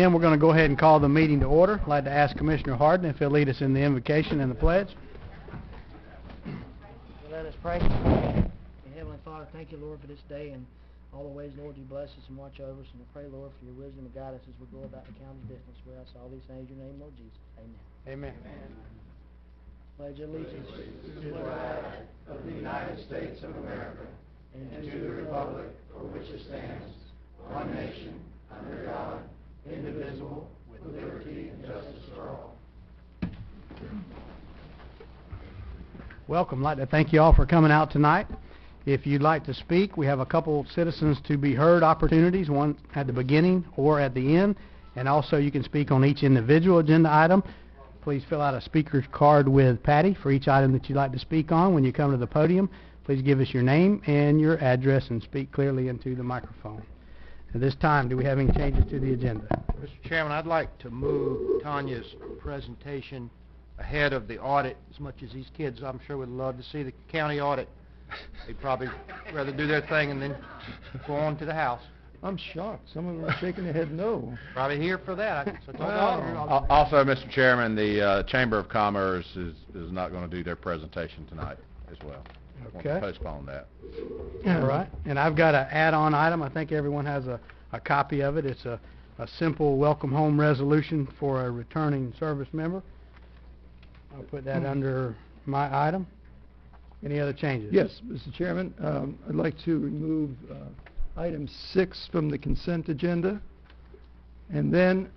And we're going to go ahead and call the meeting to order. I'd like to ask Commissioner Harden if he'll lead us in the invocation and the pledge. Let us pray. Heavenly Father, thank you, Lord, for this day and all the ways, Lord, you bless us and watch over us. And I pray, Lord, for your wisdom and guidance as we go about the county's business. We ask all these things in your name, Lord Jesus. Amen. Amen. Pledge allegiance to the flag of the United States of America and to the republic for which it stands, one nation, under God, indivisible, with liberty and justice for all. Welcome. I'd like to thank you all for coming out tonight. If you'd like to speak, we have a couple citizens to be heard opportunities, one at the beginning or at the end, and also you can speak on each individual agenda item. Please fill out a speaker's card with Patty for each item that you'd like to speak on. When you come to the podium, please give us your name and your address and speak clearly into the microphone. At this time, do we have any changes to the agenda? Mr. Chairman, I'd like to move Tanya's presentation ahead of the audit. As much as these kids, I'm sure, would love to see the county audit, they'd probably rather do their thing and then go on to the house. I'm shocked. Some of them are shaking their head no. Probably here for that. Also, Mr. Chairman, the Chamber of Commerce is not going to do their presentation tonight as well. Okay. Want to postpone that. All right. And I've got an add-on item. I think everyone has a copy of it. It's a simple welcome home resolution for a returning service member. I'll put that under my item. Any other changes? Yes, Mr. Chairman, I'd like to remove item 6 from the consent agenda. And then,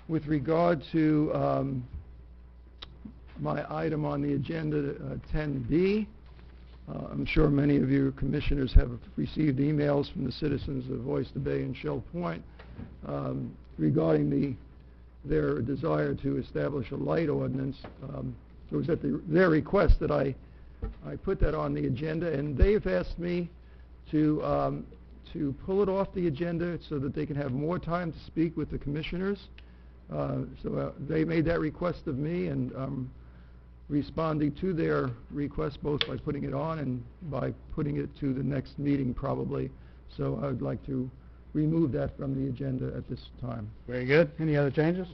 with regard to my item on the agenda, 10B, I'm sure many of you commissioners have received emails from the citizens of Oyster Bay and Shell Point regarding their desire to establish a light ordinance. It was at their request that I put that on the agenda, and they've asked me to pull it off the agenda so that they can have more time to speak with the commissioners. So they made that request of me, and responding to their request both by putting it on and by putting it to the next meeting probably. So I would like to remove that from the agenda at this time. Very good. Any other changes?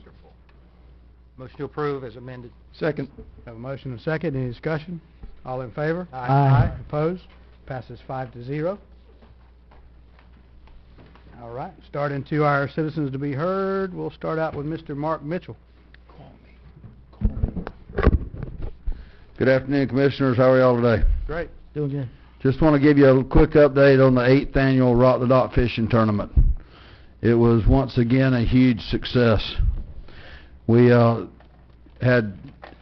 Motion to approve as amended. Second. Have a motion and a second. Any discussion? All in favor? Aye. Opposed? Passes 5-0. All right. Starting to our citizens to be heard. We'll start out with Mr. Mark Mitchell. Good afternoon, Commissioners. How are y'all today? Great. Doing good. Just want to give you a quick update on the 8th annual Rock the Dock Fishing Tournament. It was once again a huge success. We had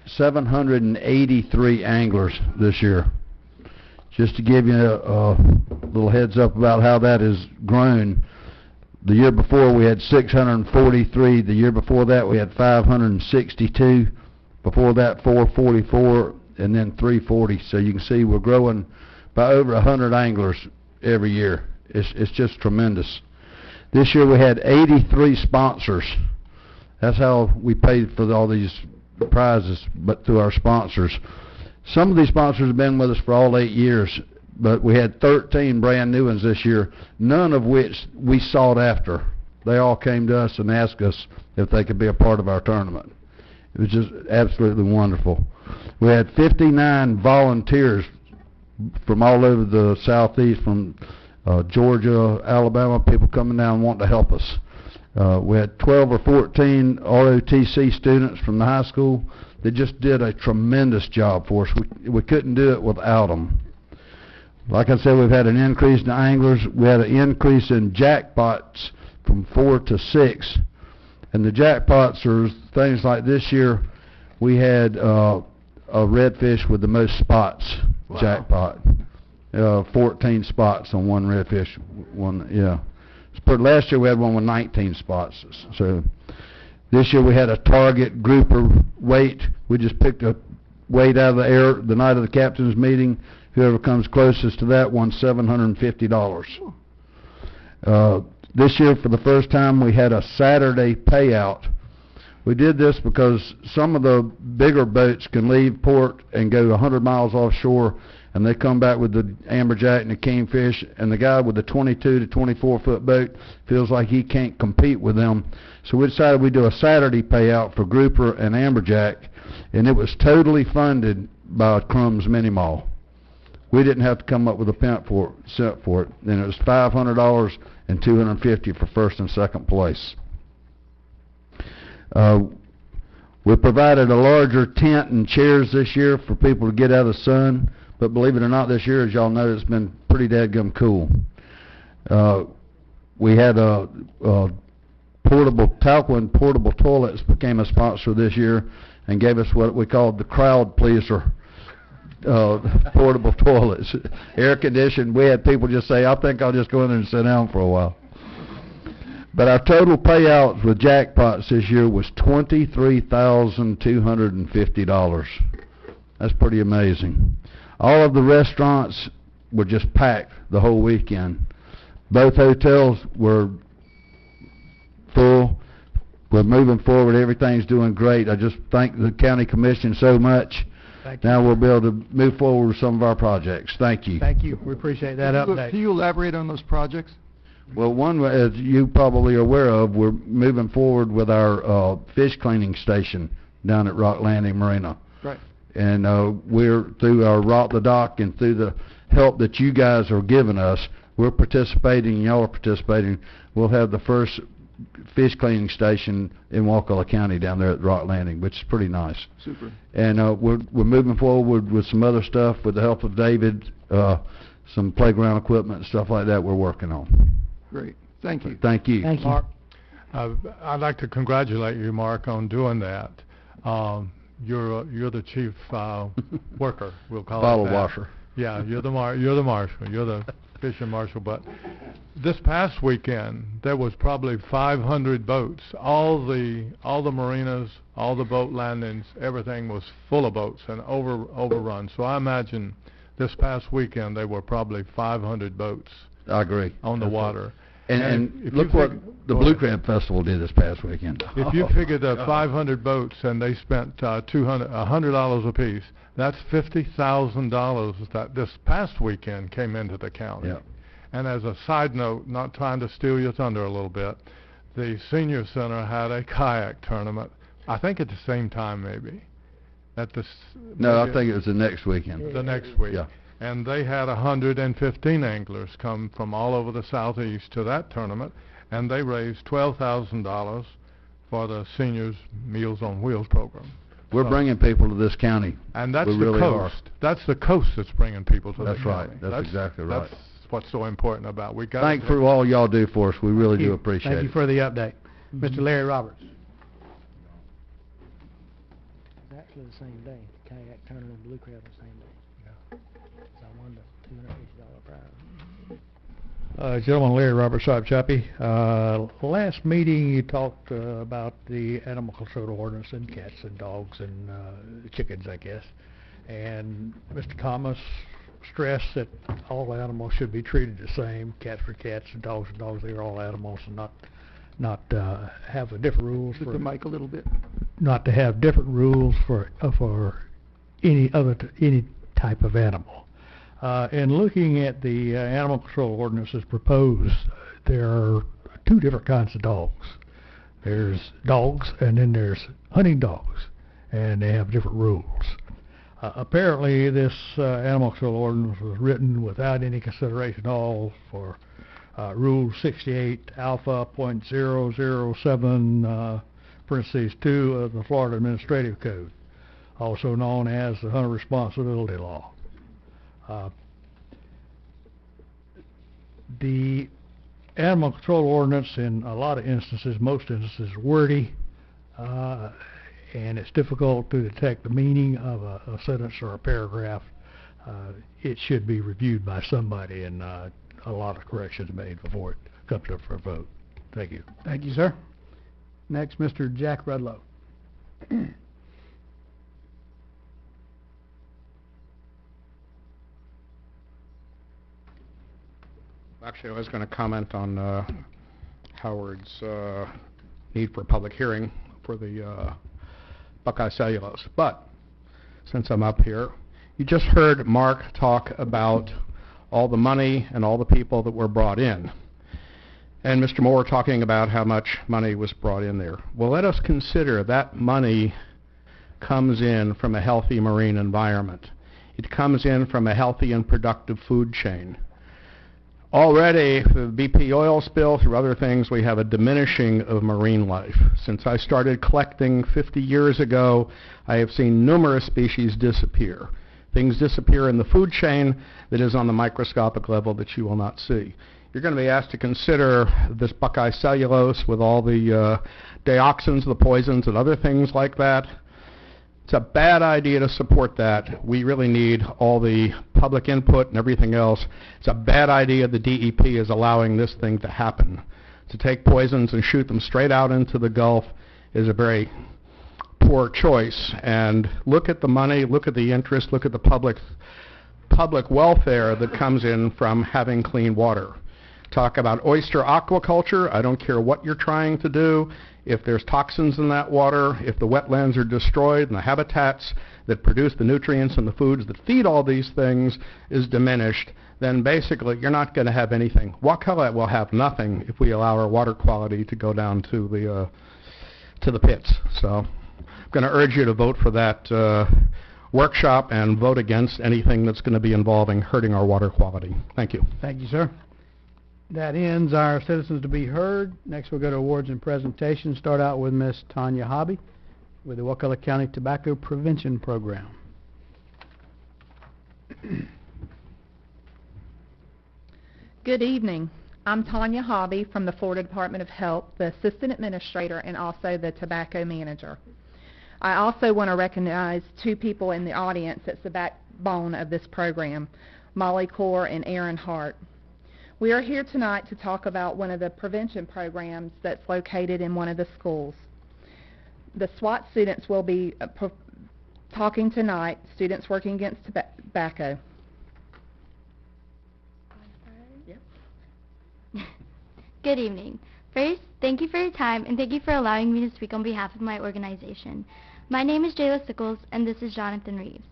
783 anglers this year. Just to give you a little heads up about how that has grown, the year before we had 643. The year before that we had 562. Before that 444, and then 340. So you can see we're growing by over 100 anglers every year. It's just tremendous. This year we had 83 sponsors. That's how we paid for all these prizes, but through our sponsors. Some of these sponsors have been with us for all 8 years, but we had 13 brand new ones this year, none of which we sought after. They all came to us and asked us if they could be a part of our tournament. It was just absolutely wonderful. We had 59 volunteers from all over the southeast, from Georgia, Alabama, people coming down wanting to help us. We had 12 or 14 ROTC students from the high school that just did a tremendous job for us. We couldn't do it without them. Like I said, we've had an increase in anglers. We had an increase in jackpots from 4 to 6. And the jackpots are things like this year we had a redfish with the most spots. Wow. Jackpot. 14 spots on one redfish. Last year we had one with 19 spots. So this year we had a target grouper weight. We just picked a weight out of the air the night of the captain's meeting. Whoever comes closest to that won $750. This year, for the first time, we had a Saturday payout. We did this because some of the bigger boats can leave port and go 100 miles offshore and they come back with the amberjack and the kingfish, and the guy with the 22 to 24 foot boat feels like he can't compete with them. So we decided we'd do a Saturday payout for grouper and amberjack, and it was totally funded by Crumb's Mini Mall. We didn't have to come up with a cent for it, and it was $500 and $250 for first and second place. We provided a larger tent and chairs this year for people to get out of the sun, but believe it or not, this year, as y'all know, it's been pretty dadgum cool. We had a Talcott portable toilets became a sponsor this year and gave us what we called the crowd pleaser portable toilets, air conditioned. We had people just say, I think I'll just go in there and sit down for a while. But our total payouts with jackpots this year was $23,250. That's pretty amazing. All of the restaurants were just packed the whole weekend. Both hotels were full. We're moving forward. Everything's doing great. I just thank the county commission so much. Thank you. Now we'll be able to move forward with some of our projects. Thank you. Thank you. We appreciate that update. Can you elaborate on those projects? Well, one, as you probably are aware of, we're moving forward with our fish cleaning station down at Rock Landing Marina. Right. And we're, through our Rock the Dock and through the help that you guys are giving us, we're participating, and y'all are participating. We'll have the first fish cleaning station in Wakulla County down there at Rock Landing, which is pretty nice. Super. And we're moving forward with some other stuff with the help of David, some playground equipment and stuff like that we're working on. Great. Thank you. Thank you. Thank you. Mark, I'd like to congratulate you, Mark, on doing that. You're the chief worker, we'll call Bottle it that. washer. Yeah, you're the marshal. You're the fishing marshal. But this past weekend, there was probably 500 boats. All the marinas, all the boat landings, everything was full of boats and overrun. So I imagine this past weekend there were probably 500 boats. I agree. On the water. And if look you what the go Blue ahead. Crab Festival did this past weekend. If you figure the 500 boats and they spent $100 apiece, that's $50,000 that this past weekend came into the county. Yeah. And as a side note, not trying to steal your thunder a little bit, the senior center had a kayak tournament. I think at the same time, maybe. No, I think it was the next weekend. The next week. Yeah. And they had 115 anglers come from all over the southeast to that tournament, and they raised $12,000 for the seniors' Meals on Wheels program. We're bringing people to this county. And that's We the really coast. are. That's the coast that's bringing people to That's the right. county. That's exactly right. That's what's so important about. We got. Thank for all y'all do for us. We really do appreciate Thank you it. for the update. Mr. Larry Roberts. It's actually the same day. Kayak tournament and Blue Crab the same day. So I won the $250 prize. Gentleman, Larry Roberts, Chappie. Last meeting you talked about the animal control ordinance and cats and dogs and chickens, I guess. And Mr. Thomas stressed that all animals should be treated the same. Cats for cats and dogs, they're all animals, and not have different rules Hit for the mic a little bit. not to have different rules for any type of animal. In looking at the animal control ordinances proposed, there are two different kinds of dogs. There's dogs, and then there's hunting dogs, and they have different rules. Apparently, this animal control ordinance was written without any consideration at all for Rule 68 Alpha .007 parentheses 2 of the Florida Administrative Code, also known as the Hunter Responsibility Law. The animal control ordinance, in a lot of instances, most instances, is wordy, and it's difficult to detect the meaning of a sentence or a paragraph. It should be reviewed by somebody, and a lot of corrections made before it comes up for a vote. Thank you. Thank you, sir. Next, Mr. Jack Rudlow. Actually, I was going to comment on Howard's need for a public hearing for the Buckeye Cellulose. But since I'm up here, You just heard Mark talk about all the money and all the people that were brought in. And Mr. Moore talking about how much money was brought in there. Well, let us consider that money comes in from a healthy marine environment. It comes in from a healthy and productive food chain. Already, through the BP oil spill, through other things, we have a diminishing of marine life. Since I started collecting 50 years ago, I have seen numerous species disappear. Things disappear in the food chain that is on the microscopic level that you will not see. You're going to be asked to consider this buckeye cellulose with all the dioxins, the poisons, and other things like that. It's a bad idea to support that. We really need all the public input and everything else. It's a bad idea the DEP is allowing this thing to happen. To take poisons and shoot them straight out into the Gulf is a very poor choice. And look at the money, look at the interest, look at the public welfare that comes in from having clean water. Talk about oyster aquaculture. I don't care what you're trying to do. If there's toxins in that water, if the wetlands are destroyed and the habitats that produce the nutrients and the foods that feed all these things is diminished, then basically you're not going to have anything. Wakulla will have nothing if we allow our water quality to go down to the pits. So I'm going to urge you to vote for that workshop and vote against anything that's going to be involving hurting our water quality. Thank you. Thank you, sir. That ends our citizens to be heard. Next we'll go to awards and presentations. Start out with Ms. Tanya Hobby with the Wakulla County Tobacco Prevention Program. Good evening. I'm Tanya Hobby from the Florida Department of Health, the Assistant Administrator and also the Tobacco Manager. I also want to recognize two people in the audience that's the backbone of this program, Molly Core and Aaron Hart. We are here tonight to talk about one of the prevention programs that's located in one of the schools. The SWAT students will be talking tonight, students working against tobacco. Good evening. First, thank you for your time and thank you for allowing me to speak on behalf of my organization. My name is Jayla Sickles and this is Jonathan Reeves.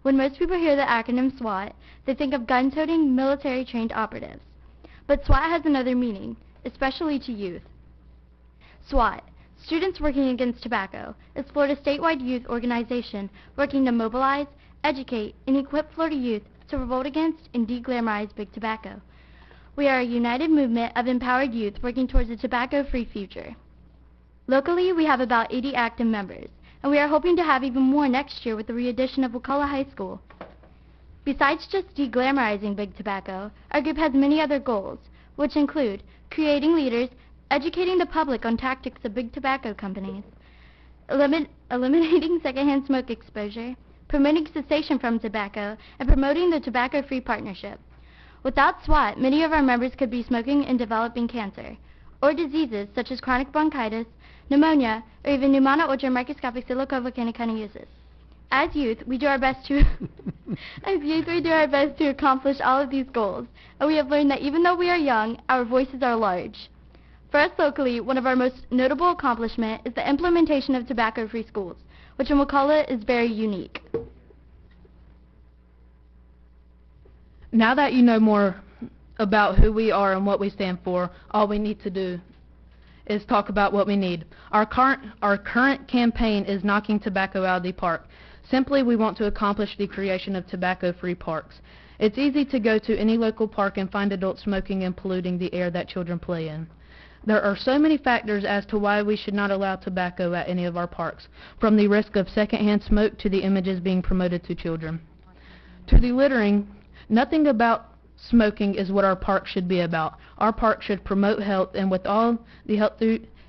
When most people hear the acronym SWAT, they think of gun-toting, military-trained operatives. But SWAT has another meaning, especially to youth. SWAT, Students Working Against Tobacco, is Florida's statewide youth organization working to mobilize, educate, and equip Florida youth to revolt against and de-glamorize big tobacco. We are a united movement of empowered youth working towards a tobacco-free future. Locally, we have about 80 active members, and we are hoping to have even more next year with the re-addition of Wakulla High School. Besides just de-glamorizing big tobacco, our group has many other goals, which include creating leaders, educating the public on tactics of big tobacco companies, eliminating secondhand smoke exposure, promoting cessation from tobacco, and promoting the tobacco-free partnership. Without SWAT, many of our members could be smoking and developing cancer, or diseases such as chronic bronchitis, pneumonia, or even pneumonitis or microscopic psilocybe. As youth, we do our best to accomplish all of these goals, and we have learned that even though we are young, our voices are large. For us locally, one of our most notable accomplishments is the implementation of tobacco-free schools, which in Wakulla is very unique. Now that you know more about who we are and what we stand for, all we need to do is talk about what we need. Our current campaign is knocking tobacco out of the park. Simply, we want to accomplish the creation of tobacco-free parks. It's easy to go to any local park and find adults smoking and polluting the air that children play in. There are so many factors as to why we should not allow tobacco at any of our parks, from the risk of secondhand smoke to the images being promoted to children. To the littering, nothing about smoking is what our park should be about. Our park should promote health, and with all the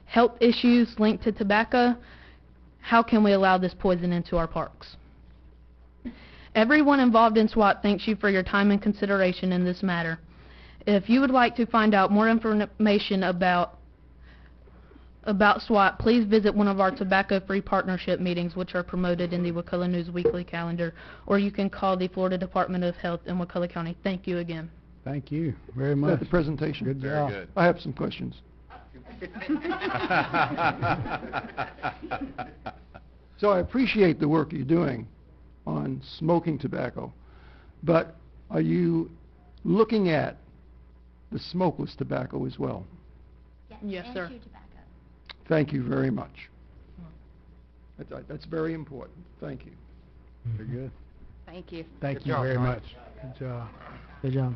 health issues linked to tobacco, how can we allow this poison into our parks? Everyone involved in SWAT thanks you for your time and consideration in this matter. If you would like to find out more information about SWAT, please visit one of our tobacco-free partnership meetings, which are promoted in the Wakulla News Weekly calendar, or you can call the Florida Department of Health in Wakulla County. Thank you again. Thank you very much. That's the presentation. Good job. Very good. I have some questions. So I appreciate the work you're doing, on smoking tobacco, but are you looking at the smokeless tobacco as well? Yes, sir. Thank you very much. That's very important. Thank you. Very good. Thank you. Thank Good you job, very Tony. much. Good job. Good job.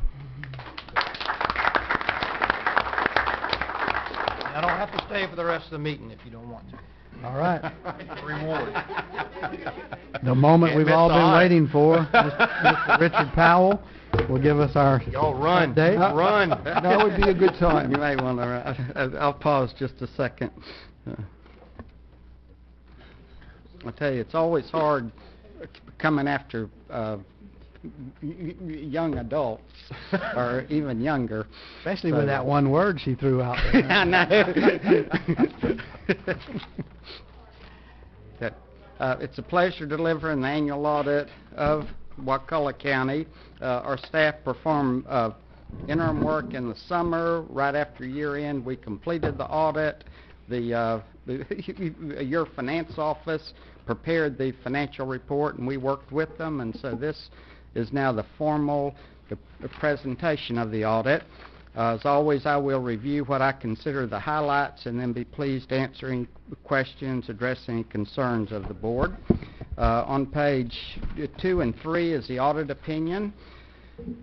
I don't have to stay for the rest of the meeting if you don't want to. All right. Reward. The moment Can't we've miss all the been audit. waiting for, Mr. Richard Powell will give us our Y'all run, update. run. Now would be a good time. You may want to, I'll pause just a second. I tell you, it's always hard coming after young adults, or even younger. Especially with that one word she threw out there. I know. It's a pleasure delivering the annual audit of Wakulla County. Our staff performed interim work in the summer. Right after year end, we completed the audit. Your finance office prepared the financial report, and we worked with them, and so this is now the formal presentation of the audit. As always, I will review what I consider the highlights and then be pleased answering questions, address any concerns of the board. On page 2 and 3 is the audit opinion.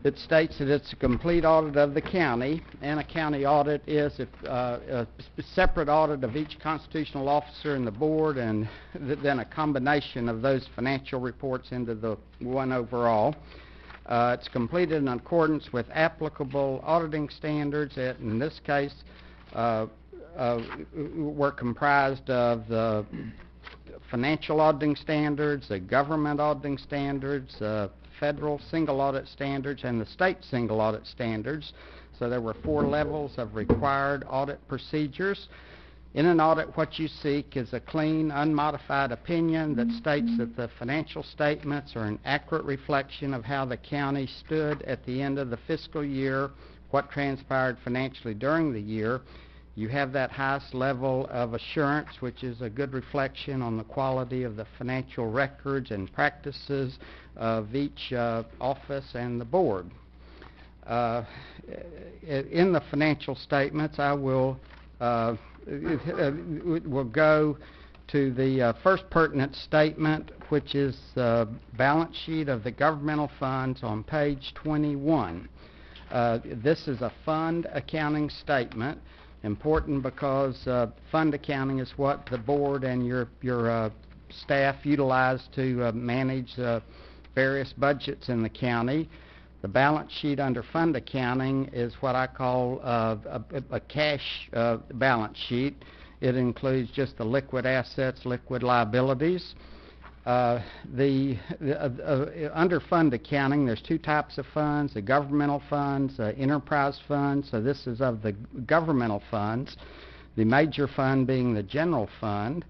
It states that it's a complete audit of the county, and a county audit is a separate audit of each constitutional officer in the board, and then a combination of those financial reports into the one overall. It's completed in accordance with applicable auditing standards. In this case, we're comprised of the financial auditing standards, the government auditing standards, federal single audit standards, and the state single audit standards. So there were 4 levels of required audit procedures. In an audit, what you seek is a clean, unmodified opinion that states that the financial statements are an accurate reflection of how the county stood at the end of the fiscal year, what transpired financially during the year. You have that highest level of assurance, which is a good reflection on the quality of the financial records and practices of each office and the board. In the financial statements, I will we'll go to the first pertinent statement, which is the balance sheet of the governmental funds on page 21. This is a fund accounting statement, important because fund accounting is what the board and your staff utilize to manage various budgets in the county. The balance sheet under fund accounting is what I call a cash balance sheet. It includes just the liquid assets, liquid liabilities. Under fund accounting, there's 2 types of funds: the governmental funds, enterprise funds. So this is of the governmental funds. The major fund being the general fund.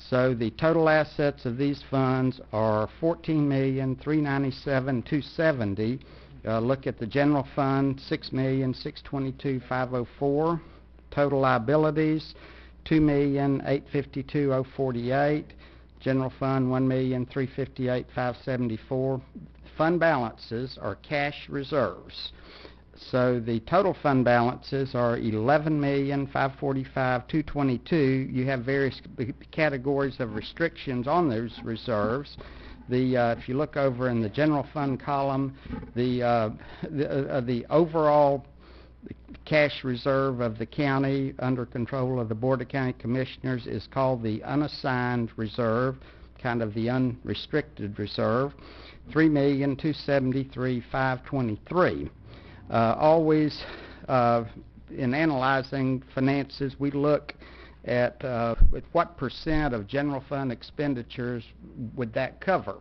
So the total assets of these funds are $14,397,270. Look at the general fund, $6,622,504. Total liabilities, $2,852,048. General fund, $1,358,574. Fund balances are cash reserves. So the total fund balances are $11,545,222. You have various categories of restrictions on those reserves. If you look over in the general fund column, the overall cash reserve of the county under control of the Board of County Commissioners is called the unassigned reserve, kind of the unrestricted reserve, $3,273,523. Always in analyzing finances, we look at what percent of general fund expenditures would that cover.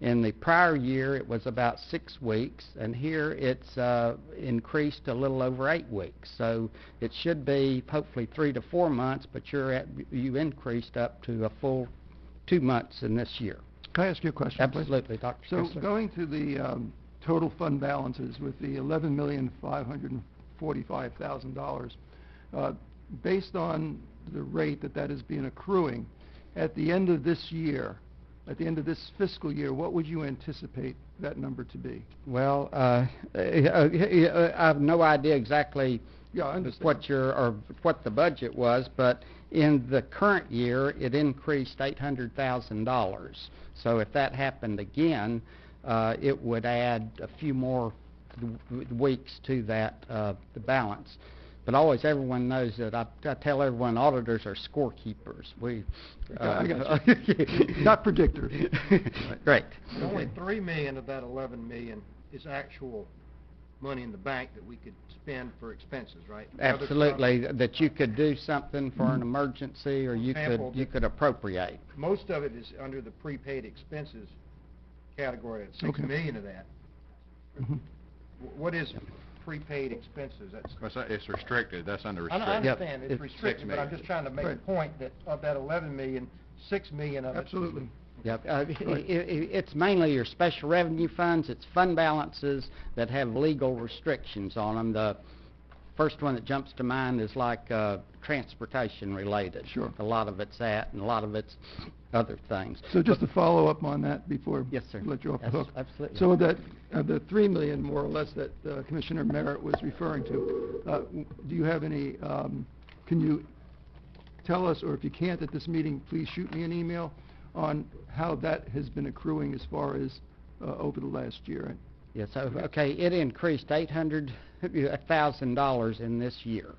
In the prior year, it was about 6 weeks, and here it's increased a little over 8 weeks. So it should be hopefully 3 to 4 months, but you increased up to a full 2 months in this year. Can I ask you a question, please? Absolutely, Dr. So Yes, sir. going to the total fund balances with the $11,545,000, based on the rate that is being accruing, at the end of this year, at the end of this fiscal year, what would you anticipate that number to be? Well, I have no idea exactly Yeah, I understand. what the budget was, but in the current year, it increased $800,000. So if that happened again, it would add a few more weeks to that the balance. But always, everyone knows that I tell everyone auditors are scorekeepers. I got you. Not predictors. Great. Only $3 million of that $11 million is actual money in the bank that we could spend for expenses, right? The other Absolutely, stuff- that you could do something for an emergency, or you Example, could appropriate. Most of it is under the prepaid expenses category, at $6 million of that. Mhm. What is prepaid expenses? It's restricted, that's under I restricted. understand it's restricted, but I'm just trying to make a Right. point that of that 11 million, 6 million of it. Absolutely. Yep. It's mainly your special revenue funds. It's fund balances that have legal restrictions on them. The first one that jumps to mind is like transportation related. Sure. A lot of it's that, and a lot of it's other things. So just to follow up on that before Yes, sir. I let you off the Yes, hook. absolutely. So that the $3 million, more or less, that Commissioner Merritt was referring to, do you have any, can you tell us, or if you can't at this meeting, please shoot me an email on how that has been accruing as far as over the last year? Yes, okay, it increased $800,000 in this year.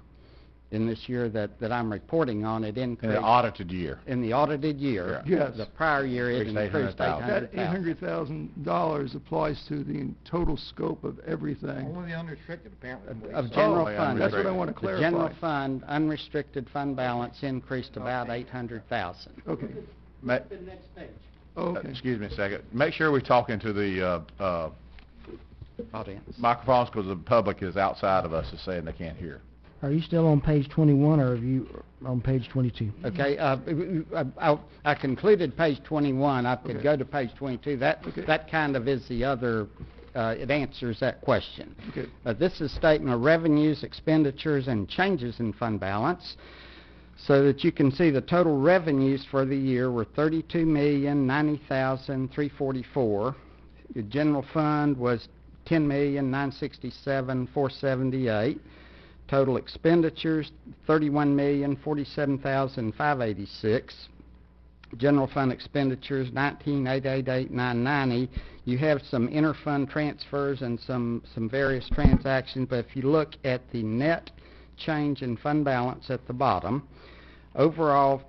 In this year that I'm reporting on, it increased. In the audited year. In the audited year. Yeah. Yes. The prior year, it Increased increased $800,000. That $800,000 applies to the total scope of everything. Only the unrestricted, apparently. Of general Oh, fund. That's what I want to The clarify. general fund, unrestricted fund balance increased about $800,000. Okay. Ma- The next page. Oh, okay. Excuse me a second. Make sure we talk into the Audience. microphones, because the public is outside of us is saying they can't hear. Are you still on page 21, or are you on page 22? Okay, I concluded page 21. I could Okay. go to page 22. Okay. That kind of is the other, it answers that question. Okay. This is statement of revenues, expenditures, and changes in fund balance, so that you can see the total revenues for the year were $32,090,344. The general fund was $10,967,478. Total expenditures, $31,047,586. General fund expenditures, $19,888,990. You have some interfund transfers and some various transactions, but if you look at the net change in fund balance at the bottom, overall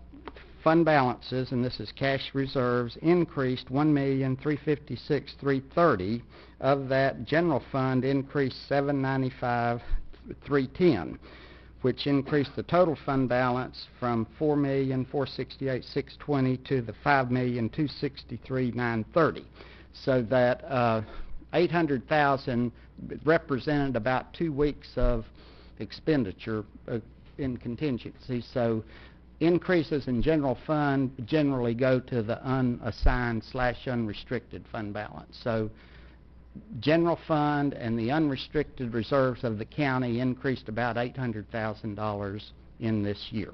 fund balances, and this is cash reserves, increased $1,356,330. Of that, general fund increased $795,310, which increased the total fund balance from $4,468,620 to the $5,263,930. So that $800,000 represented about 2 weeks of expenditure in contingency. So increases in general fund generally go to the unassigned/unrestricted fund balance. So general fund and the unrestricted reserves of the county increased about $800,000 in this year.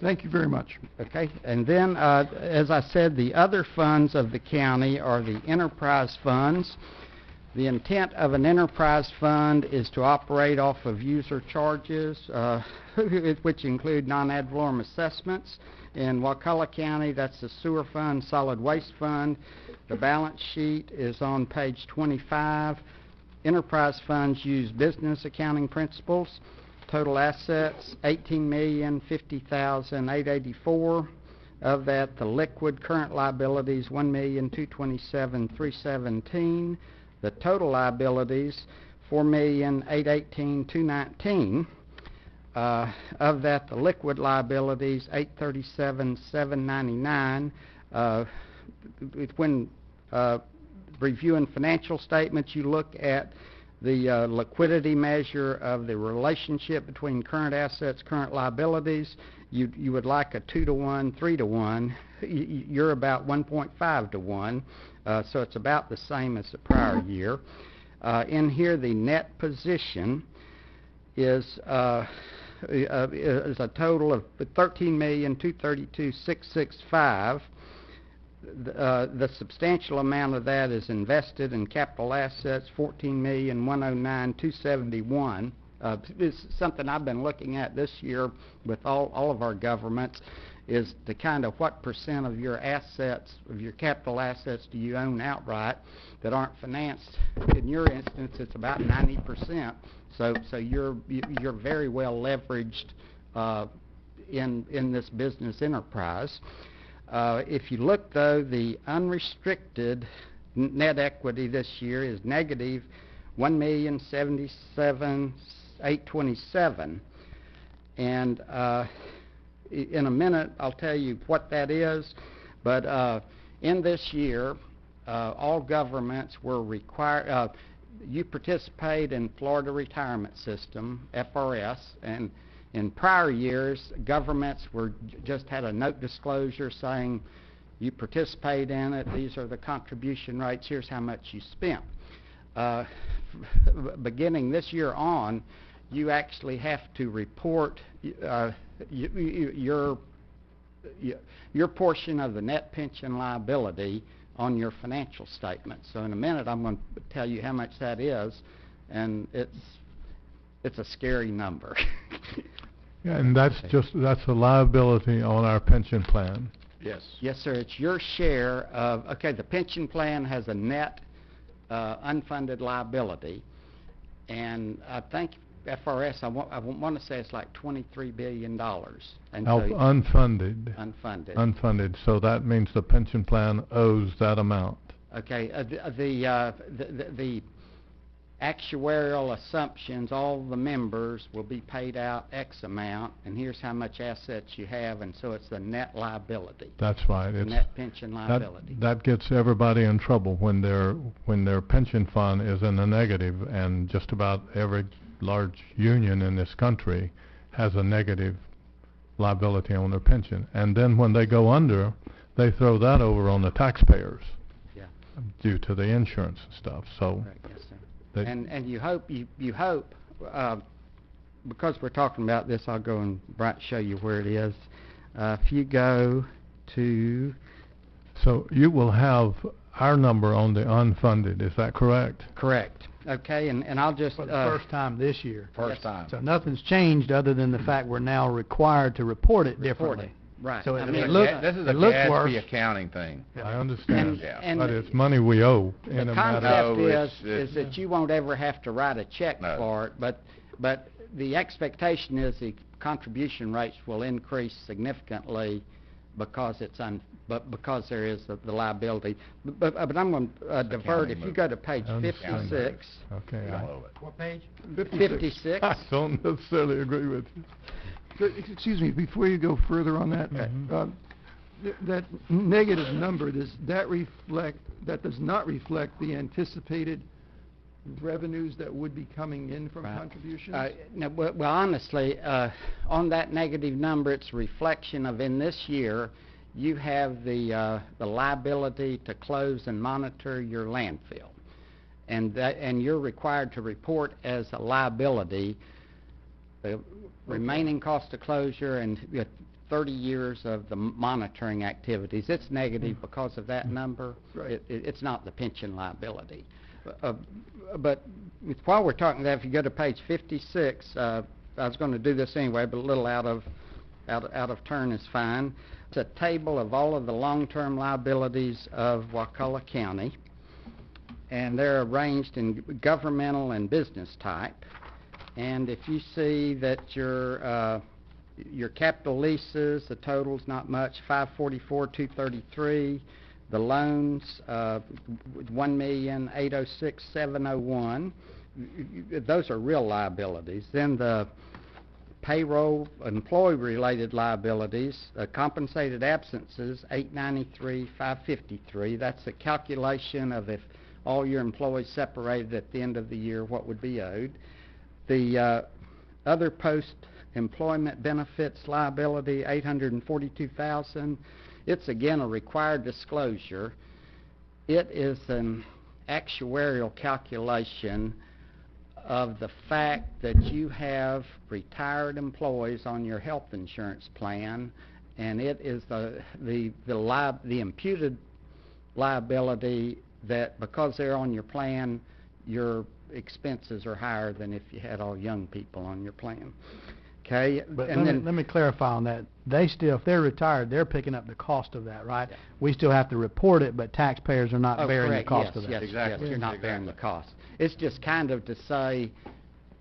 Thank you very much. Okay, and then, as I said, the other funds of the county are the enterprise funds. The intent of an enterprise fund is to operate off of user charges, which include non-ad valorem assessments. In Wakulla County, that's the sewer fund, solid waste fund. The balance sheet is on page 25. Enterprise funds use business accounting principles. Total assets, $18,050,884. Of that, the liquid current liabilities, $1,227,317. The total liabilities, $4,818,219. Of that, the liquid liabilities, $837,799. When reviewing financial statements, you look at the liquidity measure of the relationship between current assets, current liabilities. You would like a 2-to-1, 3-to-1. You're about 1.5 to 1, so it's about the same as the prior year. In here, the net position is a total of $13,232,665. The substantial amount of that is invested in capital assets, $14,109,271. It's something I've been looking at this year with all of our governments, is to kind of what percent of your assets, of your capital assets, do you own outright that aren't financed. In your instance, it's about 90%. So you're very well leveraged in this business enterprise. If you look, though, the unrestricted net equity this year is negative $1,077,827, and in a minute I'll tell you what that is. But in this year, all governments were required. You participate in Florida Retirement System (FRS), and in prior years, governments just had a note disclosure saying you participate in it, these are the contribution rates, here's how much you spent. Beginning this year on, you actually have to report your portion of the net pension liability on your financial statement. So in a minute, I'm going to tell you how much that is, and it's a scary number. Yeah, and that's a liability on our pension plan. Yes. Yes, sir. It's your share of, okay, the pension plan has a net unfunded liability, and I think FRS, I want to say it's like $23 billion. And so unfunded. Unfunded. Unfunded. So that means the pension plan owes that amount. Okay. The actuarial assumptions, all the members will be paid out X amount, and here's how much assets you have, and so it's the net liability. That's right. The net pension liability. That gets everybody in trouble when their pension fund is in the negative, and just about every large union in this country has a negative liability on their pension. And then when they go under, they throw that over on the taxpayers. Yeah. Due to the insurance and stuff. So. Right. Yes, sir. And you hope, because we're talking about this, I'll go and show you where it is. If you go to... So you will have our number on the unfunded, is that correct? Correct. Okay, and I'll just... For the first time this year. First time. So nothing's changed other than the fact we're now required to report it differently. Right. So This it is looks a worse. GASB accounting thing. I understand, And but it's money we owe in the a matter. concept is that you won't ever have to write a check for it, but the expectation is the contribution rates will increase significantly because because there is the liability. But I'm going to divert. If you go to page 56. Okay. What page? 56. I don't necessarily agree with you. Excuse me, before you go further on that, that negative number, does that does not reflect the anticipated revenues that would be coming in from contributions? No, well, honestly, on that negative number, it's a reflection of, in this year, you have the liability to close and monitor your landfill, and you're required to report as a liability the remaining cost of closure and 30 years of the monitoring activities. It's negative because of that number. Right. It's not the pension liability. But while we're talking that, if you go to page 56, I was going to do this anyway, but a little out of turn is fine. It's a table of all of the long-term liabilities of Wakulla County, and they're arranged in governmental and business type. And if you see that your capital leases, the total's not much, $544,233. The loans, $1,806,701. Those are real liabilities. Then the payroll, employee-related liabilities, compensated absences, $893,553. That's a calculation of if all your employees separated at the end of the year, what would be owed. The other post-employment benefits liability, $842,000. It's again a required disclosure. It is an actuarial calculation of the fact that you have retired employees on your health insurance plan, and it is the imputed liability that because they're on your plan, your expenses are higher than if you had all young people on your plan. Okay? But And let me clarify on that. They still, if they're retired, they're picking up the cost of that, right? Yeah. We still have to report it, but taxpayers are not bearing correct. the cost Yes, of that. yes, Exactly. yes, you're not bearing the cost. It's just kind of to say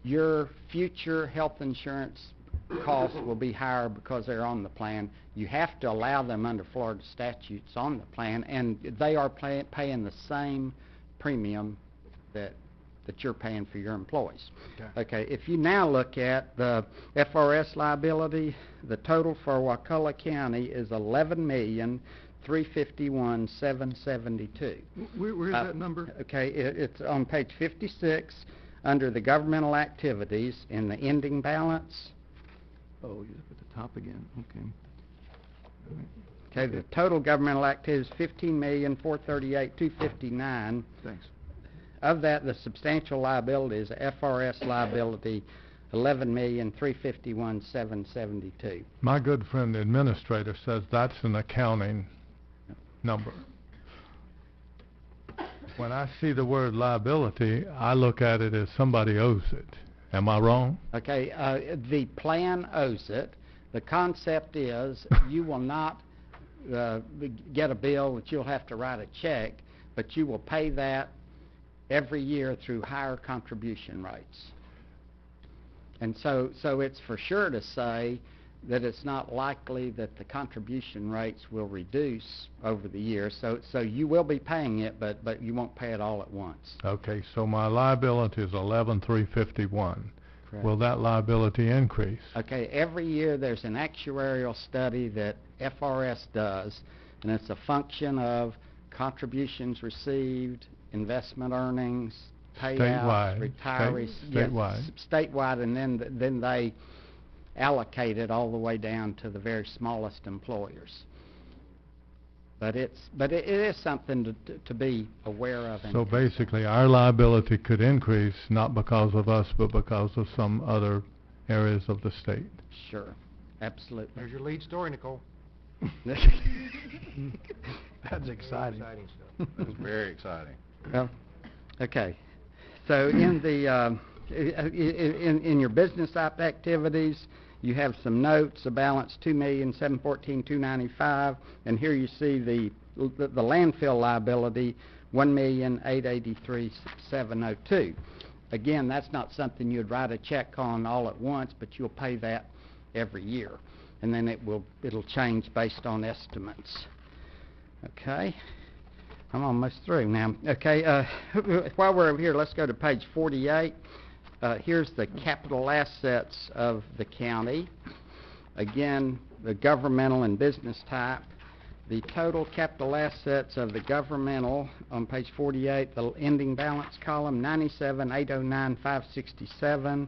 your future health insurance costs will be higher because they're on the plan. You have to allow them under Florida statutes on the plan, and they are paying the same premium that you're paying for your employees. Okay, if you now look at the FRS liability, the total for Wakulla County is $11,351,772. Where's that number? Okay, it's on page 56 under the governmental activities in the ending balance. Oh, you're up at the top again, okay. Okay, the total governmental activities, $15,438,259. Thanks. Of that, the substantial liability is a FRS liability, $11,351,772. My good friend the administrator says that's an accounting number. When I see the word liability, I look at it as somebody owes it. Am I wrong? Okay, the plan owes it. The concept is you will not get a bill that you'll have to write a check, but you will pay that every year through higher contribution rates. And so it's for sure to say that it's not likely that the contribution rates will reduce over the year. So you will be paying it, but you won't pay it all at once. Okay, so my liability is 11,351. Correct. Will that liability increase? Okay, every year there's an actuarial study that FRS does, and it's a function of contributions received, investment earnings, payouts, Statewide. retirees. Statewide. Yes, statewide, and then they allocate it all the way down to the very smallest employers. But it is something to be aware of. So basically, our liability could increase not because of us, but because of some other areas of the state. Sure, absolutely. There's your lead story, Nicole. That's exciting. Stuff. That's very exciting. Well, okay. So in the in your business type activities, you have some notes. The balance $2,714,295, and here you see the landfill liability $1,883,702. Again, that's not something you'd write a check on all at once, but you'll pay that every year, and then it'll change based on estimates. Okay. I'm almost through now. Okay, while we're over here, let's go to page 48. Here's the capital assets of the county. Again, the governmental and business type. The total capital assets of the governmental on page 48, the ending balance column, $97,809,567.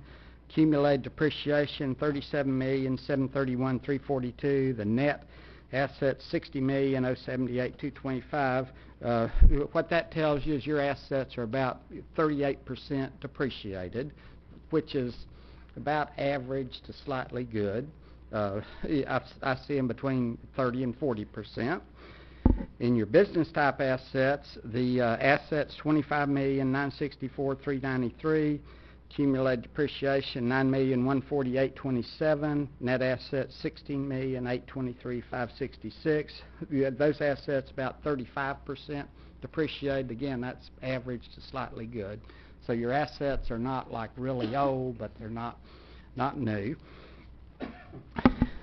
Accumulated depreciation, $37,731,342. The net assets, $60,078,225. What that tells you is your assets are about 38% depreciated, which is about average to slightly good. I see them between 30 and 40%. In your business type assets, the assets $25,964,393. Accumulated depreciation $9,148,27. Net assets $16,823,566. Those assets about 35% depreciated. Again, that's average to slightly good. So your assets are not like really old, but they're not new.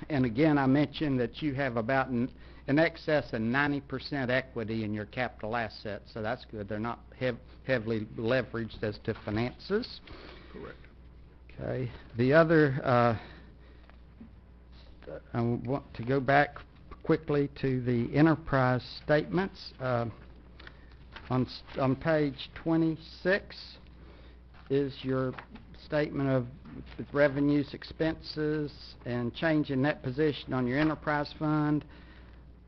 And again, I mentioned that you have about in excess of 90% equity in your capital assets, so that's good. They're not heavily leveraged as to finances. Correct. Okay. The other, I want to go back quickly to the enterprise statements. On page 26 is your statement of revenues, expenses, and change in net position on your enterprise fund.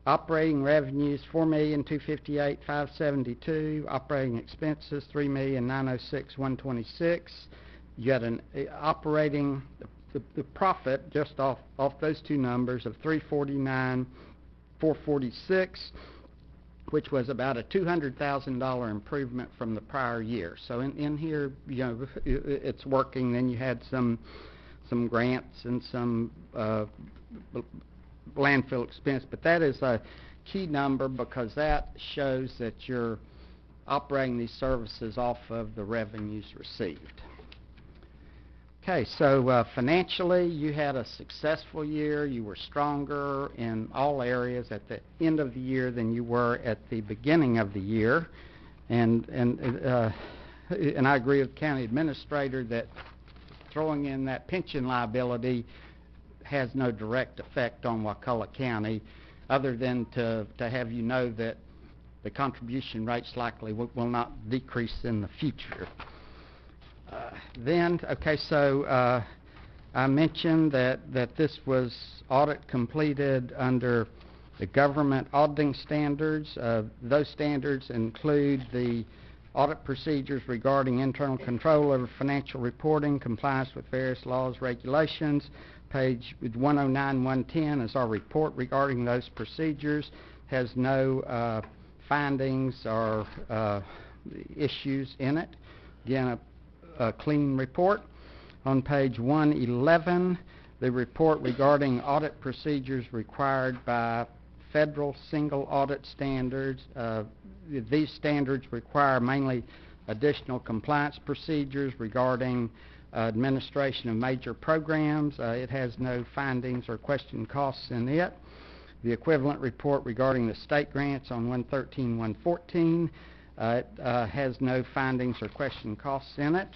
Operating revenues, $4,258,572. Operating expenses, $3,906,126. You had an operating the profit just off those two numbers of $349,446. which was about a $200,000 improvement from the prior year. So in here, you know, it's working. Then you had some grants and some landfill expense, but that is a key number because that shows that you're operating these services off of the revenues received. Okay, so financially, you had a successful year. You were stronger in all areas at the end of the year than you were at the beginning of the year. And I agree with the county administrator that throwing in that pension liability has no direct effect on Wakulla County, other than to have you know that the contribution rates likely will not decrease in the future. I mentioned that this was audit completed under the government auditing standards. Those standards include the audit procedures regarding internal control over financial reporting, compliance with various laws, regulations. Page 109, 110 is our report regarding those procedures. Has no findings or issues in it. Again, a clean report. On page 111, the report regarding audit procedures required by federal single audit standards. These standards require mainly additional compliance procedures regarding administration of major programs. It has no findings or question costs in it. The equivalent report regarding the state grants on 113, 114 it has no findings or question costs in it.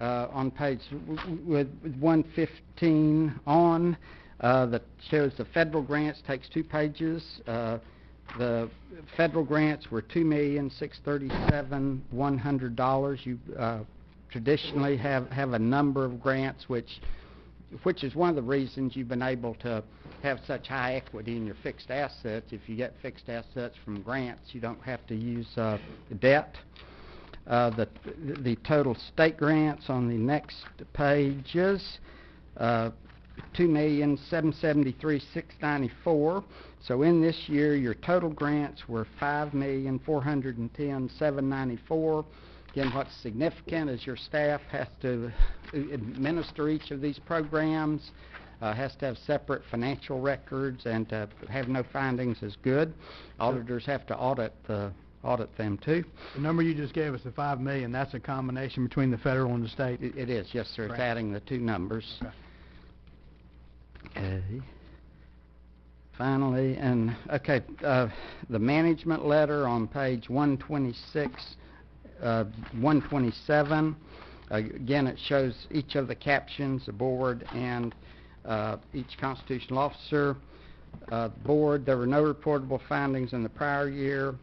On page 115 on, that shows the federal grants, takes 2 pages. The federal grants were $2,637,100. You traditionally have a number of grants, which is one of the reasons you've been able to have such high equity in your fixed assets. If you get fixed assets from grants, you don't have to use debt. The total state grants on the next pages, $2,773,694. So in this year, your total grants were $5,410,794. Again, what's significant is your staff has to administer each of these programs, has to have separate financial records, and to have no findings is good. Auditors have to audit them too. The number you just gave us, the $5 million, that's a combination between the federal and the state? It is, yes, sir. It's Right. adding the 2 numbers. Okay. Finally, the management letter on page 126, 127. Again, it shows each of the captions, the board and each constitutional officer. Board, there were no reportable findings in the prior year.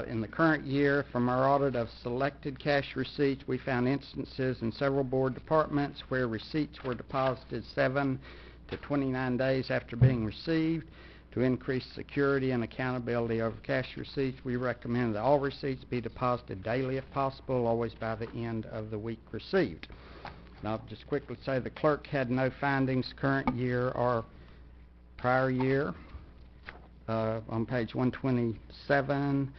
In the current year, from our audit of selected cash receipts, we found instances in several board departments where receipts were deposited 7 to 29 days after being received. To increase security and accountability over cash receipts, we recommend that all receipts be deposited daily if possible, always by the end of the week received. And I'll just quickly say the clerk had no findings current year or prior year. On page 127,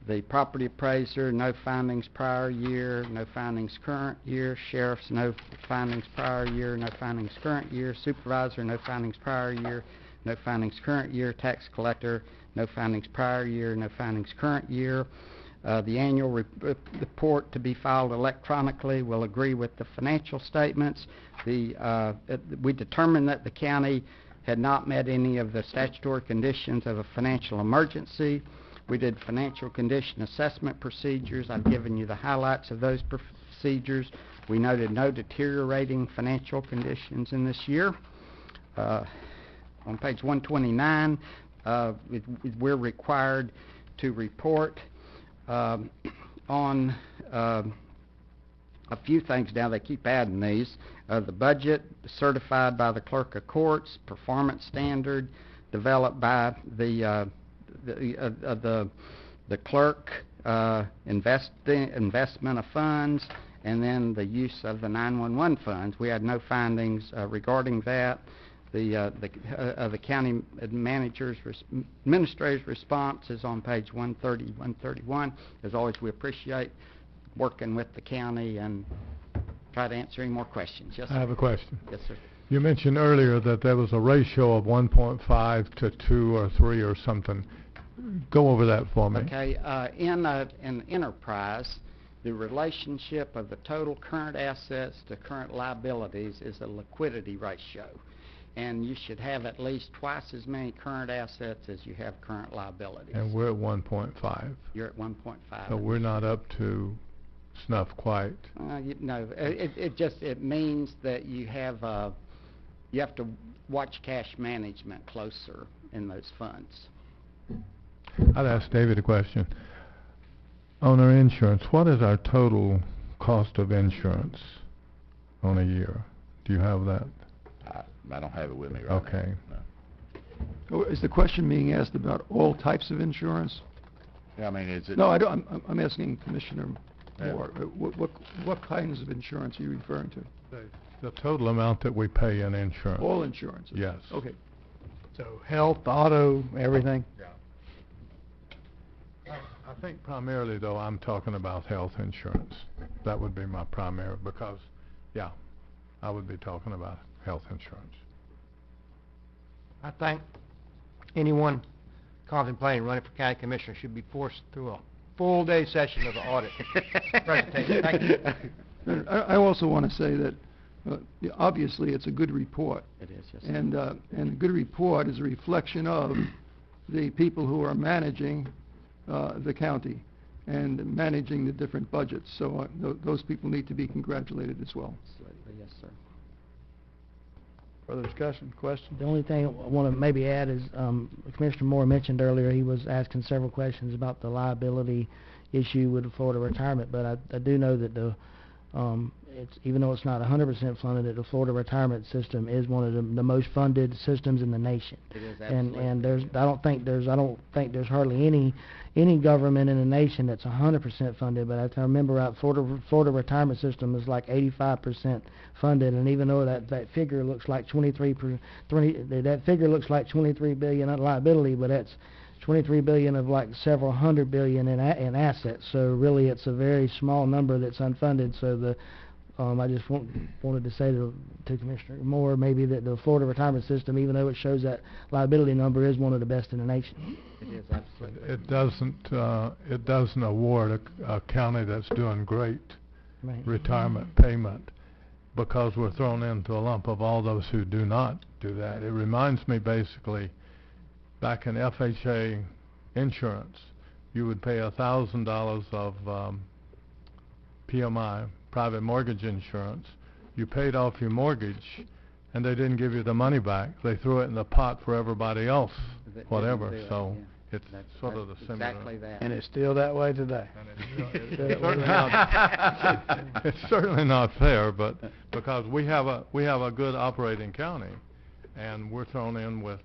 the property appraiser, no findings prior year, no findings current year. Sheriff's, no findings prior year, no findings current year. Supervisor, no findings prior year, no findings current year. Tax collector, no findings prior year, no findings current year. The annual report to be filed electronically will agree with the financial statements. We determined that the county had not met any of the statutory conditions of a financial emergency. We did financial condition assessment procedures. I've given you the highlights of those procedures. We noted no deteriorating financial conditions in this year. On page 129, we're required to report on a few things now. They keep adding these. The budget certified by the clerk of courts, performance standard developed by the clerk, investment of funds, and then the use of the 911 funds. We had no findings regarding that. the county administrator's response is on page 130, 131. As always, we appreciate working with the county and try to answer any more questions. Yes, sir. I have a question. Yes, sir. You mentioned earlier that there was a ratio of 1.5 to 2 or 3 or something. Go over that for me. Okay, in an enterprise, the relationship of the total current assets to current liabilities is a liquidity ratio. And you should have at least twice as many current assets as you have current liabilities. And we're at 1.5. You're at 1.5. So we're not up to snuff quite. No, it means that you have to watch cash management closer in those funds. I'd ask David a question. On our insurance, what is our total cost of insurance on a year? Do you have that? I don't have it with me right Okay. now. Oh, is the question being asked about all types of insurance? Yeah, I mean, is it... No, I don't. I'm asking Commissioner Yeah. Moore. What kinds of insurance are you referring to? The total amount that we pay in insurance. All insurances? Yes. Okay. So health, auto, everything? Yeah. I think primarily, though, I'm talking about health insurance. That would be my primary, because, yeah, I would be talking about health insurance. I think anyone contemplating running for county commissioner should be forced through a full-day session of the audit presentation. Thank you. I also want to say that obviously it's a good report. It is, yes. And a good report is a reflection of the people who are managing the county and managing the different budgets. So those people need to be congratulated as well. Absolutely, yes, sir. Further discussion, question? The only thing I want to maybe add is Commissioner Moore mentioned earlier he was asking several questions about the liability issue with the Florida retirement, but I do know that the it's, even though it's not 100% funded, that the Florida retirement system is one of the most funded systems in the nation. It is absolutely. And I don't think there's hardly any government in the nation that's 100% funded. But if I remember right, Florida retirement system is like 85% funded. And even though that figure looks like 23 billion liability, but that's 23 billion of like several hundred billion in assets. So really, it's a very small number that's unfunded. So I just wanted to say to Commissioner Moore maybe that the Florida retirement system, even though it shows that liability number, is one of the best in the nation. It is absolutely. It doesn't award a county that's doing great Right. retirement payment, because we're thrown into a lump of all those who do not do that. It reminds me basically, back in FHA insurance, you would pay $1,000 of PMI, private mortgage insurance. You paid off your mortgage, and they didn't give you the money back. They threw it in the pot for everybody else, whatever. So it's sort of the similar. Exactly that. And it's still that way today. It's certainly not fair, but because we have a good operating county, and we're thrown in with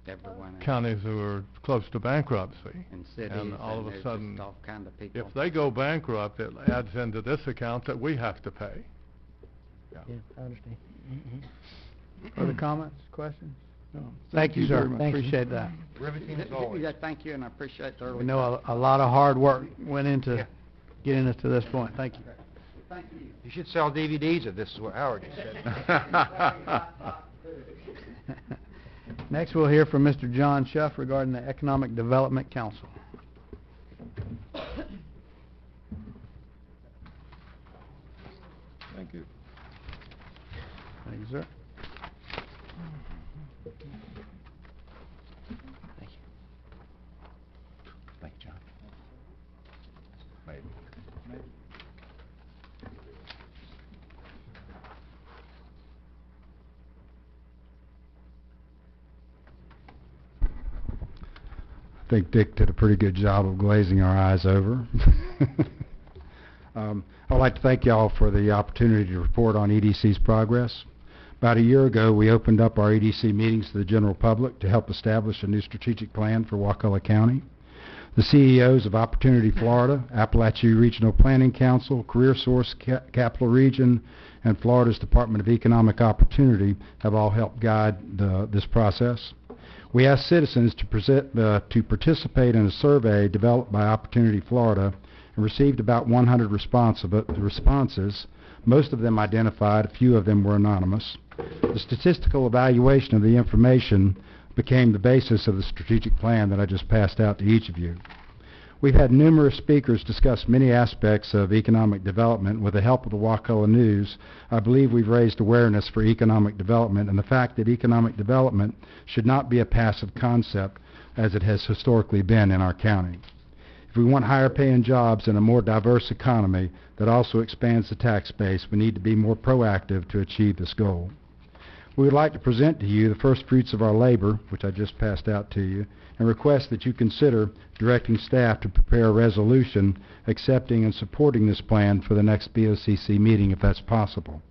Everyone counties who are close to bankruptcy, and cities, and all of a there's sudden, just all kind of people. if they go bankrupt, it adds into this account that we have to pay. Yeah, I understand. Further comments, questions? No. Thank you, sir. very much. Appreciate that. Riveting as always. Yeah, thank you, and I appreciate the early. We know a lot of hard work went into getting us to this point. Thank you. Thank you. You should sell DVDs if this is what Howard just said. Next, we'll hear from Mr. John Shuff regarding the Economic Development Council. Thank you. Thank you, sir. Thank you, John. Maybe. I think Dick did a pretty good job of glazing our eyes over. I'd like to thank y'all for the opportunity to report on EDC's progress. About a year ago, we opened up our EDC meetings to the general public to help establish a new strategic plan for Wakulla County. The CEOs of Opportunity Florida, Appalachia Regional Planning Council, Career Source Capital Region, and Florida's Department of Economic Opportunity have all helped guide this process. We asked citizens to participate in a survey developed by Opportunity Florida and received about 100 responses. Most of them identified, a few of them were anonymous. The statistical evaluation of the information became the basis of the strategic plan that I just passed out to each of you. We've had numerous speakers discuss many aspects of economic development. With the help of the Wakulla News, I believe we've raised awareness for economic development and the fact that economic development should not be a passive concept as it has historically been in our county. If we want higher paying jobs and a more diverse economy that also expands the tax base, we need to be more proactive to achieve this goal. We would like to present to you the first fruits of our labor, which I just passed out to you, and request that you consider directing staff to prepare a resolution accepting and supporting this plan for the next BoCC meeting if that's possible.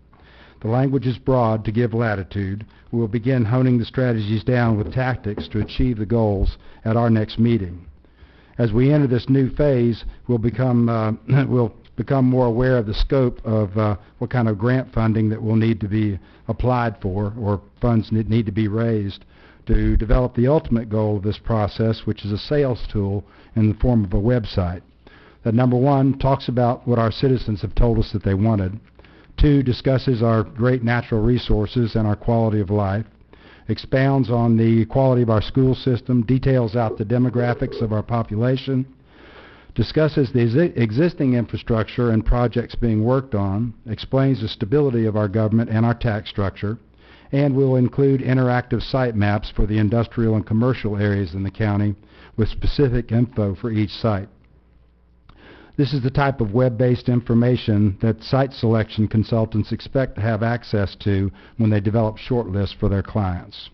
The language is broad to give latitude. We will begin honing the strategies down with tactics to achieve the goals at our next meeting. As we enter this new phase, we'll become more aware of the scope of what kind of grant funding that will need to be applied for, or funds that need to be raised to develop the ultimate goal of this process, which is a sales tool in the form of a website. That, number one, talks about what our citizens have told us that they wanted. Two, discusses our great natural resources and our quality of life. Expounds on the quality of our school system, details out the demographics of our population, discusses the existing infrastructure and projects being worked on, explains the stability of our government and our tax structure, and will include interactive site maps for the industrial and commercial areas in the county with specific info for each site. This is the type of web-based information that site selection consultants expect to have access to when they develop shortlists for their clients.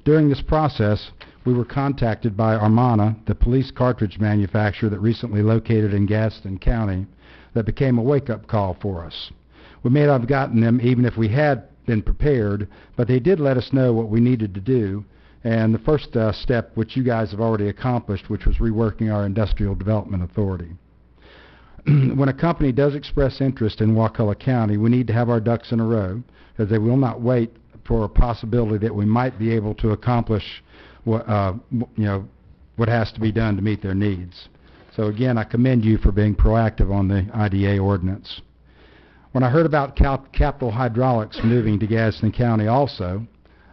During this process, we were contacted by Armana, the police cartridge manufacturer that recently located in Gaston County, that became a wake-up call for us. We may not have gotten them even if we had been prepared, but they did let us know what we needed to do, and the first step, which you guys have already accomplished, which was reworking our Industrial Development Authority. When a company does express interest in Wakulla County, we need to have our ducks in a row, as they will not wait for a possibility that we might be able to accomplish what has to be done to meet their needs. So again, I commend you for being proactive on the IDA ordinance. When I heard about Capital Hydraulics moving to Gaston County also,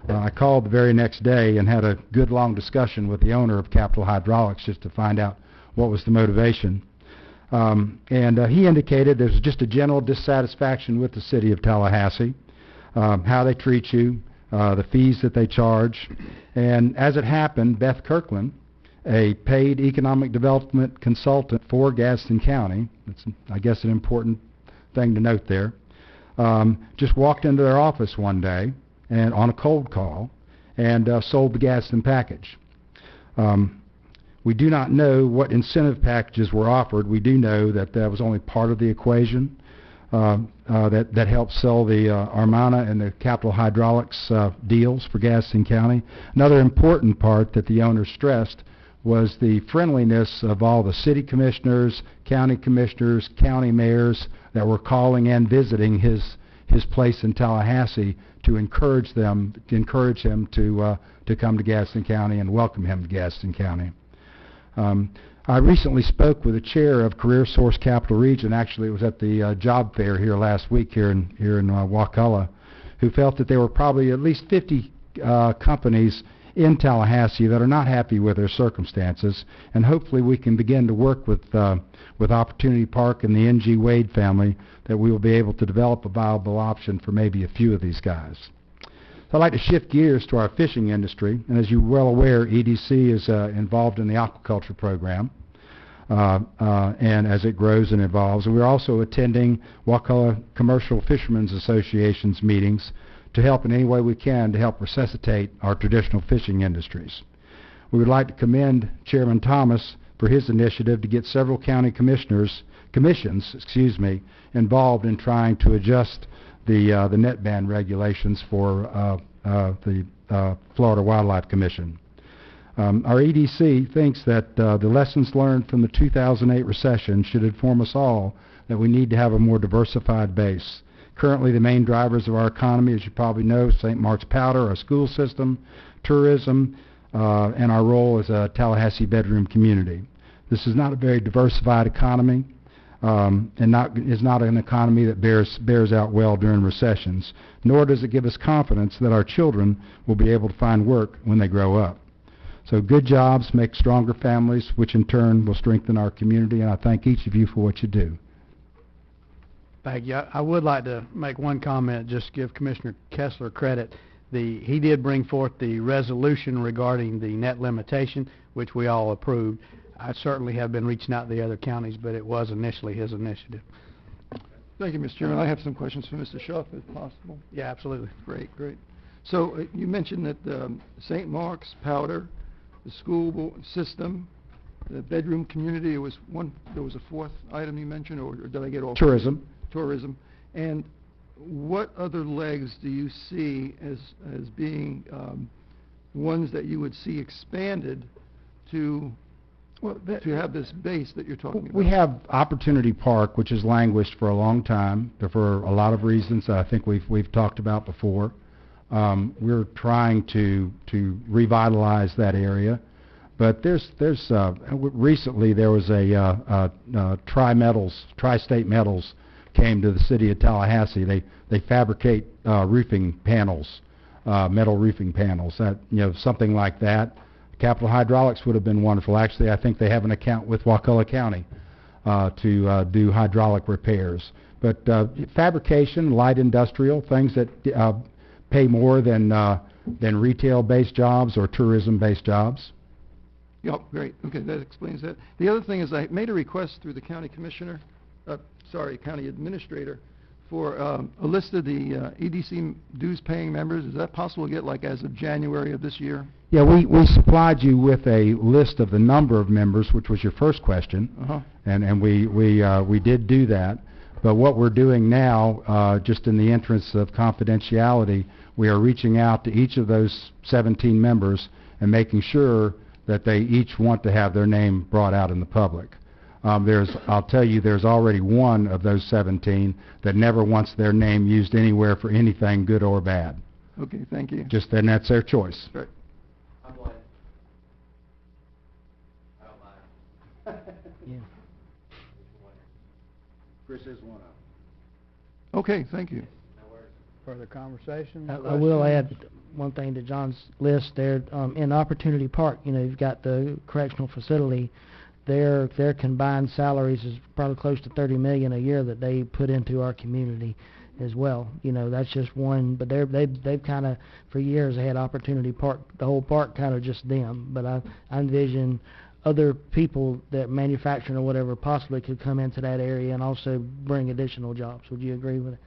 I called the very next day and had a good long discussion with the owner of Capital Hydraulics just to find out what was the motivation. He indicated there's just a general dissatisfaction with the city of Tallahassee, how they treat you, the fees that they charge. And as it happened, Beth Kirkland, a paid economic development consultant for Gaston County, that's, I guess, an important thing to note there, just walked into their office one day and on a cold call and sold the Gaston package. We do not know what incentive packages were offered. We do know that that was only part of the equation that helped sell the Armana and the Capital Hydraulics deals for Gaston County. Another important part that the owner stressed was the friendliness of all the city commissioners, county mayors that were calling and visiting his place in Tallahassee to encourage him to come to Gaston County and welcome him to Gaston County. I recently spoke with the chair of Career Source Capital Region. Actually, it was at the job fair here last week here in Wakulla, who felt that there were probably at least 50 companies in Tallahassee that are not happy with their circumstances, and hopefully we can begin to work with Opportunity Park and the N.G. Wade family that we will be able to develop a viable option for maybe a few of these guys. So I'd like to shift gears to our fishing industry, and as you're well aware, EDC is involved in the aquaculture program, and as it grows and evolves. And we're also attending Wakulla Commercial Fishermen's Association's meetings to help in any way we can to help resuscitate our traditional fishing industries. We would like to commend Chairman Thomas for his initiative to get several county commissions involved in trying to adjust the net ban regulations for the Florida Wildlife Commission. Our EDC thinks that the lessons learned from the 2008 recession should inform us all that we need to have a more diversified base. Currently, the main drivers of our economy, as you probably know, St. Mark's Powder, our school system, tourism, and our role as a Tallahassee bedroom community. This is not a very diversified economy, and is not an economy that bears out well during recessions, nor does it give us confidence that our children will be able to find work when they grow up. So good jobs make stronger families, which in turn will strengthen our community, and I thank each of you for what you do. Thank you. I would like to make one comment, just give Commissioner Kessler credit. He did bring forth the resolution regarding the net limitation, which we all approved. I certainly have been reaching out to the other counties, but it was initially his initiative. Thank you, Mr. Chairman. I have some questions for Mr. Schuff, if possible. Yeah, absolutely. Great, great. So you mentioned that St. Mark's, Powder, the school system, the bedroom community, there was a fourth item you mentioned, or did I get all? Tourism. Tourism. And what other legs do you see as being ones that you would see expanded to have this base that you're talking about? We have Opportunity Park, which has languished for a long time for a lot of reasons that I think we've talked about before. We're trying to revitalize that area, but recently there was a Tri-State Metals came to the city of Tallahassee. They fabricate roofing panels, metal roofing panels. Something like that. Capital Hydraulics would have been wonderful. Actually, I think they have an account with Wakulla County to do hydraulic repairs. But fabrication, light industrial, things that pay more than retail-based jobs or tourism-based jobs. Yeah, great. Okay, that explains that. The other thing is I made a request through the county commissioner, county administrator, for a list of the EDC dues-paying members. Is that possible to get, like, as of January of this year? Yeah, we supplied you with a list of the number of members, which was your first question, and we did do that. But what we're doing now, just in the interest of confidentiality, we are reaching out to each of those 17 members and making sure that they each want to have their name brought out in the public. I'll tell you, there's already one of those 17 that never wants their name used anywhere for anything good or bad. Okay, thank you. Then that's their choice. Right. I'm glad. I don't mind. Yeah. Chris is one of them. Okay, thank you. Further conversation? I will add one thing to John's list there. In Opportunity Park, you've got the correctional facility. Their combined salaries is probably close to $30 million a year that they put into our community as well. That's just one, but they've kind of, for years, they had Opportunity Park, the whole park kind of just them. But I envision other people that manufacturing or whatever possibly could come into that area and also bring additional jobs. Would you agree with it?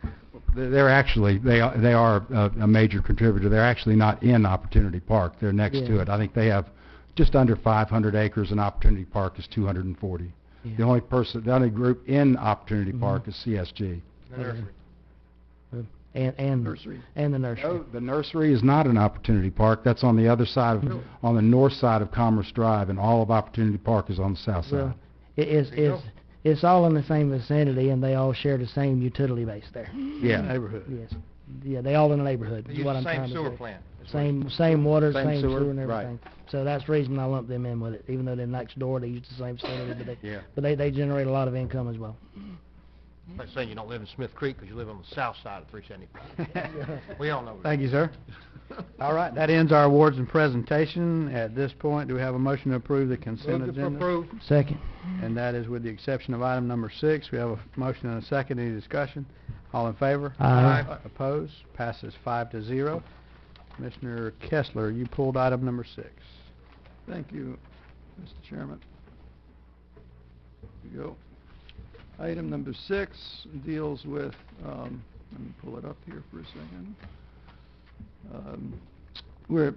They are a major contributor. They're actually not in Opportunity Park. They're next to it. I think they have just under 500 acres, and Opportunity Park is 240. Yeah. The only group in Opportunity Park is CSG. The nursery. And Nursery. And the nursery. No, the nursery is not an Opportunity Park. That's on the other side of, on the north side of Commerce Drive, and all of Opportunity Park is on the south side. Well, it's all in the same vicinity, and they all share the same utility base there. Yeah. Neighborhood. Yes. Yeah, they all in the neighborhood. They Is use what the I'm same trying to sewer say. plant. Same water, Same same sewer, sewer and right. everything. So that's the reason I lumped them in with it, even though they're next door. They use the same facility, but they generate a lot of income as well. It's like saying you don't live in Smith Creek because you live on the south side of 375. We all know. Thank you, sir. All right, that ends our awards and presentation. At this point, do we have a motion to approve the consent agenda? Second. And that is with the exception of item number 6. We have a motion and a second. Any discussion? All in favor? Aye. Opposed? Passes 5-0. Commissioner Kessler, you pulled item number 6. Thank you, Mr. Chairman. Here we go. Item number 6 deals with, let me pull it up here for a second. We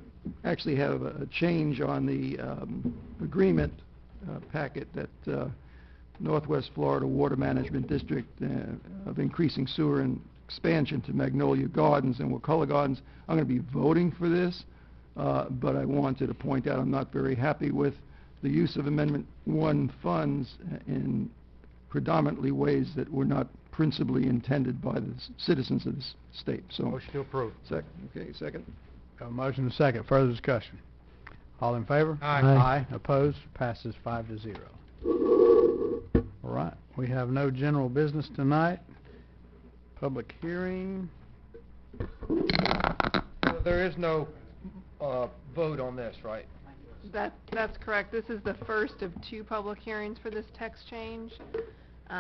actually have a change on the agreement packet that Northwest Florida Water Management District of increasing sewer and expansion to Magnolia Gardens and Wakulla Gardens. I'm going to be voting for this. but I wanted to point out I'm not very happy with the use of Amendment 1 funds in predominantly ways that were not principally intended by the citizens of this state. So, Motion to approve. Second. A motion and a second. Further discussion. All in favor? Aye. Aye. Opposed? Passes 5-0. All right. We have no general business tonight. Public hearing. There is no vote on this, right? That's correct. This is the first of 2 public hearings for this text change.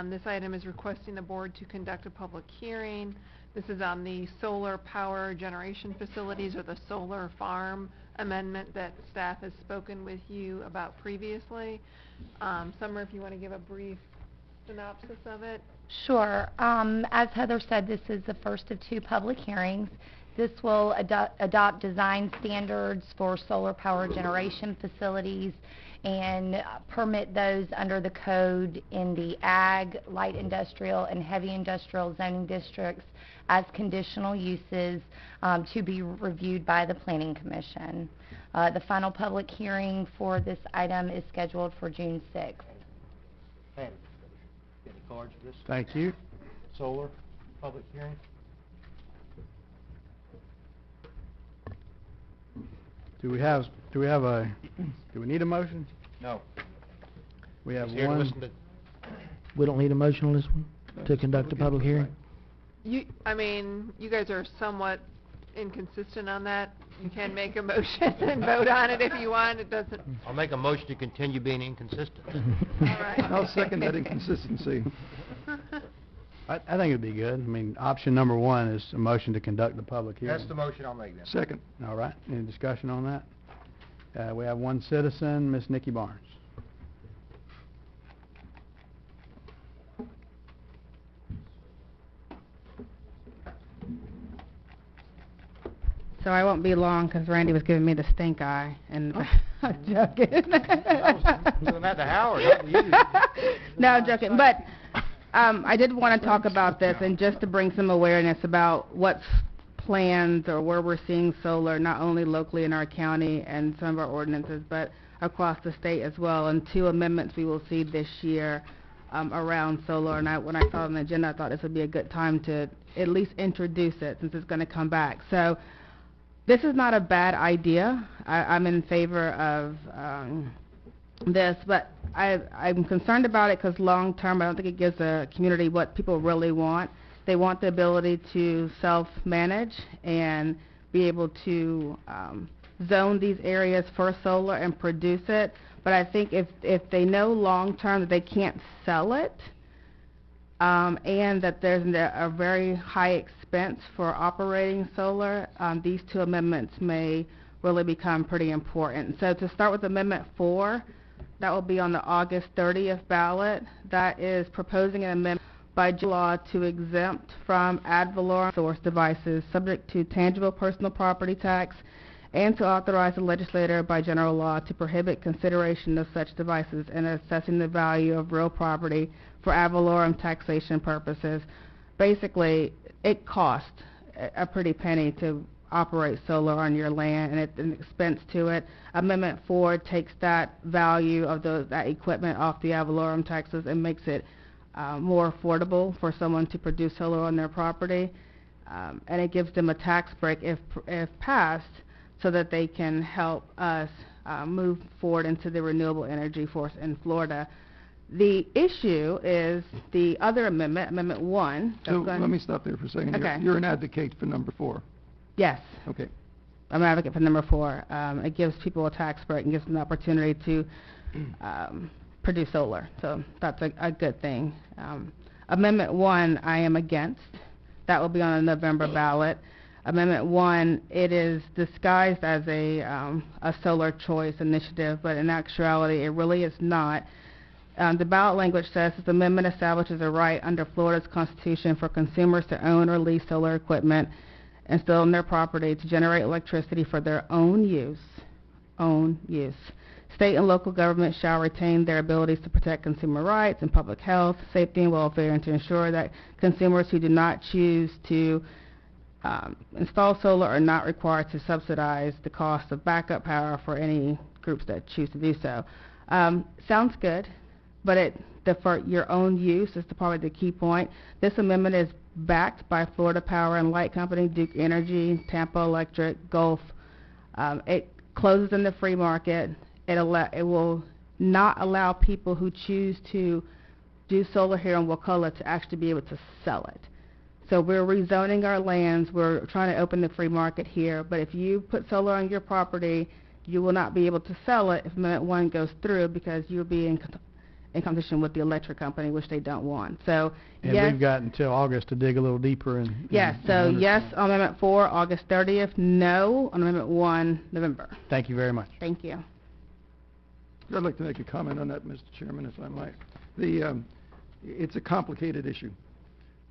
This item is requesting the board to conduct a public hearing. This is on the solar power generation facilities, or the solar farm amendment that staff has spoken with you about previously. Summer, if you want to give a brief synopsis of it. Sure. As Heather said, this is the first of 2 public hearings. This will adopt design standards for solar power generation facilities and permit those under the code in the ag, light industrial, and heavy industrial zoning districts as conditional uses to be reviewed by the Planning Commission. The final public hearing for this item is scheduled for June 6th. Any cards for this? Thank you. Solar public hearing? Do we need a motion? No. We have He's here to one. listen to We don't need a motion on this one to conduct a public hearing? You guys are somewhat inconsistent on that. You can make a motion and vote on it if you want. It doesn't. I'll make a motion to continue being inconsistent. All right. I'll second that inconsistency. I think it'd be good. I mean, option number 1 is a motion to conduct the public hearing. That's the motion I'll make then. Second. All right. Any discussion on that? We have one citizen, Miss Nikki Barnes. So I won't be long because Randy was giving me the stink eye, and I'm joking. Doing that to Howard, not to you. No, I'm joking. But I did want to talk about this, and just to bring some awareness about what's plans or where we're seeing solar, not only locally in our county and some of our ordinances, but across the state as well. And 2 amendments we will see this year around solar. And when I saw it on the agenda, I thought this would be a good time to at least introduce it since it's going to come back. So this is not a bad idea. I'm in favor of this, but I'm concerned about it because long term I don't think it gives the community what people really want. They want the ability to self-manage and be able to zone these areas for solar and produce it. But I think if they know long term that they can't sell it, and that there's a very high expense for operating solar, these 2 amendments may really become pretty important. So to start with Amendment 4, that will be on the August 30th ballot. That is proposing an amendment by law to exempt from ad valorem source devices subject to tangible personal property tax, and to authorize the legislator by general law to prohibit consideration of such devices in assessing the value of real property for ad valorem taxation purposes. Basically, it costs a pretty penny to operate solar on your land, and it's an expense to it. Amendment 4 takes that value of that equipment off the ad valorem taxes and makes it more affordable for someone to produce solar on their property, and it gives them a tax break if passed, so that they can help us move forward into the renewable energy force in Florida. The issue is the other amendment, Amendment 1. So let me stop there for a second. Okay. You're an advocate for number 4. Yes. Okay. I'm an advocate for number 4. It gives people a tax break and gives them the opportunity to produce solar. So that's a good thing. Amendment 1, I am against. That will be on the November ballot. Amendment 1, it is disguised as a solar choice initiative, but in actuality, it really is not. The ballot language says this amendment establishes a right under Florida's Constitution for consumers to own or lease solar equipment installed on their property to generate electricity for their own use. State and local governments shall retain their abilities to protect consumer rights and public health, safety, and welfare, and to ensure that consumers who do not choose to Installed solar are not required to subsidize the cost of backup power for any groups that choose to do so. Sounds good, but for your own use is probably the key point. This amendment is backed by Florida Power and Light Company, Duke Energy, Tampa Electric, Gulf. It closes in the free market. It will not allow people who choose to do solar here in Wakulla to actually be able to sell it. So we're rezoning our lands. We're trying to open the free market here. But if you put solar on your property, you will not be able to sell it if Amendment 1 goes through because you'll be in competition with the electric company, which they don't want. So And yes, we've got until August to dig a little deeper and... yes. So yes on Amendment 4, August 30th. No on Amendment 1, November. Thank you very much. Thank you. I'd like to make a comment on that, Mr. Chairman, if I might. It's a complicated issue.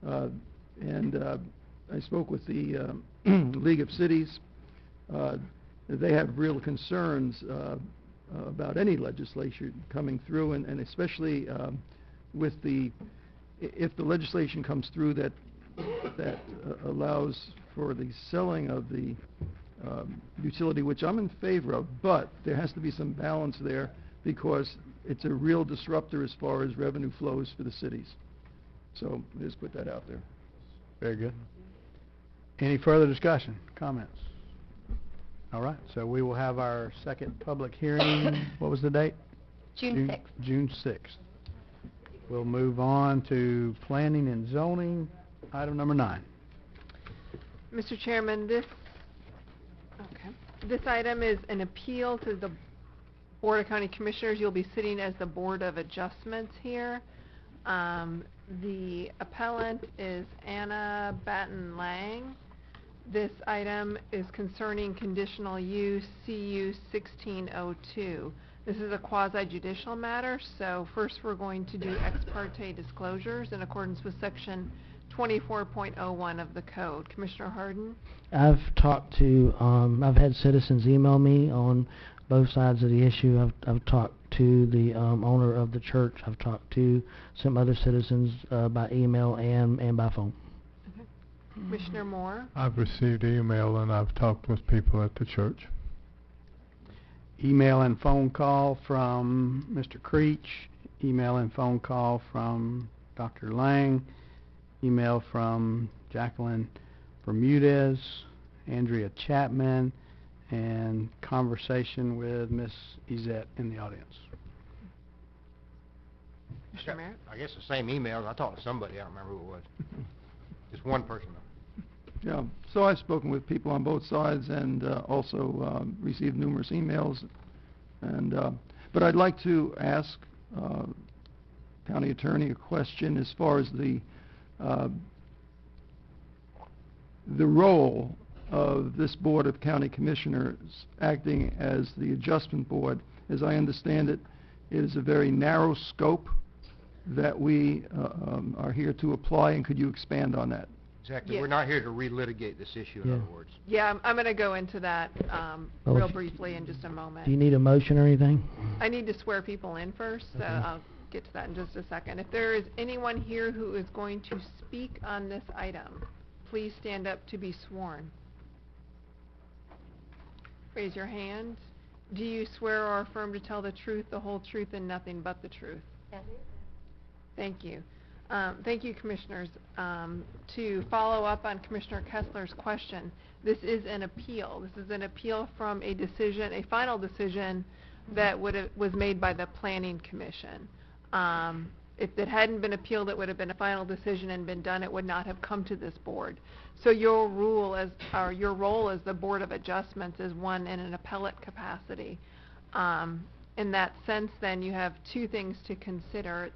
I spoke with the League of Cities. They have real concerns about any legislation coming through, and especially with if the legislation comes through that allows for the selling of the utility, which I'm in favor of, but there has to be some balance there because it's a real disruptor as far as revenue flows for the cities. So just put that out there. Very good. Any further discussion, comments? All right, so we will have our second public hearing. What was the date? June 6th. June 6th. We'll move on to planning and zoning, item number 9. Mr. Chairman, this item is an appeal to the Board of County Commissioners. You'll be sitting as the Board of Adjustments here. The appellant is Anna Batten-Lang. This item is concerning conditional use CU 1602. This is a quasi-judicial matter, so first we're going to do ex parte disclosures in accordance with section 24.01 of the code. Commissioner Harden? I've had citizens email me on both sides of the issue. I've talked to the owner of the church. I've talked to some other citizens by email and by phone. Okay. Commissioner Moore? I've received email and I've talked with people at the church. Email and phone call from Mr. Creech. Email and phone call from Dr. Lang. Email from Jacqueline Bermudez, Andrea Chapman, and conversation with Miss Izette in the audience. Mr. Merritt? I guess the same emails. I talked to somebody. I don't remember who it was. Just one person, though. Yeah, so I've spoken with people on both sides and also received numerous emails. But I'd like to ask County Attorney a question as far as the role of this Board of County Commissioners acting as the adjustment board. As I understand it, it is a very narrow scope that we are here to apply, and could you expand on that? Exactly. Yeah. We're not here to relitigate this issue, in Yeah. other words. Yeah, I'm going to go into that Well, real if- briefly in just a moment. Do you need a motion or anything? I need to swear people in first, so Okay. I'll get to that in just a second. If there is anyone here who is going to speak on this item, please stand up to be sworn. Raise your hand. Do you swear or affirm to tell the truth, the whole truth, and nothing but the truth? Yes. Thank you. Thank you, Commissioners. To follow up on Commissioner Kessler's question, this is an appeal. This is an appeal from a decision, a final decision that was made by the Planning Commission. If it hadn't been appealed, it would have been a final decision and been done. It would not have come to this board. So your role as the Board of Adjustments is one in an appellate capacity. In that sense, then, you have two things to consider.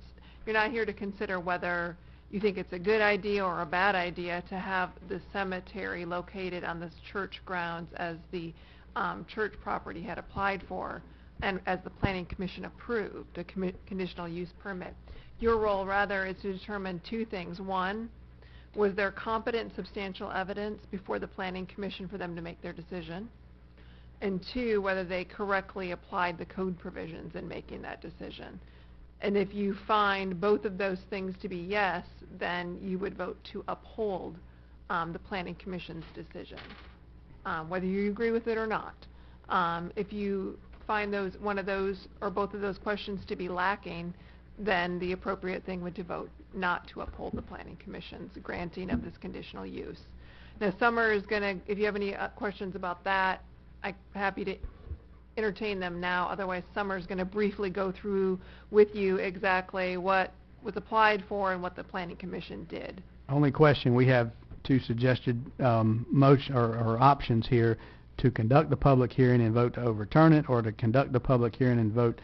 You're not here to consider whether you think it's a good idea or a bad idea to have the cemetery located on this church grounds as the church property had applied for and as the Planning Commission approved, a conditional use permit. Your role, rather, is to determine two things. One, was there competent substantial evidence before the Planning Commission for them to make their decision? And two, whether they correctly applied the code provisions in making that decision. And if you find both of those things to be yes, then you would vote to uphold the Planning Commission's decision, whether you agree with it or not. If you find one of those or both of those questions to be lacking, then the appropriate thing would to vote not to uphold the Planning Commission's granting of this conditional use. Now, Summer is going to, if you have any questions about that, I'm happy to entertain them now. Otherwise, Summer is going to briefly go through with you exactly what was applied for and what the Planning Commission did. Only question, we have two suggested motion or options here: to conduct the public hearing and vote to overturn it, or to conduct the public hearing and vote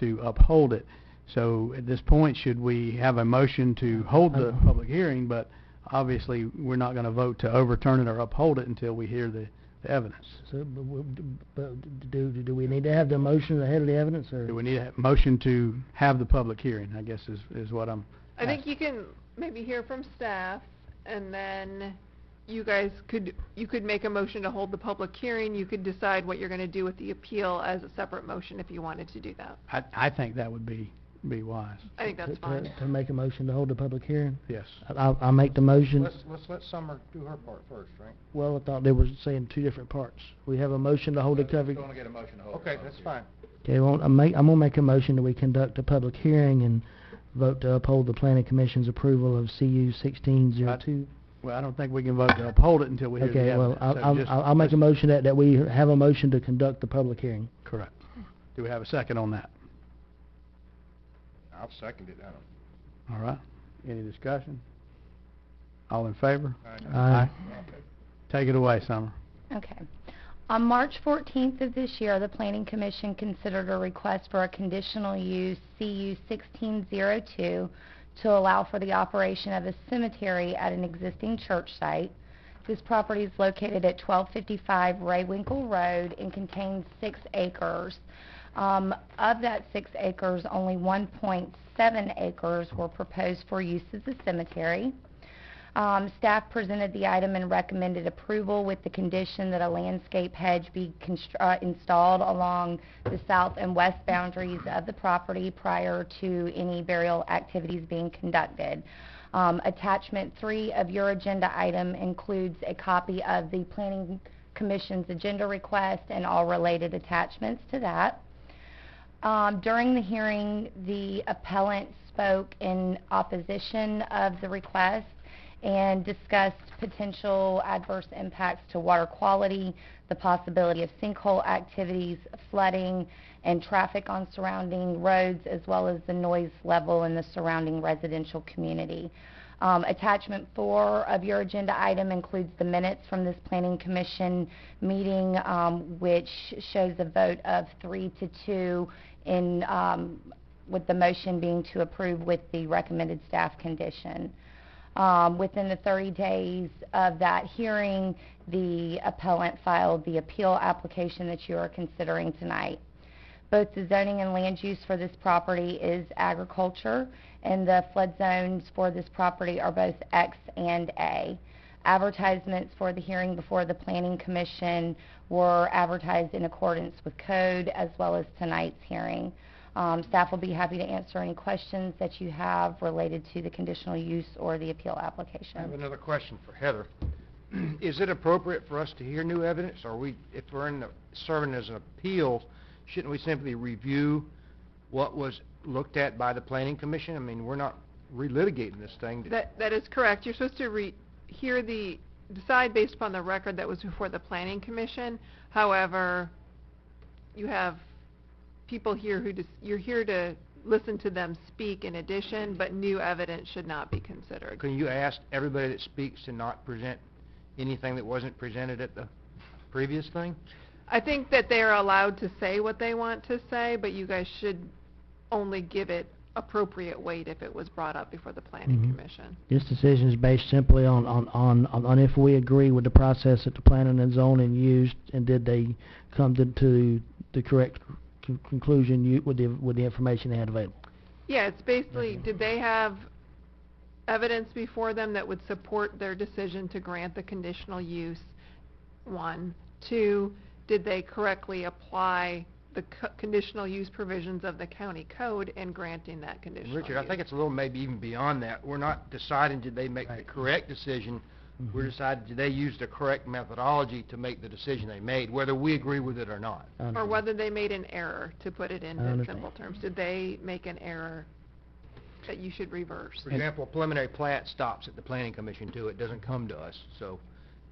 to uphold it. So at this point, should we have a motion to hold the public hearing, but obviously we're not going to vote to overturn it or uphold it until we hear the evidence? So, do we need to have the motion ahead of the evidence, or? Do we need a motion to have the public hearing, I guess is what I'm I think you can maybe hear from staff, and then you guys could make a motion to hold the public hearing. You could decide what you're going to do with the appeal as a separate motion if you wanted to do that. I think that would be wise. I think that's fine. To make a motion to hold the public hearing? Yes. I'll make the motion. Let's let Summer do her part first, right? Well, I thought they were saying two different parts. We have a motion to hold the public. Going to get a motion to hold. Okay, that's fine. Okay, well, I'm going to make a motion that we conduct a public hearing and vote to uphold the Planning Commission's approval of CU 1602. Well, I don't think we can vote to uphold it until we hear the Okay, well, evidence. I'll make a motion that we have a motion to conduct the public hearing. Correct. Do we have a second on that? I'll second it. All right. Any discussion? All in favor? Aye. Take it away, Summer. Okay. On March 14th of this year, the Planning Commission considered a request for a conditional use CU 1602 to allow for the operation of a cemetery at an existing church site. This property is located at 1255 Raywinkle Road and contains 6 acres. Of that 6 acres, only 1.7 acres were proposed for use as a cemetery. Staff presented the item and recommended approval with the condition that a landscape hedge be installed along the south and west boundaries of the property prior to any burial activities being conducted. Attachment 3 of your agenda item includes a copy of the Planning Commission's agenda request and all related attachments to that. During the hearing, the appellant spoke in opposition of the request and discussed potential adverse impacts to water quality, the possibility of sinkhole activities, flooding, and traffic on surrounding roads, as well as the noise level in the surrounding residential community. Attachment 4 of your agenda item includes the minutes from this Planning Commission meeting, which shows a vote of 3-2 in, with the motion being to approve with the recommended staff condition. Within the 30 days of that hearing, the appellant filed the appeal application that you are considering tonight. Both the zoning and land use for this property is agriculture, and the flood zones for this property are both X and A. Advertisements for the hearing before the Planning Commission were advertised in accordance with code, as well as tonight's hearing. Staff will be happy to answer any questions that you have related to the conditional use or the appeal application. I have another question for Heather. Is it appropriate for us to hear new evidence, or if we're serving as an appeal, shouldn't we simply review what was looked at by the Planning Commission? I mean, we're not relitigating this thing. That is correct. You're supposed to decide based upon the record that was before the Planning Commission. However, you have people here you're here to listen to them speak in addition, but new evidence should not be considered. Can you ask everybody that speaks to not present anything that wasn't presented at the previous thing? I think that they are allowed to say what they want to say, but you guys should only give it appropriate weight if it was brought up before the Planning Commission. This decision is based simply on if we agree with the process that the planning and zoning used, and did they come to the correct conclusion with the information they had available. Yeah, it's basically, did they have evidence before them that would support their decision to grant the conditional use? 1. 2, did they correctly apply the conditional use provisions of the county code in granting that conditional Richard, use? I think it's a little maybe even beyond that. We're not deciding did they make the correct decision, We're deciding they used the correct methodology to make the decision they made, whether we agree with it or not. Or whether they made an error, to put it into simple terms. Did they make an error that you should reverse? For example, a preliminary plat stops at the planning commission too. It doesn't come to us. So,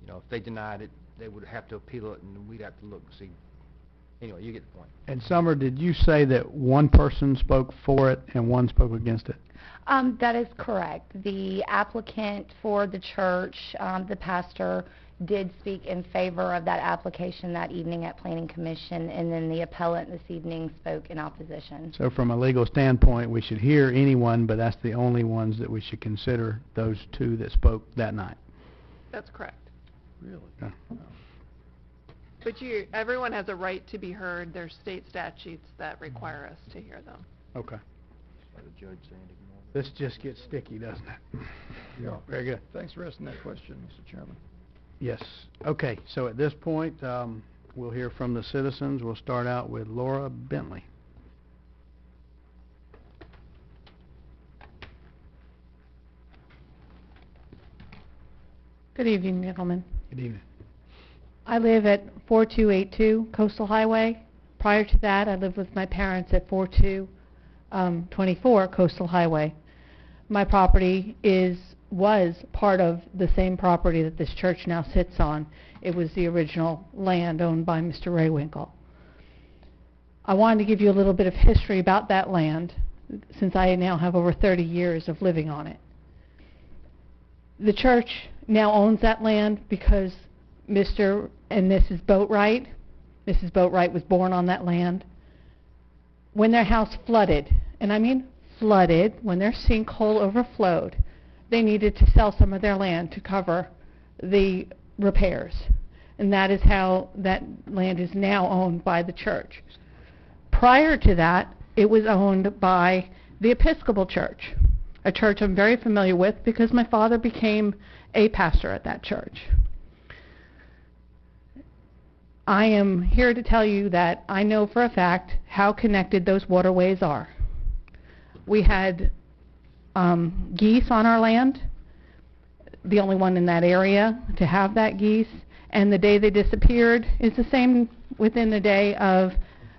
you know, if they denied it, they would have to appeal it, and we'd have to look and see. Anyway, you get the point. And Summer, did you say that one person spoke for it and one spoke against it? That is correct. The applicant for the church, the pastor, did speak in favor of that application that evening at Planning Commission, and then the appellant this evening spoke in opposition. So from a legal standpoint, we should hear anyone, but that's the only ones that we should consider, those two that spoke that night. That's correct. Really? Yeah. But everyone has a right to be heard. There's state statutes that require us to hear them. Okay. The judge saying ignore it. This just gets sticky, doesn't it? Yeah. Very good. Thanks for asking that question, Mr. Chairman. Yes. Okay, so at this point, we'll hear from the citizens. We'll start out with Laura Bentley. Good evening, gentlemen. Good evening. I live at 4282 Coastal Highway. Prior to that, I lived with my parents at 4224 Coastal Highway. My property was part of the same property that this church now sits on. It was the original land owned by Mr. Raywinkle. I wanted to give you a little bit of history about that land, since I now have over 30 years of living on it. The church now owns that land because Mr. and Mrs. Boatwright was born on that land. When their house flooded, and I mean flooded, when their sinkhole overflowed, they needed to sell some of their land to cover the repairs. And that is how that land is now owned by the church. Prior to that, it was owned by the Episcopal Church, a church I'm very familiar with because my father became a pastor at that church. I am here to tell you that I know for a fact how connected those waterways are. We had geese on our land, the only one in that area to have that geese, and the day they disappeared is the same within the day of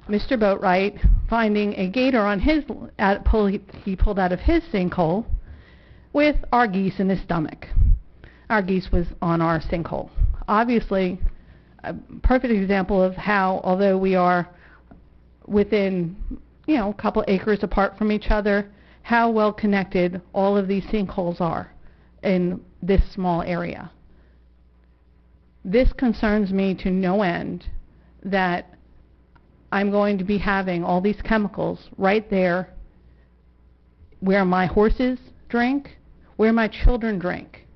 Mr. Boatwright finding a gator on he pulled out of his sinkhole with our geese in his stomach. Our geese was on our sinkhole. Obviously, a perfect example of how, although we are within, a couple acres apart from each other, how well connected all of these sinkholes are in this small area. This concerns me to no end that I'm going to be having all these chemicals right there where my horses drink, where my children drink,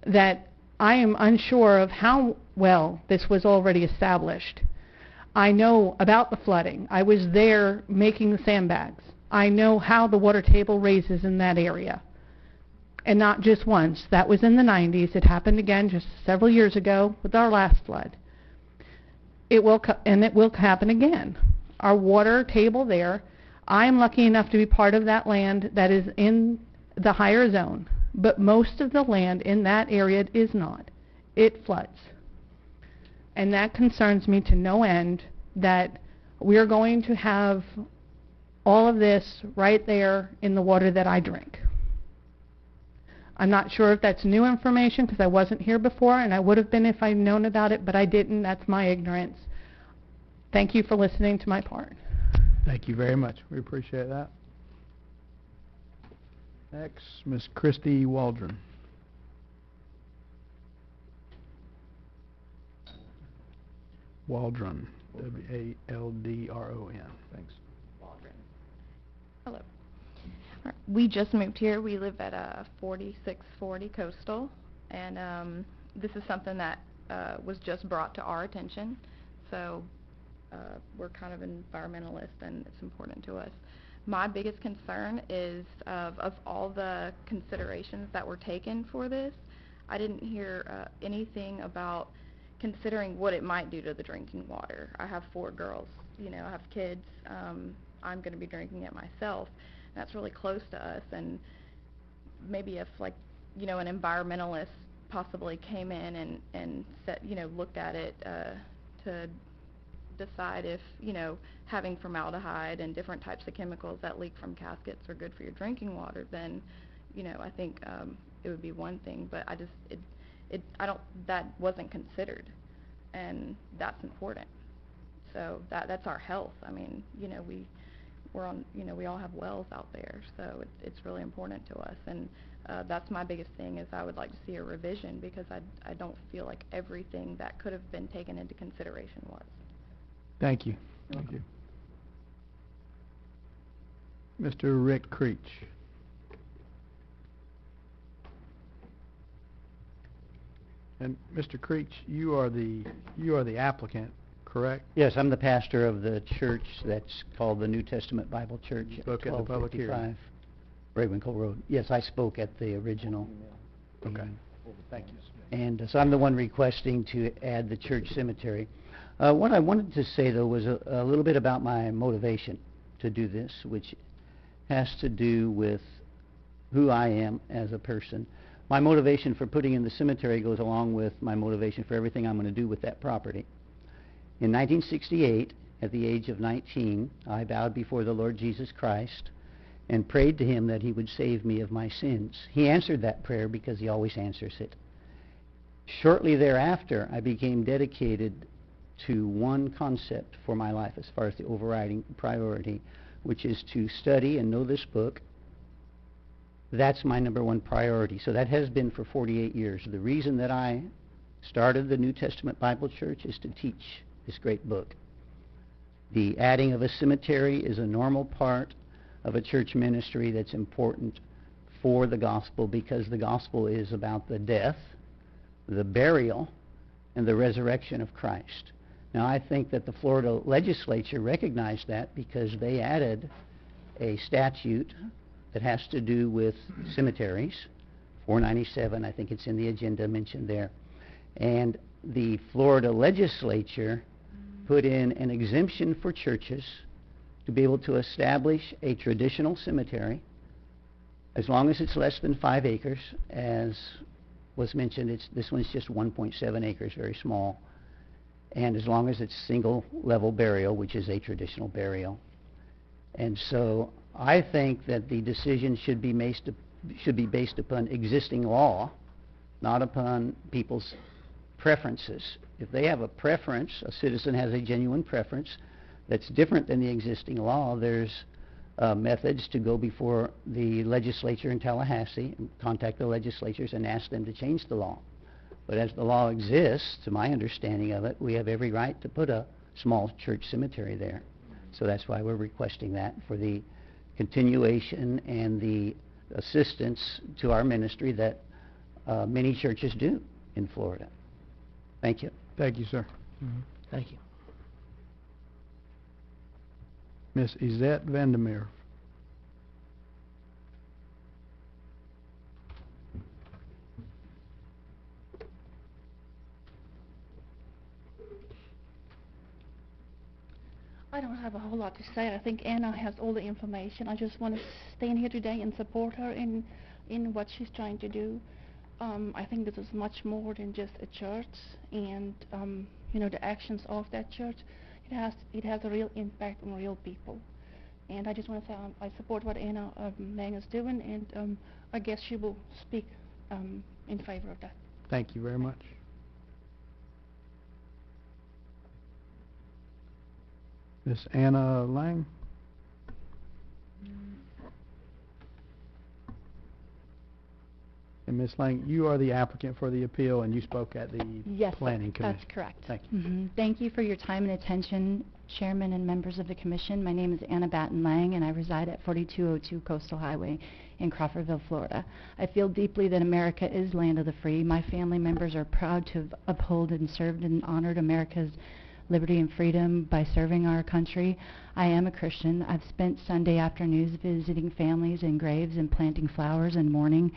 that I am unsure of how well this was already established. I know about the flooding. I was there making the sandbags. I know how the water table raises in that area. And not just once. That was in the 90s. It happened again just several years ago with our last flood. It will happen again. Our water table there, I'm lucky enough to be part of that land that is in the higher zone. But most of the land in that area is not. It floods. And that concerns me to no end that we're going to have all of this right there in the water that I drink. I'm not sure if that's new information because I wasn't here before, and I would have been if I'd known about it, but I didn't. That's my ignorance. Thank you for listening to my part. Thank you very much. We appreciate that. Next, Ms. Christy Waldron. Waldron, W-A-L-D-R-O-N. Thanks. Waldron. Hello. We just moved here. We live at 4640 Coastal, and this is something that was just brought to our attention. So we're kind of environmentalists, and it's important to us. My biggest concern is of all the considerations that were taken for this, I didn't hear anything about considering what it might do to the drinking water. I have 4 girls, I have kids. I'm going to be drinking it myself. That's really close to us, and maybe if an environmentalist possibly came in and set, looked at it to decide if, having formaldehyde and different types of chemicals that leak from caskets are good for your drinking water, then, I think it would be one thing. But that wasn't considered, and that's important. So that's our health. I mean, we're on, we all have wells out there, so it's really important to us. And that's my biggest thing, is I would like to see a revision, because I don't feel like everything that could have been taken into consideration was. Thank you. Thank you. Mr. Rick Creech. And Mr. Creech, you are the applicant, correct? Yes, I'm the pastor of the church that's called the New Testament Bible Church at Spoke at the public hearing. 1255 Ravenkill Road. Yes, I spoke at the original. Okay. Thank you. And so I'm the one requesting to add the church cemetery. What I wanted to say, though, was a little bit about my motivation to do this, which has to do with who I am as a person. My motivation for putting in the cemetery goes along with my motivation for everything I'm going to do with that property. In 1968, at the age of 19, I bowed before the Lord Jesus Christ and prayed to him that he would save me of my sins. He answered that prayer because he always answers it. Shortly thereafter, I became dedicated to one concept for my life as far as the overriding priority, which is to study and know this book. That's my number one priority. So that has been for 48 years. The reason that I started the New Testament Bible Church is to teach this great book. The adding of a cemetery is a normal part of a church ministry that's important for the gospel, because the gospel is about the death, the burial, and the resurrection of Christ. Now, I think that the Florida legislature recognized that, because they added a statute that has to do with cemeteries, 497, I think it's in the agenda mentioned there. And the Florida legislature put in an exemption for churches to be able to establish a traditional cemetery, as long as it's less than 5 acres. As was mentioned, this one's just 1.7 acres, very small. And as long as it's single level burial, which is a traditional burial. And so I think that the decision should be based upon existing law, not upon people's preferences. If they have a preference, a citizen has a genuine preference that's different than the existing law, there's methods to go before the legislature in Tallahassee and contact the legislatures and ask them to change the law. But as the law exists, to my understanding of it, we have every right to put a small church cemetery there. So that's why we're requesting that, for the continuation and the assistance to our ministry that many churches do in Florida. Thank you. Thank you, sir. Thank you. Miss Izette Vandermeer. I don't have a whole lot to say. I think Anna has all the information. I just want to stand here today and support her in what she's trying to do. I think this is much more than just a church, and the actions of that church. It has a real impact on real people. And I just want to say I support what Anna Lang is doing, and I guess she will speak in favor of that. Thank you very much. Miss Anna Lang. And Ms. Lang, you are the applicant for the appeal, and you spoke at the Yes, Planning Commission. that's correct. Thank you. Thank you for your time and attention, Chairman and members of the Commission. My name is Anna Batten Lang, and I reside at 4202 Coastal Highway in Crawfordville, Florida. I feel deeply that America is land of the free. My family members are proud to have upheld and served and honored America's liberty and freedom by serving our country. I am a Christian. I've spent Sunday afternoons visiting families and graves and planting flowers and mourning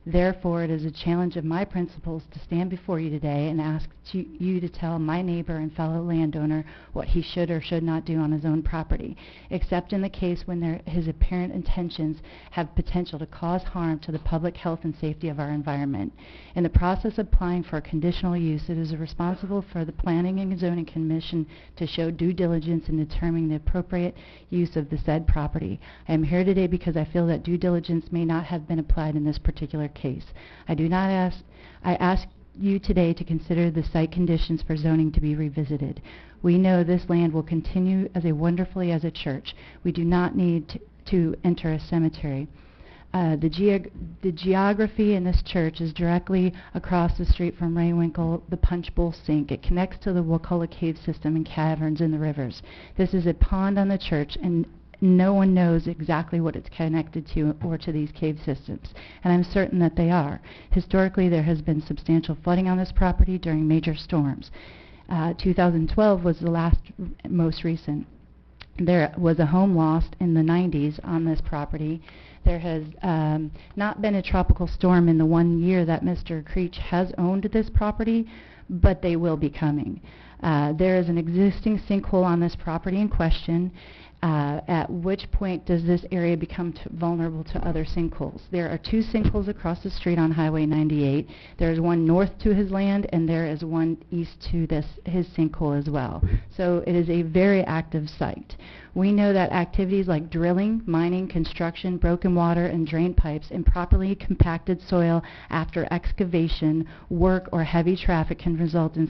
Therefore, it is a challenge of my principles to stand before you today and ask you to tell my neighbor and fellow landowner what he should or should not do on his own property, except in the case when his apparent intentions have potential to cause harm to the public health and safety of our environment. In the process of applying for a conditional use, it is responsible for the Planning and Zoning Commission to show due diligence in determining the appropriate use of the said property. I am here today because I feel that due diligence may not have been applied in this particular case. I ask you today to consider the site conditions for zoning to be revisited. We know this land will continue as wonderfully as a church. We do not need to enter a cemetery. The geography in this church is directly across the street from Raywinkle, the Punch Bowl Sink. It connects to the Wakulla cave system and caverns in the rivers. This is a pond on the church, and no one knows exactly what it's connected to or to these cave systems, and I'm certain that they are. Historically, there has been substantial flooding on this property during major storms. 2012 was the most recent. There was a home lost in the 90s on this property. There has not been a tropical storm in the 1 year that Mr. Creech has owned this property, but they will be coming. There is an existing sinkhole on this property in question, at which point does this area become vulnerable to other sinkholes. There are 2 sinkholes across the street on Highway 98. There is one north to his land, and there is one east to his sinkhole as well. So it is a very active site. We know that activities like drilling, mining, construction, broken water, and drain pipes, improperly compacted soil after excavation, work, or heavy traffic can result in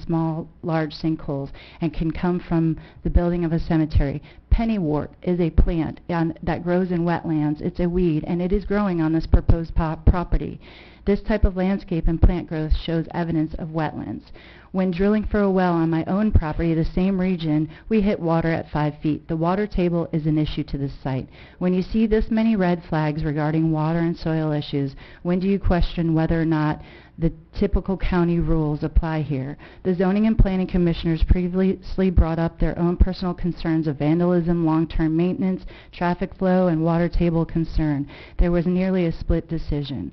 large sinkholes and can come from the building of a cemetery. Pennywort is a plant that grows in wetlands. It's a weed, and it is growing on this proposed property. This type of landscape and plant growth shows evidence of wetlands. When drilling for a well on my own property, the same region, we hit water at 5 feet. The water table is an issue to this site. When you see this many red flags regarding water and soil issues, when do you question whether or not the typical county rules apply here? The Zoning and Planning Commissioners previously brought up their own personal concerns of vandalism, long-term maintenance, traffic flow, and water table concern. There was nearly a split decision.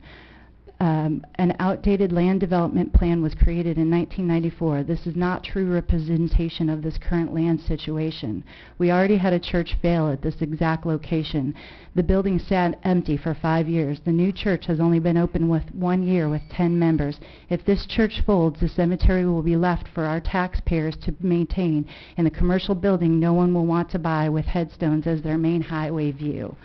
An outdated land development plan was created in 1994. This is not true representation of this current land situation. We already had a church fail at this exact location. The building sat empty for 5 years. The new church has only been open with 1 year with 10 members. If this church folds, the cemetery will be left for our taxpayers to maintain, and the commercial building no one will want to buy with headstones as their main highway view.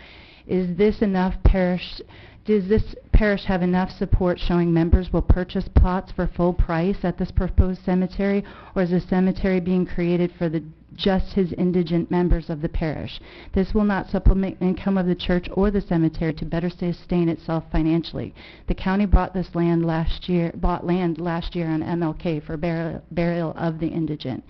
Is this enough parish? Does this parish have enough support showing members will purchase plots for full price at this proposed cemetery, or is the cemetery being created for just his indigent members of the parish? This will not supplement income of the church or the cemetery to better sustain itself financially. The county bought land last year on MLK for burial of the indigent.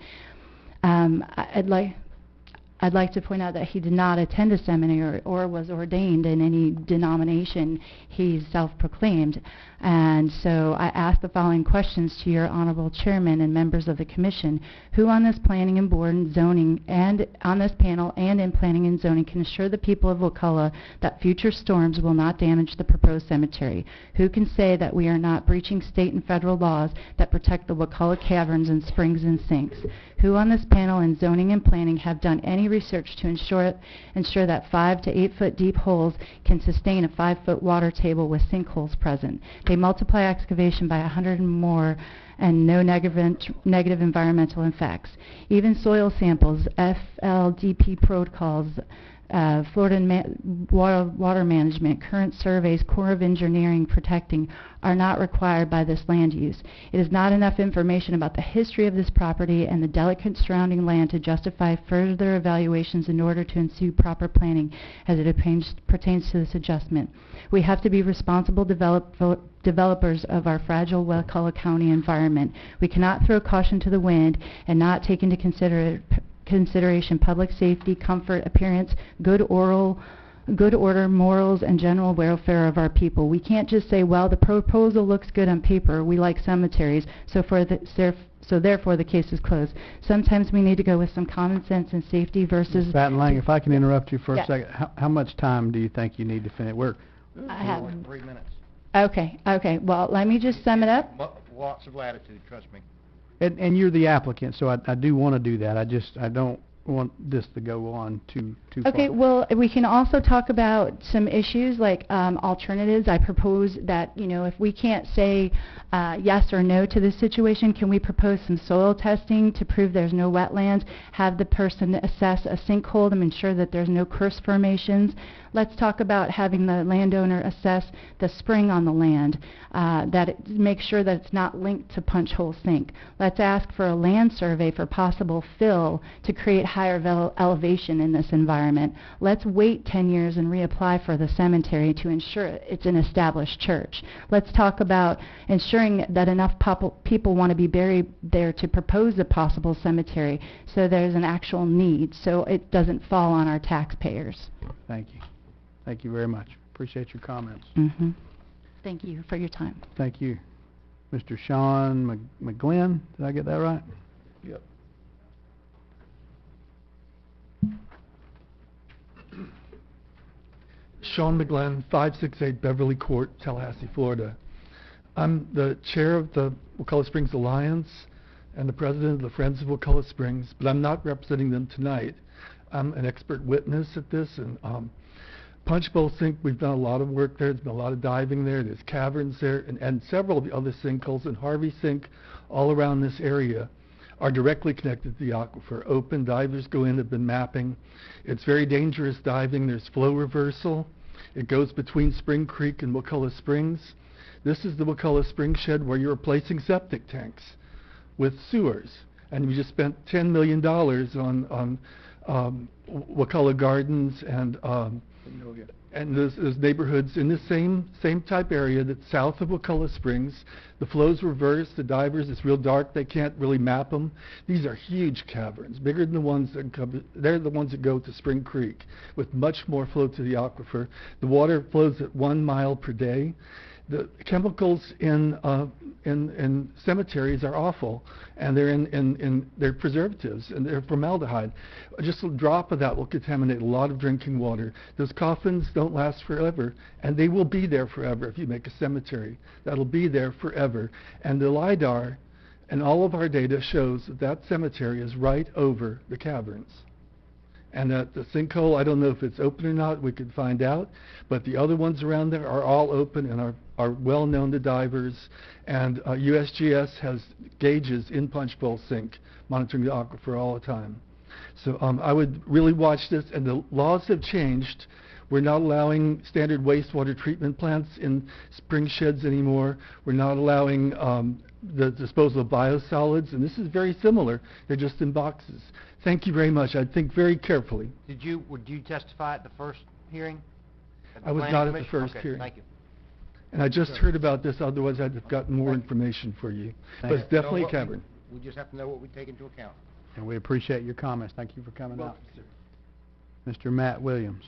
I'd like to point out that he did not attend a seminary or was ordained in any denomination he self-proclaimed. And so I ask the following questions to your honorable chairman and members of the commission. Who on this planning and board and zoning and on this panel and in planning and zoning can assure the people of Wakulla that future storms will not damage the proposed cemetery? Who can say that we are not breaching state and federal laws that protect the Wakulla caverns and springs and sinks? Who on this panel in zoning and planning have done any research to ensure that 5 to 8 foot deep holes can sustain a 5 foot water table with sinkholes present? They multiply excavation by 100 and more and no negative environmental effects. Even soil samples, FLDP protocols, Florida water management, current surveys, Corps of Engineering protecting are not required by this land use. It is not enough information about the history of this property and the delicate surrounding land to justify further evaluations in order to ensue proper planning as it pertains to this adjustment. We have to be responsible developers of our fragile Wakulla County environment. We cannot throw caution to the wind and not take into consideration public safety, comfort, appearance, good order, morals, and general welfare of our people. We can't just say, well, the proposal looks good on paper, we like cemeteries, so therefore the case is closed. Sometimes we need to go with some common sense and safety versus... Ms. Batten-Lang, if I can interrupt you for a second, how much time do you think you need to finish? I have 3 minutes. Okay, okay. Well, let me just sum it up. Lots of latitude, trust me. And you're the applicant, so I do want to do that. I don't want this to go on too far. Okay, well, we can also talk about some issues like alternatives. I propose that, you know, if we can't say yes or no to this situation, can we propose some soil testing to prove there's no wetlands, have the person assess a sinkhole to ensure that there's no crust formations. Let's talk about having the landowner assess the spring on the land, make sure that it's not linked to punch hole sink. Let's ask for a land survey for possible fill to create higher elevation in this environment. Let's wait 10 years and reapply for the cemetery to ensure it's an established church. Let's talk about ensuring that enough people want to be buried there to propose a possible cemetery so there's an actual need, so it doesn't fall on our taxpayers. Thank you. Thank you very much. Appreciate your comments. Mm-hmm. Thank you for your time. Thank you. Mr. Sean McGlynn, did I get that right? Yep. Sean McGlynn, 568 Beverly Court, Tallahassee, Florida. I'm the chair of the Wakulla Springs Alliance and the president of the Friends of Wakulla Springs, but I'm not representing them tonight. I'm an expert witness at this, and Punch Bowl Sink, we've done a lot of work there. There's been a lot of diving there. There's caverns there, and several of the other sinkholes, and Harvey Sink all around this area are directly connected to the aquifer. Open divers go in, have been mapping. It's very dangerous diving. There's flow reversal. It goes between Spring Creek and Wakulla Springs. This is the Wakulla Spring Shed where you're replacing septic tanks with sewers. And we just spent $10 million on Wakulla Gardens and those neighborhoods in the same type area that's south of Wakulla Springs. The flow's reversed, the divers, it's real dark, they can't really map them. These are huge caverns, bigger than the ones that come, they're the ones that go to Spring Creek, with much more flow to the aquifer. The water flows at 1 mile per day. The chemicals in cemeteries are awful, and they're preservatives and they're formaldehyde. Just a drop of that will contaminate a lot of drinking water. Those coffins don't last forever, and they will be there forever if you make a cemetery. That'll be there forever. And the LIDAR and all of our data shows that that cemetery is right over the caverns. And that the sinkhole, I don't know if it's open or not, we could find out, but the other ones around there are all open and are well known to divers, and USGS has gauges in Punch Bowl Sink monitoring the aquifer all the time. So I would really watch this, and the laws have changed. We're not allowing standard wastewater treatment plants in spring sheds anymore. We're not allowing the disposal of biosolids, and this is very similar. They're just in boxes. Thank you very much. I'd think very carefully. Would you testify at the first hearing? I was not at the first hearing. Thank you. And I just heard about this, otherwise I'd have gotten more information for you. But it's definitely a cavern. We just have to know what we take into account. And we appreciate your comments. Thank you for coming out. Mr. Matt Williams.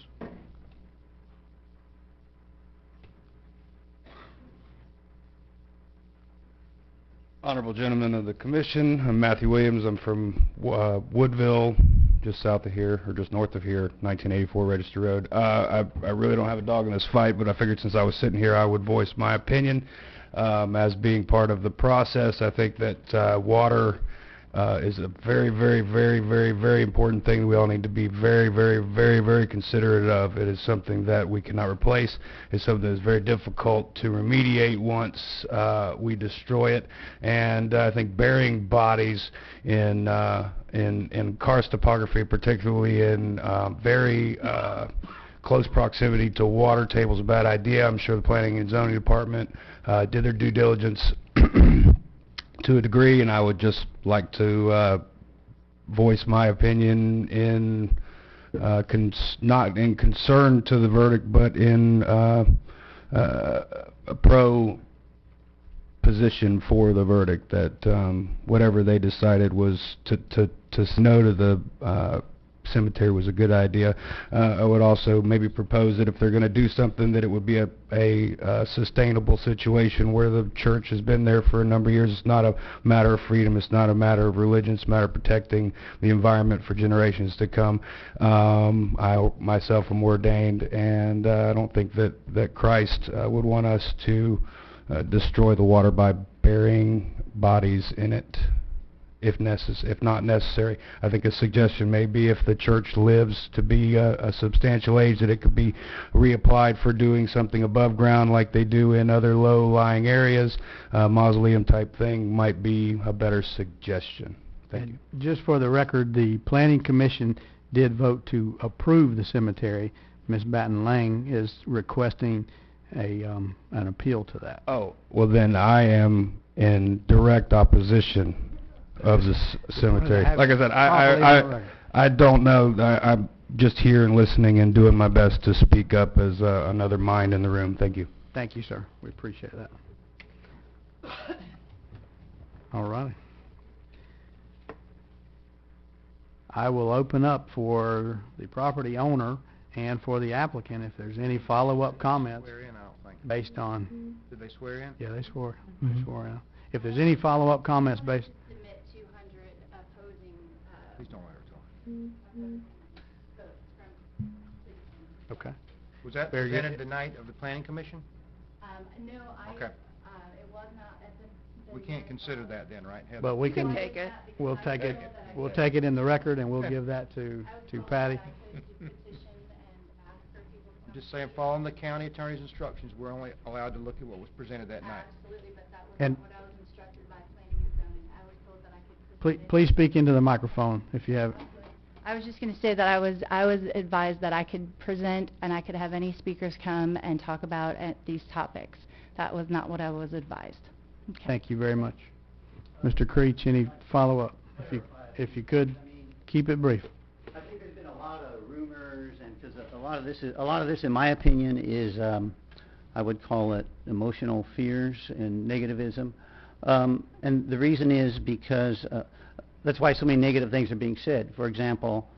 Honorable gentlemen of the commission, I'm Matthew Williams. I'm from Woodville, just south of here, or just north of here, 1984 Register Road. I really don't have a dog in this fight, but I figured since I was sitting here I would voice my opinion. As being part of the process, I think that water is a very, very, very, very, very important thing we all need to be very, very, very, very considerate of. It is something that we cannot replace. It's something that is very difficult to remediate once we destroy it. And I think burying bodies in karst topography, particularly in very close proximity to water table, is a bad idea. I'm sure the Planning and Zoning Department did their due diligence to a degree, and I would just like to voice my opinion in not in concern to the verdict, but in a pro position for the verdict, that whatever they decided was to no to the cemetery was a good idea. I would also maybe propose that if they're going to do something, that it would be a sustainable situation where the church has been there for a number of years. It's not a matter of freedom. It's not a matter of religion. It's a matter of protecting the environment for generations to come. I myself am ordained, and I don't think that Christ would want us to destroy the water by burying bodies in it, if not necessary. I think a suggestion may be if the church lives to be a substantial age, that it could be reapplied for doing something above ground like they do in other low-lying areas. Mausoleum type thing might be a better suggestion. Thank you. Just for the record, the Planning Commission did vote to approve the cemetery. Ms. Batten Lang is requesting an appeal to that. Oh, well then I am in direct opposition of the cemetery. Like I said, I don't know. I'm just here and listening and doing my best to speak up as another mind in the room. Thank you. Thank you, sir. We appreciate that. All right. I will open up for the property owner and for the applicant if there's any follow-up comments based on... Did they swear in? Yeah, they swore. They swore in. If there's any follow-up comments based... Please don't let her talk. Okay. Was that Very good. presented the night of the Planning Commission? No, Okay. it was not at the... We can't consider that then, right, Heather? But we can... take it. We'll take it. We'll take it in the record, and we'll give that to Patty. I'm just saying, following the county attorney's instructions, we're only allowed to look at what was presented that night. Absolutely, but that was And not what I was instructed by planning and zoning. I was told that I could... please speak into the microphone if you have... I was just going to say that I was advised that I could present and I could have any speakers come and talk about these topics. That was not what I was advised. Okay. Thank you very much. Mr. Creech, any follow-up? If you could, keep it brief. I think there's been a lot of rumors, and because a lot of this, in my opinion, is I would call it emotional fears and negativism. And the reason is because that's why so many negative things are being said. For example,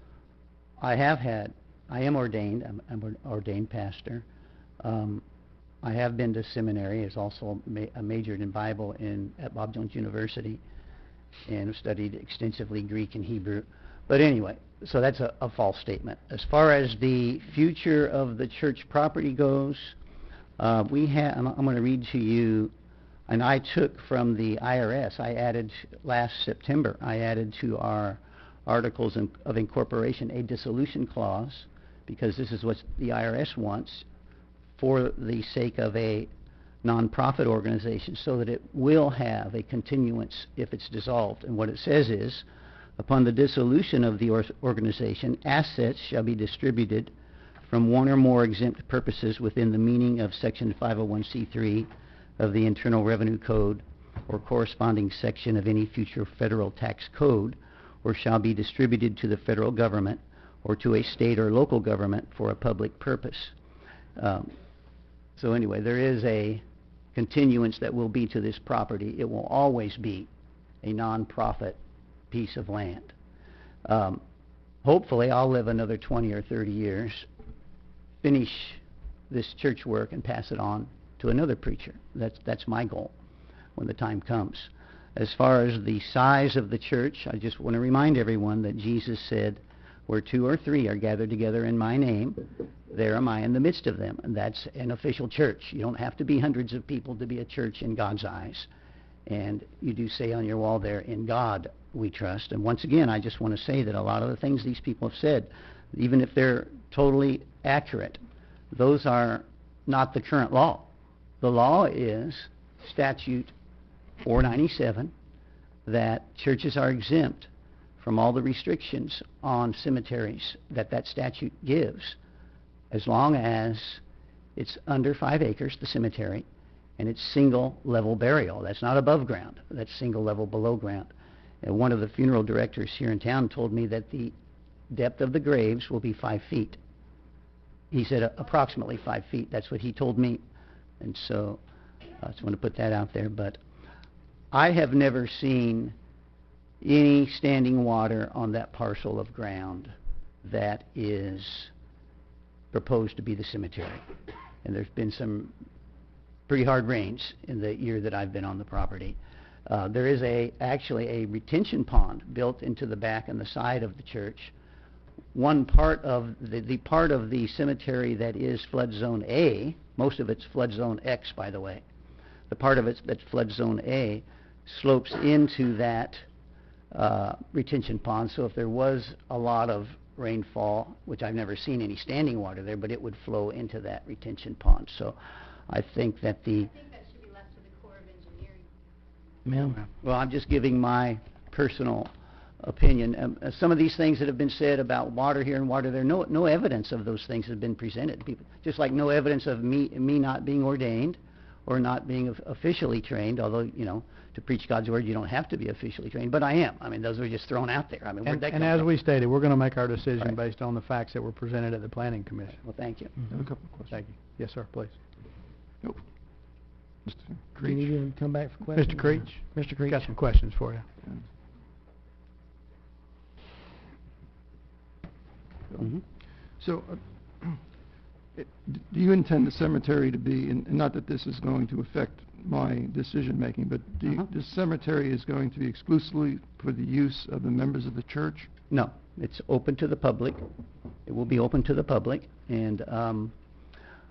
I am ordained. I'm an ordained pastor. I have been to seminary. I've also majored in Bible at Bob Jones University, and have studied extensively Greek and Hebrew. But anyway, so that's a false statement. As far as the future of the church property goes, I'm going to read to you, and I took from the IRS. I added last September. I added to our articles of incorporation a dissolution clause, because this is what the IRS wants for the sake of a nonprofit organization, so that it will have a continuance if it's dissolved. And what it says is, upon the dissolution of the organization, assets shall be distributed from one or more exempt purposes within the meaning of Section 501c3 of the Internal Revenue Code or corresponding section of any future federal tax code, or shall be distributed to the federal government or to a state or local government for a public purpose. So anyway, there is a continuance that will be to this property. It will always be a non-profit piece of land. Hopefully I'll live another 20 or 30 years, finish this church work, and pass it on to another preacher. That's my goal when the time comes. As far as the size of the church, I just want to remind everyone that Jesus said, where 2 or 3 are gathered together in my name, there am I in the midst of them. And that's an official church. You don't have to be hundreds of people to be a church in God's eyes. And you do say on your wall there, in God we trust. And once again, I just want to say that a lot of the things these people have said, even if they're totally accurate, those are not the current law. The law is Statute 497, that churches are exempt from all the restrictions on cemeteries that statute gives, as long as it's under 5 acres, the cemetery, and it's single level burial. That's not above ground. That's single level below ground. And one of the funeral directors here in town told me that the depth of the graves will be 5 feet. He said approximately 5 feet. That's what he told me. And so I just want to put that out there. But I have never seen any standing water on that parcel of ground that is proposed to be the cemetery. And there's been some pretty hard rains in the year that I've been on the property. There is actually a retention pond built into the back and the side of the church. One part of the part of the cemetery that is flood zone A, most of it's flood zone X, by the way. The part of it that's flood zone A slopes into that retention pond. So if there was a lot of rainfall, which I've never seen any standing water there, but it would flow into that retention pond. So I think that the... Well, I'm just giving my personal opinion. Some of these things that have been said about water here and water there, no evidence of those things has been presented. People, just like no evidence of me not being ordained or not being officially trained, although, you know, to preach God's word, you don't have to be officially trained, but I am. I mean, those were just thrown out there. I mean, where'd that come as from? we stated, we're going to make our decision Right. based on the facts that were presented at the Planning Commission. Well, thank you. I have a couple of questions. Thank you. Yes, sir, please. Nope. Mr. Do you Creech. need to come back for questions? Mr. Creech? Mr. Creech. Got some questions for you. So, do you intend the cemetery to be, and not that this is going to affect my decision-making, but the cemetery is going to be exclusively for the use of the members of the church? No, it's open to the public. It will be open to the public, and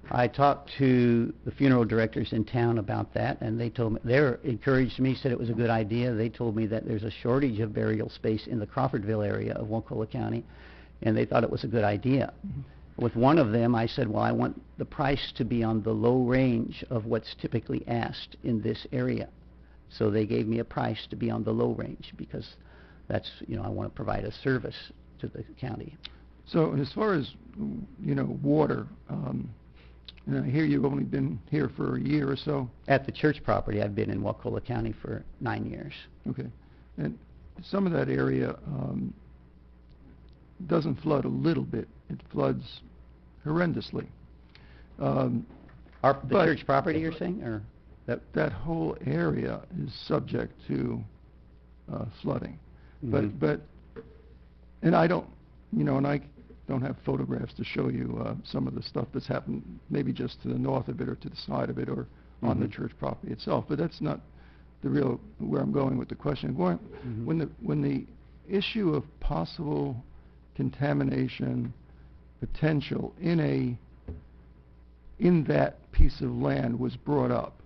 I talked to the funeral directors in town about that, and they told me, they encouraged me, said it was a good idea. They told me that there's a shortage of burial space in the Crawfordville area of Wakulla County, and they thought it was a good idea. With one of them, I said, well, I want the price to be on the low range of what's typically asked in this area. So they gave me a price to be on the low range, because that's, you know, I want to provide a service to the county. So, and as far as, you know, water, and I hear you've only been here for a year or so. At the church property, I've been in Wakulla County for 9 years. Okay. And some of that area doesn't flood a little bit. It floods horrendously. The church property, you're saying? Or that whole area is subject to flooding. But and I don't, you know, and I don't have photographs to show you some of the stuff that's happened maybe just to the north of it or to the side of it or on the church property itself. But that's not the real where I'm going with the question. When the issue of possible contamination potential in that piece of land was brought up,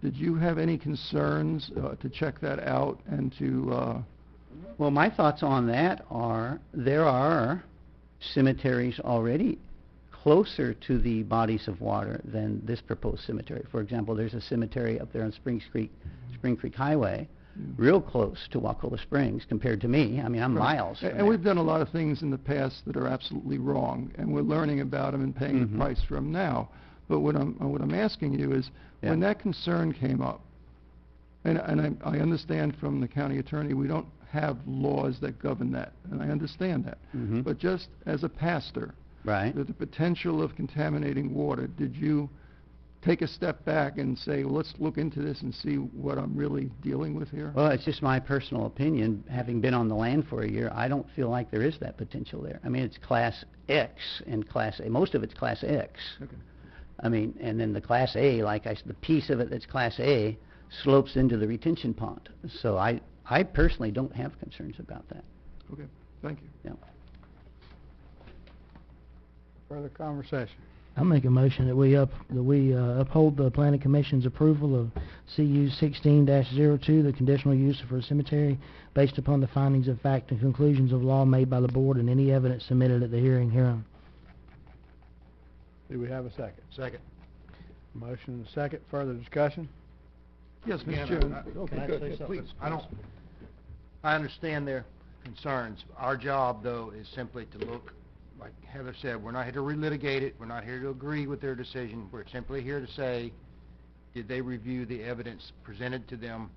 did you have any concerns to check that out and to... Well, my thoughts on that are there are cemeteries already closer to the bodies of water than this proposed cemetery. For example, there's a cemetery up there on Spring Creek Highway, real close to Wakulla Springs compared to me. I mean, I'm miles from And we've done a lot of things in the past that are absolutely wrong, and we're learning about them and paying the price for them now. But what I'm asking you is, when that concern came up, and I understand from the county attorney we don't have laws that govern that, and I understand that. But just as a pastor, with the potential of contaminating water, did you take a step back and say, well, let's look into this and see what I'm really dealing with here? Well, it's just my personal opinion. Having been on the land for a year, I don't feel like there is that potential there. I mean, it's Class X and Class A. Most of it's Class X. Okay. I mean, and then the Class A, the piece of it that's Class A slopes into the retention pond. So I personally don't have concerns about that. Okay, thank you. Yeah. Further conversation. I make a motion that we uphold the Planning Commission's approval of CU 16-02, the conditional use for a cemetery, based upon the findings of fact and conclusions of law made by the board and any evidence submitted at the hearing hereon. Do we have a second? Second. Motion and a second. Further discussion? Yes, Again, Mr. Chairman. Okay, Can I good. say something? Please. I understand their concerns. Our job, though, is simply to look, like Heather said, we're not here to relitigate it. We're not here to agree with their decision. We're simply here to say, did they review the evidence presented to them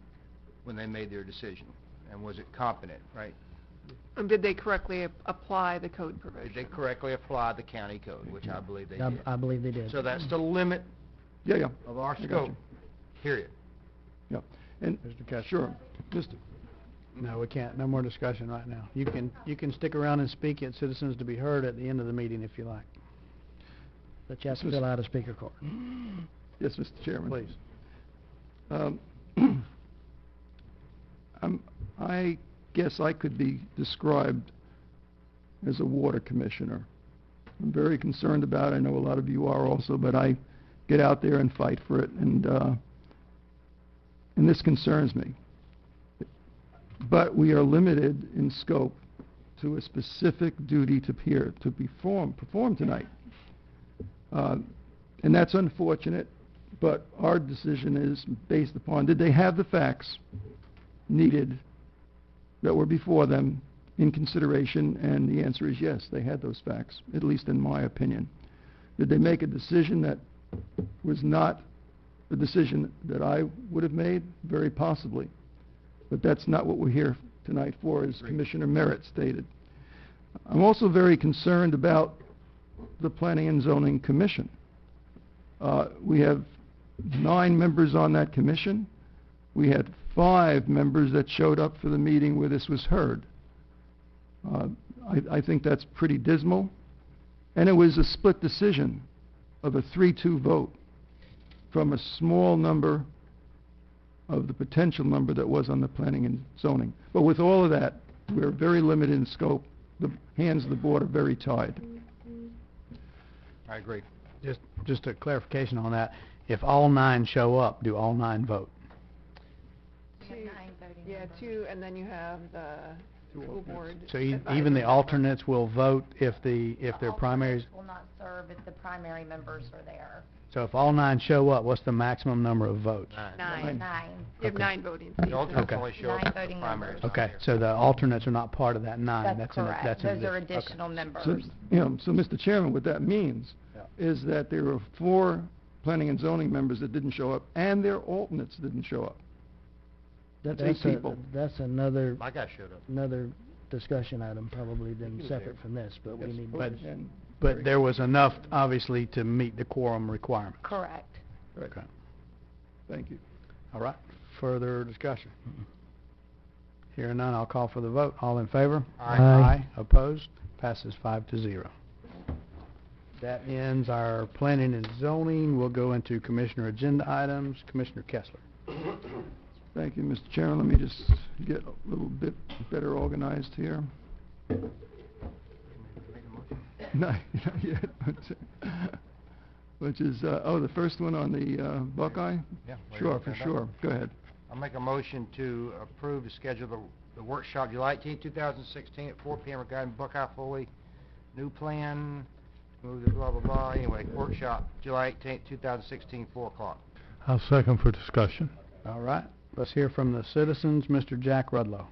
when they made their decision? And was it competent, right? And did they correctly apply the code provision? Did they correctly apply the county code, which I believe they did? I believe they did. So that's the limit Yeah. of our I got scope, you. period. Yeah. And Mr. Kessler. sure, No, we can't. No more discussion right now. You can stick around and speak at citizens to be heard at the end of the meeting if you like. But you have to fill out a speaker card. Yes, Mr. Chairman. Please. I guess I could be described as a water commissioner. I'm very concerned about it. I know a lot of you are also, but I get out there and fight for it, and this concerns me. But we are limited in scope to a specific duty to perform tonight. And that's unfortunate, but our decision is based upon, did they have the facts needed that were before them in consideration? And the answer is yes, they had those facts, at least in my opinion. Did they make a decision that was not the decision that I would have made? Very possibly. But that's not what we're here tonight for, as Commissioner Merritt stated. I'm also very concerned about the Planning and Zoning Commission. We have 9 members on that commission. We had 5 members that showed up for the meeting where this was heard. I think that's pretty dismal. And it was a split decision of a 3-2 vote from a small number of the potential number that was on the Planning and Zoning. But with all of that, we're very limited in scope. The hands of the board are very tied. I agree. Just a clarification on that. If all 9 show up, do all 9 vote? Yeah, 2, and then you have the school board. So even the alternates will vote if their primaries. Will not serve if the primary members are there. So if all 9 show up, what's the maximum number of votes? 9. 9. You have Okay. 9 voting The seats. alternates Okay. only show 9 up at the voting primaries. members. Okay, so the alternates are not part of that 9. That's in correct. that's in Those are addition. Okay. additional members. So, so Mr. Chairman, what that means is that there were 4 Planning and Zoning members that didn't show up, and their alternates didn't show up. That's 8 people. That's another My guy showed up. another discussion item, probably then was separate there. from this, but we Yes, need. But there was enough, obviously, to meet the quorum requirement. Correct. Okay. Thank you. All right. Further discussion? Hearing none, I'll call for the vote. All in favor? Aye. Opposed? Passes 5-0. That ends our planning and zoning. We'll go into commissioner agenda items. Commissioner Kessler. Thank you, Mr. Chairman. Let me just get a little bit better organized here. No, not yet. Which is, the first one on the Buckeye? Yeah. Sure, for sure. Go ahead. I'll make a motion to approve to schedule the workshop July 18, 2016 at 4 p.m. regarding Buckeye Foley new plan, move the blah, blah, blah. Anyway, workshop July 18, 2016, 4 o'clock. I'll second for discussion. All right. Let's hear from the citizens. Mr. Jack Rudlow.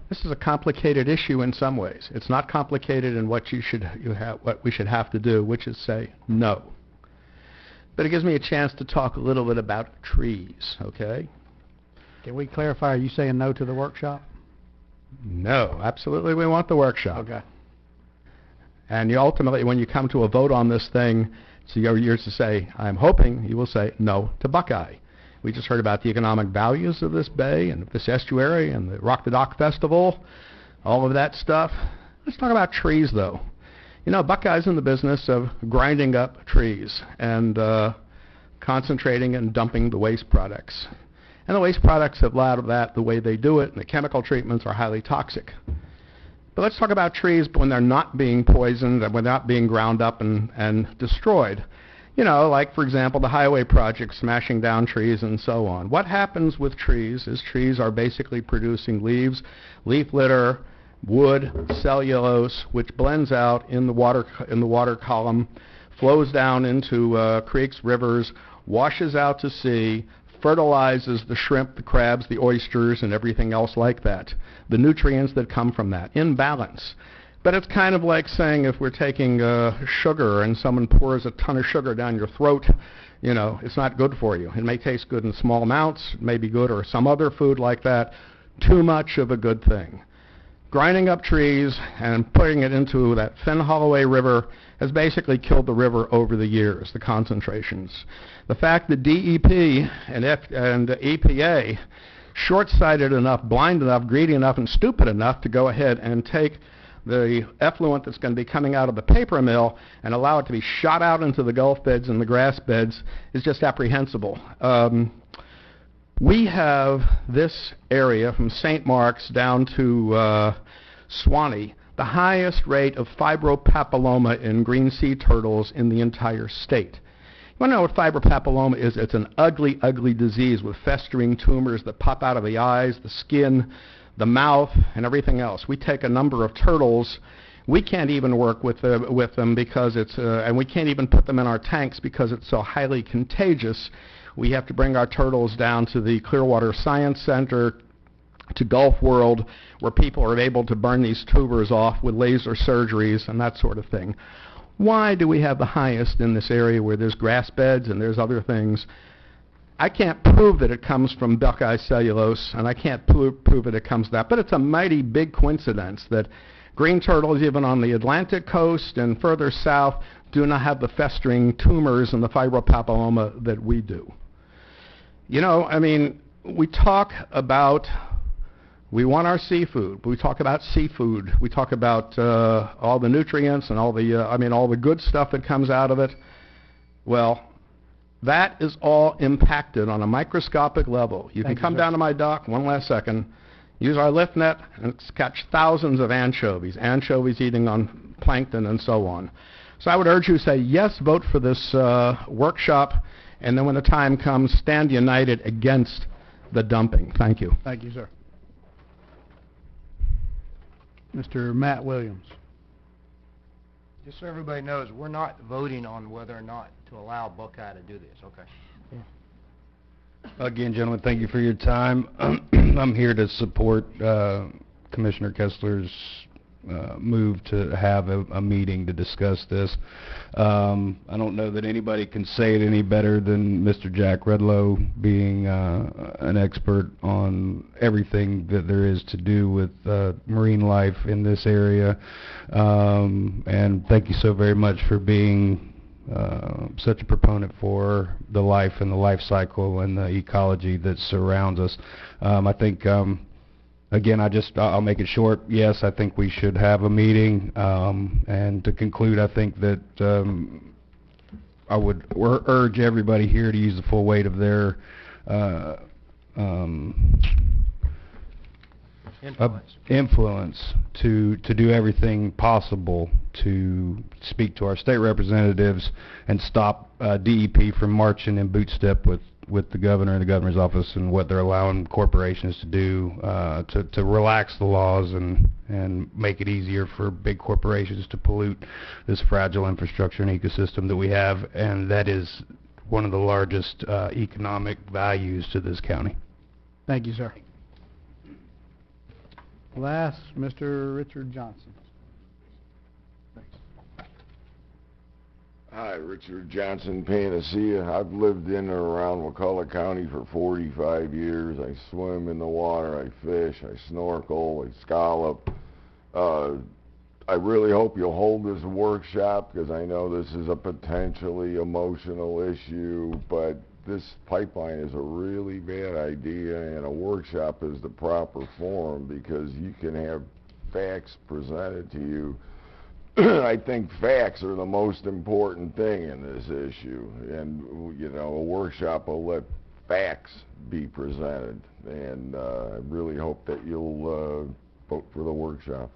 This is a complicated issue in some ways. It's not complicated in what what we should have to do, which is say no. But it gives me a chance to talk a little bit about trees, okay? Can we clarify, are you saying no to the workshop? No, absolutely we want the workshop. Okay. And you ultimately, when you come to a vote on this thing, so you're to say, I'm hoping you will say no to Buckeye. We just heard about the economic values of this bay and this estuary and the Rock the Dock Festival, all of that stuff. Let's talk about trees, though. You know, Buckeye's in the business of grinding up trees and concentrating and dumping the waste products. And the waste products have allowed that the way they do it, and the chemical treatments are highly toxic. But let's talk about trees when they're not being poisoned and when they're not being ground up and destroyed. You know, like, for example, the highway project smashing down trees and so on. What happens with trees is trees are basically producing leaves, leaf litter, wood, cellulose, which blends out in the water column, flows down into creeks, rivers, washes out to sea, fertilizes the shrimp, the crabs, the oysters, and everything else like that. The nutrients that come from that, in balance. But it's kind of like saying if we're taking sugar and someone pours a ton of sugar down your throat, you know, it's not good for you. It may taste good in small amounts, it may be good, or some other food like that. Too much of a good thing. grinding up trees and putting it into that Finn Holloway River has basically killed the river over the years, the concentrations. The fact that DEP and EPA, short-sighted enough, blind enough, greedy enough, and stupid enough to go ahead and take the effluent that's going to be coming out of the paper mill and allow it to be shot out into the Gulf beds and the grass beds is just apprehensible. We have this area from St. Mark's down to Swanee, the highest rate of fibropapilloma in green sea turtles in the entire state. You want to know what fibropapilloma is? It's an ugly, ugly disease with festering tumors that pop out of the eyes, the skin, the mouth, and everything else. We take a number of turtles. We can't even work with them because it's, and we can't even put them in our tanks because it's so highly contagious. We have to bring our turtles down to the Clearwater Science Center, to Gulf World, where people are able to burn these tubers off with laser surgeries and that sort of thing. Why do we have the highest in this area where there's grass beds and there's other things? I can't prove that it comes from Buckeye cellulose, and I can't prove that it comes from that, but it's a mighty big coincidence that green turtles, even on the Atlantic coast and further south, do not have the festering tumors and the fibropapilloma that we do. You know, I mean, we talk about, we want our seafood. We talk about seafood. We talk about all the nutrients and all the, all the good stuff that comes out of it. Well, that is all impacted on a microscopic level. You can come down to my dock, one last second, use our lift net, and catch thousands of anchovies eating on plankton and so on. So I would urge you to say, yes, vote for this workshop, and then when the time comes, stand united against the dumping. Thank you. Thank you, sir. Mr. Matt Williams. Just so everybody knows, we're not voting on whether or not to allow Buckeye to do this, okay? Again, gentlemen, thank you for your time. I'm here to support Commissioner Kessler's move to have a meeting to discuss this. I don't know that anybody can say it any better than Mr. Jack Redlow, being an expert on everything that there is to do with marine life in this area. And thank you so very much for being such a proponent for the life and the life cycle and the ecology that surrounds us. I think again, I'll make it short. Yes, I think we should have a meeting. And to conclude, I think that I would urge everybody here to use the full weight of their influence to do everything possible to speak to our state representatives and stop DEP from marching in boot step with the governor and the governor's office and what they're allowing corporations to do to relax the laws and make it easier for big corporations to pollute this fragile infrastructure and ecosystem that we have, and that is one of the largest economic values to this county. Thank you, sir. Last, Mr. Richard Johnson. Hi, Richard Johnson, Panacea. I've lived in or around Wakulla County for 45 years. I swim in the water, I fish, I snorkel, I scallop. I really hope you'll hold this workshop because I know this is a potentially emotional issue, but this pipeline is a really bad idea, and a workshop is the proper forum because you can have facts presented to you. I think facts are the most important thing in this issue, and you know, a workshop will let facts be presented, and I really hope that you'll vote for the workshop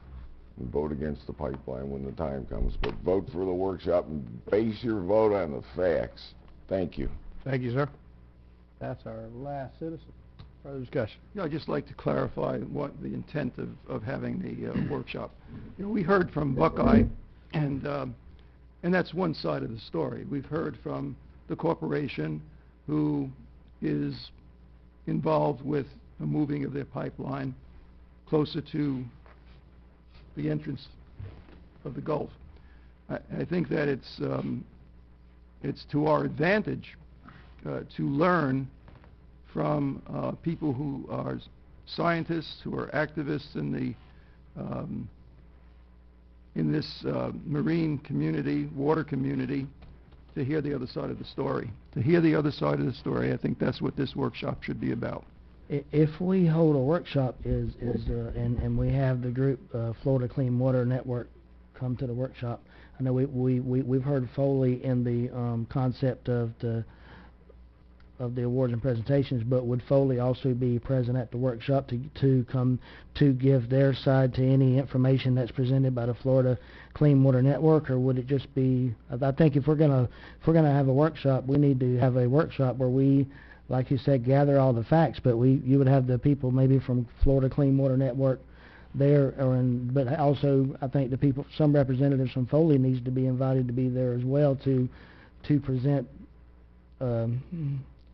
and vote against the pipeline when the time comes, but vote for the workshop and base your vote on the facts. Thank you. Thank you, sir. That's our last citizen. Further discussion. Yeah, I'd just like to clarify what the intent of having the workshop. You know, we heard from Buckeye, and that's one side of the story. We've heard from the corporation who is involved with the moving of their pipeline closer to the entrance of the Gulf. I think that it's to our advantage to learn from people who are scientists, who are activists in marine community, water community, to hear the other side of the story. To hear the other side of the story, I think that's what this workshop should be about. If we hold a workshop and we have the group Florida Clean Water Network come to the workshop, I know we've heard Foley in the concept of the awards and presentations, but would Foley also be present at the workshop to come to give their side to any information that's presented by the Florida Clean Water Network, or would it just be? I think if we're gonna have a workshop, we need to have a workshop where we, like you said, gather all the facts, but you would have the people maybe from Florida Clean Water Network there, but also I think the people, some representatives from Foley needs to be invited to be there as well to present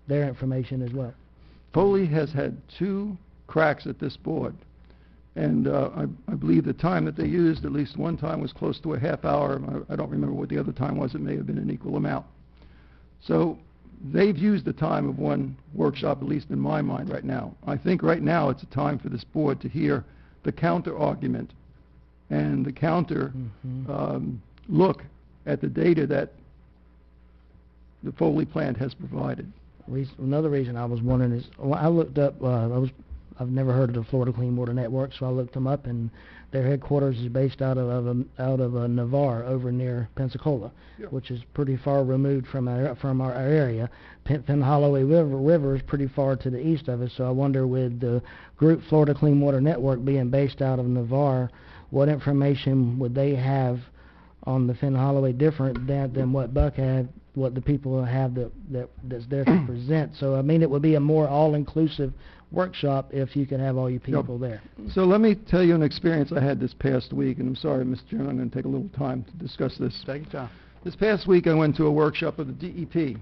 their information as well. Foley has had 2 cracks at this board, and I believe the time that they used, at least one time, was close to a half hour. I don't remember what the other time was. It may have been an equal amount. So they've used the time of one workshop, at least in my mind right now. I think right now it's a time for this board to hear the counter argument and the counter look at the data that the Foley plant has provided. Another reason I was wondering is, I looked up, I've never heard of the Florida Clean Water Network, so I looked them up, and their headquarters is based out of Navarre over near Pensacola, which is pretty far removed from our area. Holloway River is pretty far to the east of us, so I wonder, with the group Florida Clean Water Network being based out of Navarre, what information would they have on the Finn Holloway different than what Buck had, what the people have that's there to present? So I mean, it would be a more all-inclusive workshop if you could have all your people there. So let me tell you an experience I had this past week, and I'm sorry, Mr. Chairman, I'm going to take a little time to discuss this. Take your time. This past week I went to a workshop of the DEP,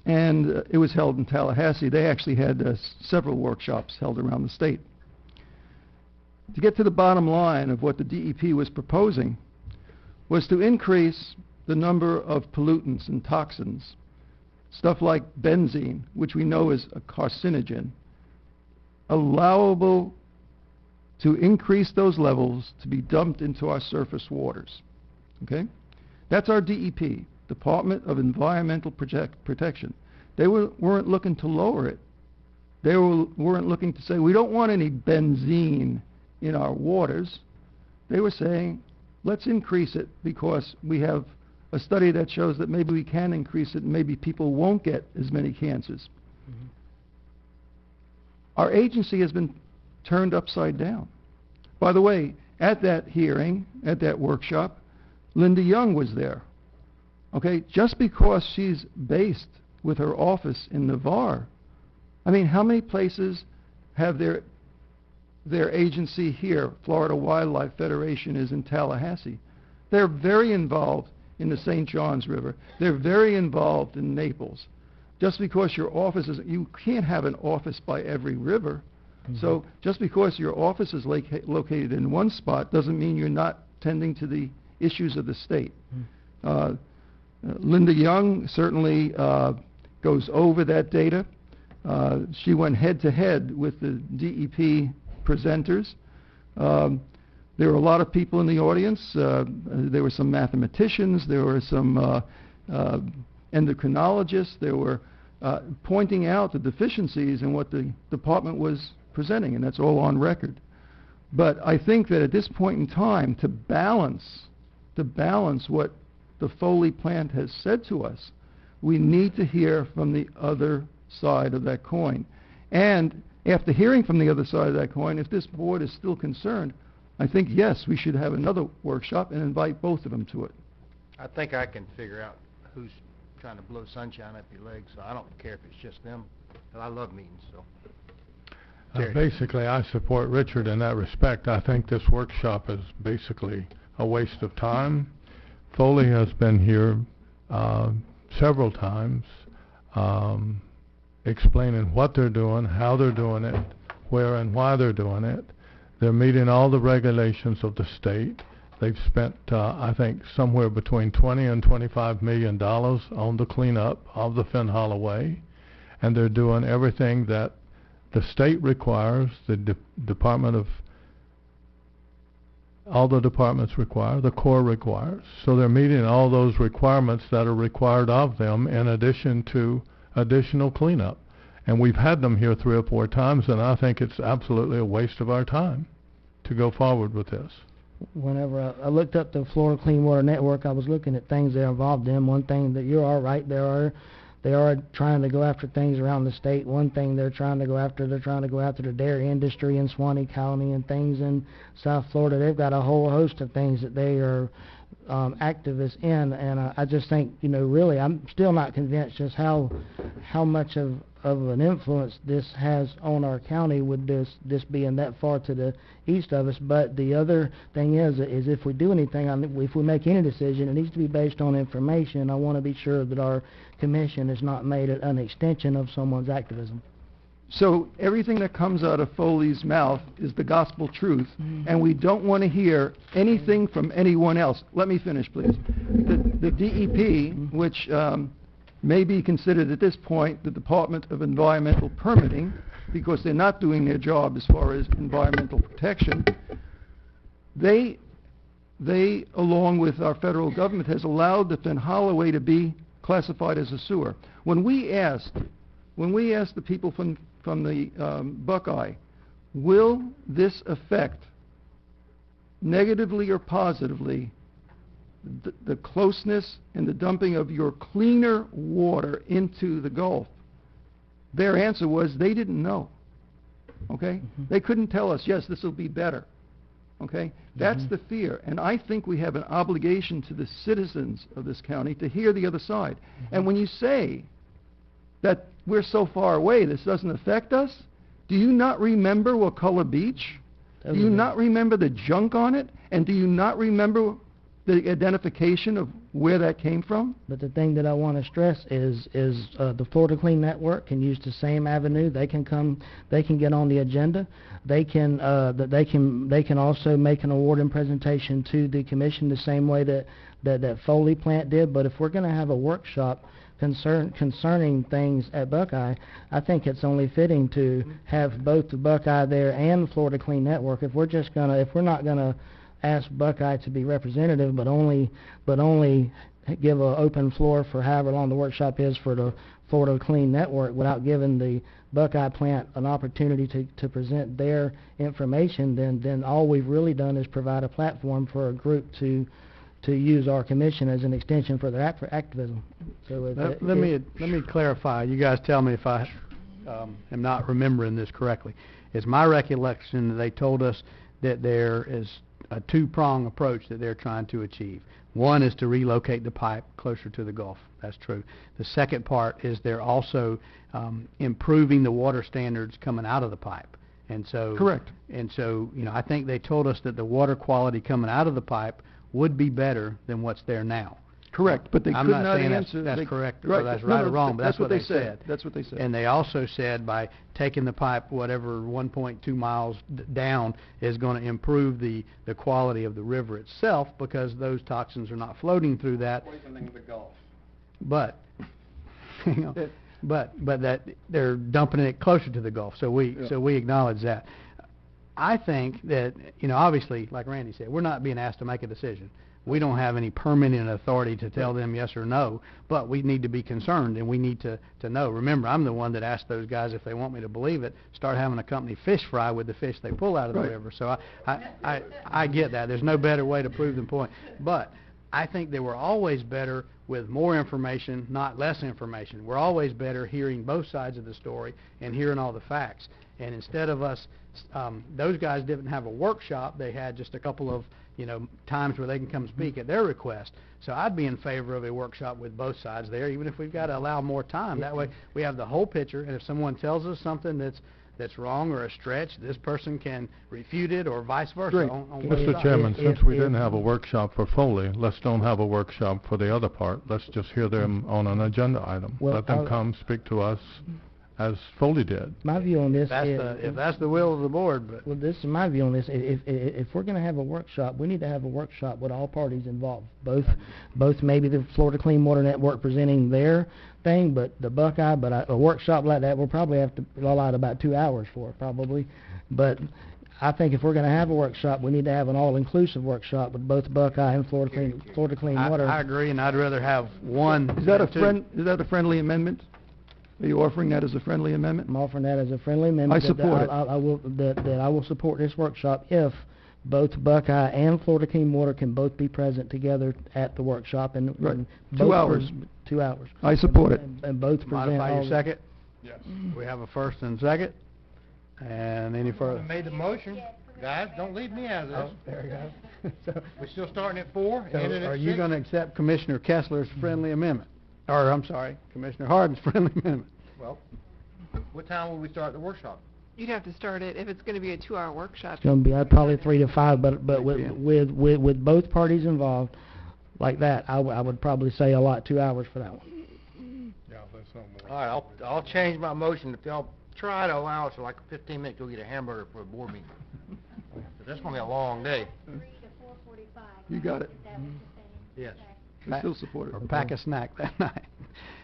and it was held in Tallahassee. They actually had several workshops held around the state. To get to the bottom line of what the DEP was proposing was to increase the number of pollutants and toxins, stuff like benzene, which we know is a carcinogen, allowable to increase those levels to be dumped into our surface waters. Okay? That's our DEP, Department of Environmental Protection. They weren't looking to lower it. They weren't looking to say, we don't want any benzene in our waters. They were saying, let's increase it because we have a study that shows that maybe we can increase it and maybe people won't get as many cancers. Our agency has been turned upside down. By the way, at that hearing, at that workshop, Linda Young was there. Okay, just because she's based with her office in Navarre, I mean, how many places have their agency here? Florida Wildlife Federation is in Tallahassee. They're very involved in the St. Johns River. They're very involved in Naples. Just because your office is, you can't have an office by every river. So just because your office is located in one spot doesn't mean you're not tending to the issues of the state. Linda Young certainly goes over that data. She went head-to-head with the DEP presenters. There were a lot of people in the audience. There were some mathematicians. There were some endocrinologists. They were pointing out the deficiencies in what the department was presenting, and that's all on record. But I think that at this point in time, to balance what the Foley plant has said to us, we need to hear from the other side of that coin. And after hearing from the other side of that coin, if this board is still concerned, I think, yes, we should have another workshop and invite both of them to it. I think I can figure out who's trying to blow sunshine up your legs, so I don't care if it's just them, but I love meetings, so. Basically, I support Richard in that respect. I think this workshop is basically a waste of time. Foley has been here several times explaining what they're doing, how they're doing it, where and why they're doing it. They're meeting all the regulations of the state. They've spent, I think, somewhere between $20 and $25 million on the cleanup of the Finn Holloway, and they're doing everything that the state requires, the Department of all the departments require, the Corps requires. So they're meeting all those requirements that are required of them in addition to additional cleanup. And we've had them here 3 or 4 times, and I think it's absolutely a waste of our time to go forward with this. Whenever I looked up the Florida Clean Water Network, I was looking at things they're involved in. One thing that you're all right, they are trying to go after things around the state. One thing they're trying to go after the dairy industry in Swanee County and things in South Florida. They've got a whole host of things that they are activists in, and I just think, really, I'm still not convinced just how much of an influence this has on our county with this being that far to the east of us. But the other thing is if we do anything, if we make any decision, it needs to be based on information. I want to be sure that our commission is not made an extension of someone's activism. So everything that comes out of Foley's mouth is the gospel truth, and we don't want to hear anything from anyone else. Let me finish, please. The DEP, which may be considered at this point the Department of Environmental Permitting, because they're not doing their job as far as environmental protection, they along with our federal government, has allowed the Finn Holloway to be classified as a sewer. When we asked the people from the Buckeye, will this affect negatively or positively the closeness and the dumping of your cleaner water into the Gulf, their answer was they didn't know. Okay? They couldn't tell us, yes, this will be better. Okay? That's the fear. And I think we have an obligation to the citizens of this county to hear the other side. And when you say that we're so far away, this doesn't affect us, do you not remember Wakulla Beach? Do you not remember the junk on it? And do you not remember the identification of where that came from? But the thing that I want to stress is the Florida Clean Network can use the same avenue. They can come, they can get on the agenda. They can also make an award and presentation to the commission the same way that Foley plant did. But if we're going to have a workshop concerning things at Buckeye, I think it's only fitting to have both the Buckeye there and the Florida Clean Network. If we're not gonna ask Buckeye to be representative, but only give an open floor for however long the workshop is for the Florida Clean Network without giving the Buckeye plant an opportunity to present their information, then all we've really done is provide a platform for a group to use our commission as an extension for their activism. So let me clarify. You guys tell me if I am not remembering this correctly. It's my recollection that they told us that there is a two-prong approach that they're trying to achieve. One is to relocate the pipe closer to the Gulf. That's true. The second part is they're also improving the water standards coming out of the pipe. And so correct. And so, I think they told us that the water quality coming out of the pipe would be better than what's there now. Correct, but they could not answer. That's correct, or that's right or wrong, but that's what they said. That's what they said. And they also said by taking the pipe, whatever 1.2 miles down, is going to improve the quality of the river itself because those toxins are not floating through that. Poisoning the Gulf. But, but that they're dumping it closer to the Gulf, so we acknowledge that. I think that, obviously, like Randy said, we're not being asked to make a decision. We don't have any permanent authority to tell them yes or no, but we need to be concerned and we need to know. Remember, I'm the one that asked those guys if they want me to believe it, start having a company fish fry with the fish they pull out of the river. So I get that. There's no better way to prove the point. But I think they were always better with more information, not less information. We're always better hearing both sides of the story and hearing all the facts. And instead of us, those guys didn't have a workshop. They had just a couple of times where they can come speak at their request. So I'd be in favor of a workshop with both sides there, even if we've got to allow more time. That way we have the whole picture, and if someone tells us something that's wrong or a stretch, this person can refute it or vice versa. Mr. Chairman, since we didn't have a workshop for Foley, let's don't have a workshop for the other part. Let's just hear them on an agenda item. Let them come speak to us as Foley did. My view on this is... If that's the will of the board, but... Well, this is my view on this. If we're going to have a workshop, we need to have a workshop with all parties involved. Both maybe the Florida Clean Water Network presenting their thing, but the Buckeye, but a workshop like that, we'll probably have to allot about 2 hours for it, probably. But I think if we're going to have a workshop, we need to have an all-inclusive workshop with both Buckeye and Florida Clean Water. I agree, and I'd rather have one. Is that a friendly amendment? Are you offering that as a friendly amendment? I'm offering that as a friendly amendment. I support it. I will support this workshop if both Buckeye and Florida Clean Water can both be present together at the workshop and, right. and 2 hours. 2 hours. I support it. And both present. Modify all your second? Yes. We have a first and second. And any further? I made the motion. Guys, don't leave me out of this. Oh, there you go. So, We're still starting at 4, so ending at are 6? you going to accept Commissioner Kessler's friendly amendment? Or, I'm sorry, Commissioner Harden's friendly amendment? Well, what time will we start the workshop? You'd have to start it, if it's going to be a 2-hour workshop. It's going to be probably 3 to 5, but with both parties involved like that, I would probably say a lot 2 hours for that one. Yeah, that's no more. All right, I'll change my motion. If y'all try to allow us for like 15 minutes, go get a hamburger for a board meeting. But that's going to be a long day. 3 to 4:45. You got it. Yes. I still support it. Or pack a snack that night.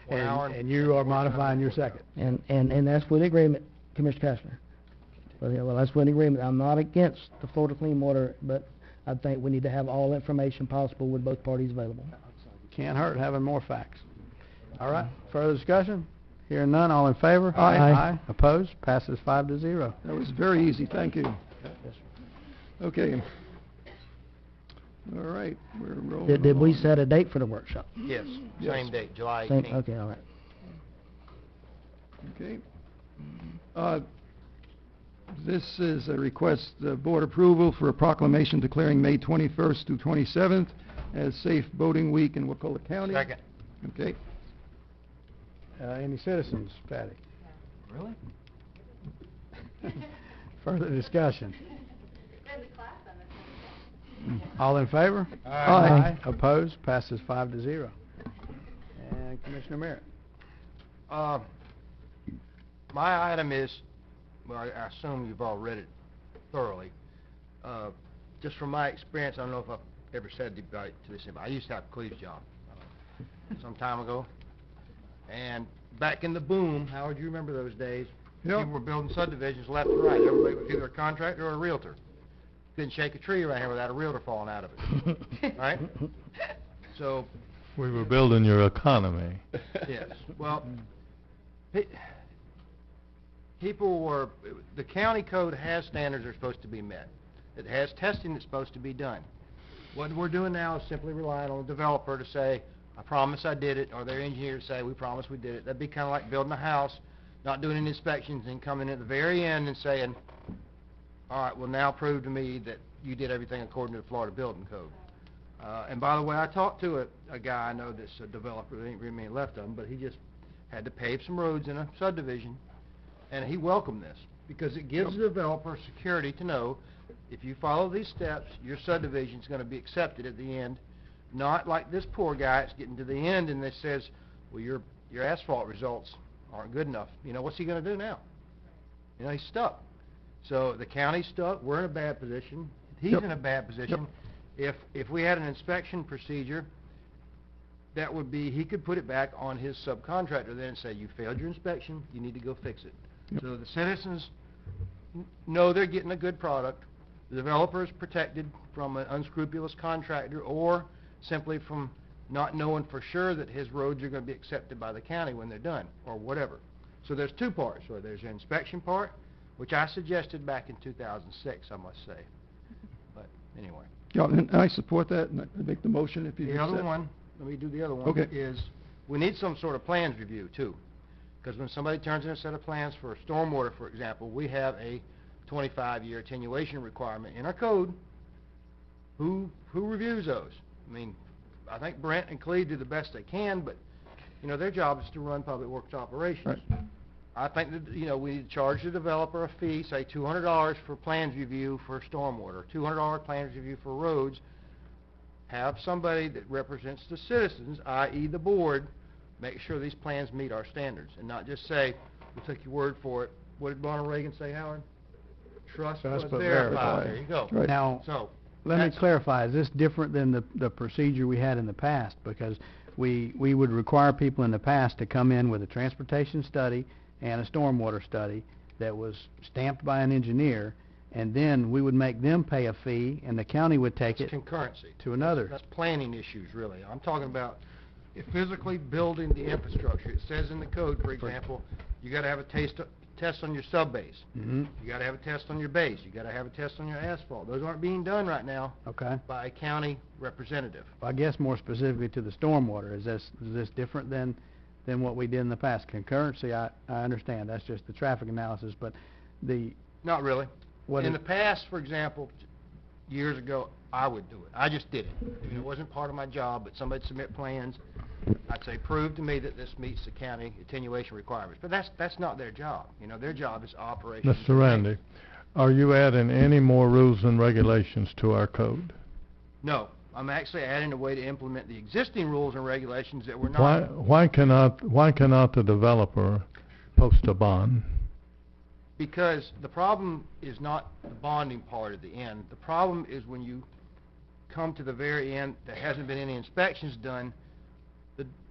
1 hour And you are modifying your second. And that's with agreement, Commissioner Kessler. Well, that's with agreement. I'm not against the Florida Clean Water, but I think we need to have all information possible with both parties available. Can't hurt having more facts. All right, further discussion? Hearing none, all in favor? Aye. Aye. Opposed? Passes 5-0. That was very easy. Thank you. Okay. All right, we're rolling. Did we along. set a date for the workshop? Yes, Yes. same date, July Same- 18th. Okay, all right. Okay. This is a request, board approval for a proclamation declaring May 21st through 27th as Safe Boating Week in Wakulla County. Second. Okay. Any citizens, Patty? Really? Further discussion? All in favor? Aye. Opposed? Passes 5-0. And Commissioner Merritt? My item is, well, I assume you've all read it thoroughly. Just from my experience, I don't know if I've ever said to this, but I used to have Cleve's job some time ago. And back in the boom, Howard, you remember those days? Yep. People were building subdivisions left and right. Everybody was either a contractor or a realtor. Couldn't shake a tree around here without a realtor falling out of it. Right? So, We were building your economy. yes. Well, people were, the county code has standards that are supposed to be met. It has testing that's supposed to be done. What we're doing now is simply relying on a developer to say, I promise I did it, or their engineer to say, we promise we did it. That'd be kind of like building a house, not doing any inspections, and coming in at the very end and saying, all right, well, now prove to me that you did everything according to the Florida Building Code. And by the way, I talked to a guy I know that's a developer, there ain't very many left of them, but he just had to pave some roads in a subdivision, and he welcomed this, because it gives the developer security to know if you follow these steps, your subdivision's going to be accepted at the end, not like this poor guy that's getting to the end and that says, well, your asphalt results aren't good enough. You know, what's he going to do now? You know, he's stuck. So the county's stuck, we're in a bad position, he's in a bad position. If we had an inspection procedure, that would be, he could put it back on his subcontractor then and say, you failed your inspection, you need to go fix it. So the citizens know they're getting a good product, the developer is protected from an unscrupulous contractor or simply from not knowing for sure that his roads are going to be accepted by the county when they're done, or whatever. So there's two parts. So there's the inspection part, which I suggested back in 2006, I must say. But anyway. Yeah, and I support that, and I make the motion if you The accept. other one, let me do the other one, Okay. is we need some sort of plans review, too. Because when somebody turns in a set of plans for stormwater, for example, we have a 25-year attenuation requirement in our code. Who reviews those? I mean, I think Brent and Cleve do the best they can, but, you know, their job is to run public works operations. Right. I think that, you know, we need to charge the developer a fee, say $200 for plans review for stormwater, $200 plans review for roads. Have somebody that represents the citizens, i.e. the board, make sure these plans meet our standards, and not just say, we'll take your word for it. What did Ronald Reagan say, Howard? Trust Trust but but verify. verify. There you go. Right. Now, So, let me that's- clarify, is this different than the procedure we had in the past? Because we would require people in the past to come in with a transportation study and a stormwater study that was stamped by an engineer, and then we would make them pay a fee, and the county would take It's it concurrency. to another. That's planning issues, really. I'm talking about physically building the infrastructure. It says in the code, for example, you got to have a test on your subbase. Mm-hmm. You got to have a test on your base. You got to have a test on your asphalt. Those aren't being done right now Okay. by a county representative. I guess more specifically to the stormwater, is this different than what we did in the past? Concurrency, I understand, that's just the traffic analysis, but the... Not really. What In is- the past, for example, years ago, I would do it. I just did it. I mean, it wasn't part of my job, but somebody'd submit plans. I'd say, prove to me that this meets the county attenuation requirements. But that's not their job. You know, their job is operations. Mr. Randy, are you adding any more rules and regulations to our code? No, I'm actually adding a way to implement the existing rules and regulations that were not. Why cannot the developer post a bond? Because the problem is not the bonding part at the end. The problem is when you come to the very end, there hasn't been any inspections done.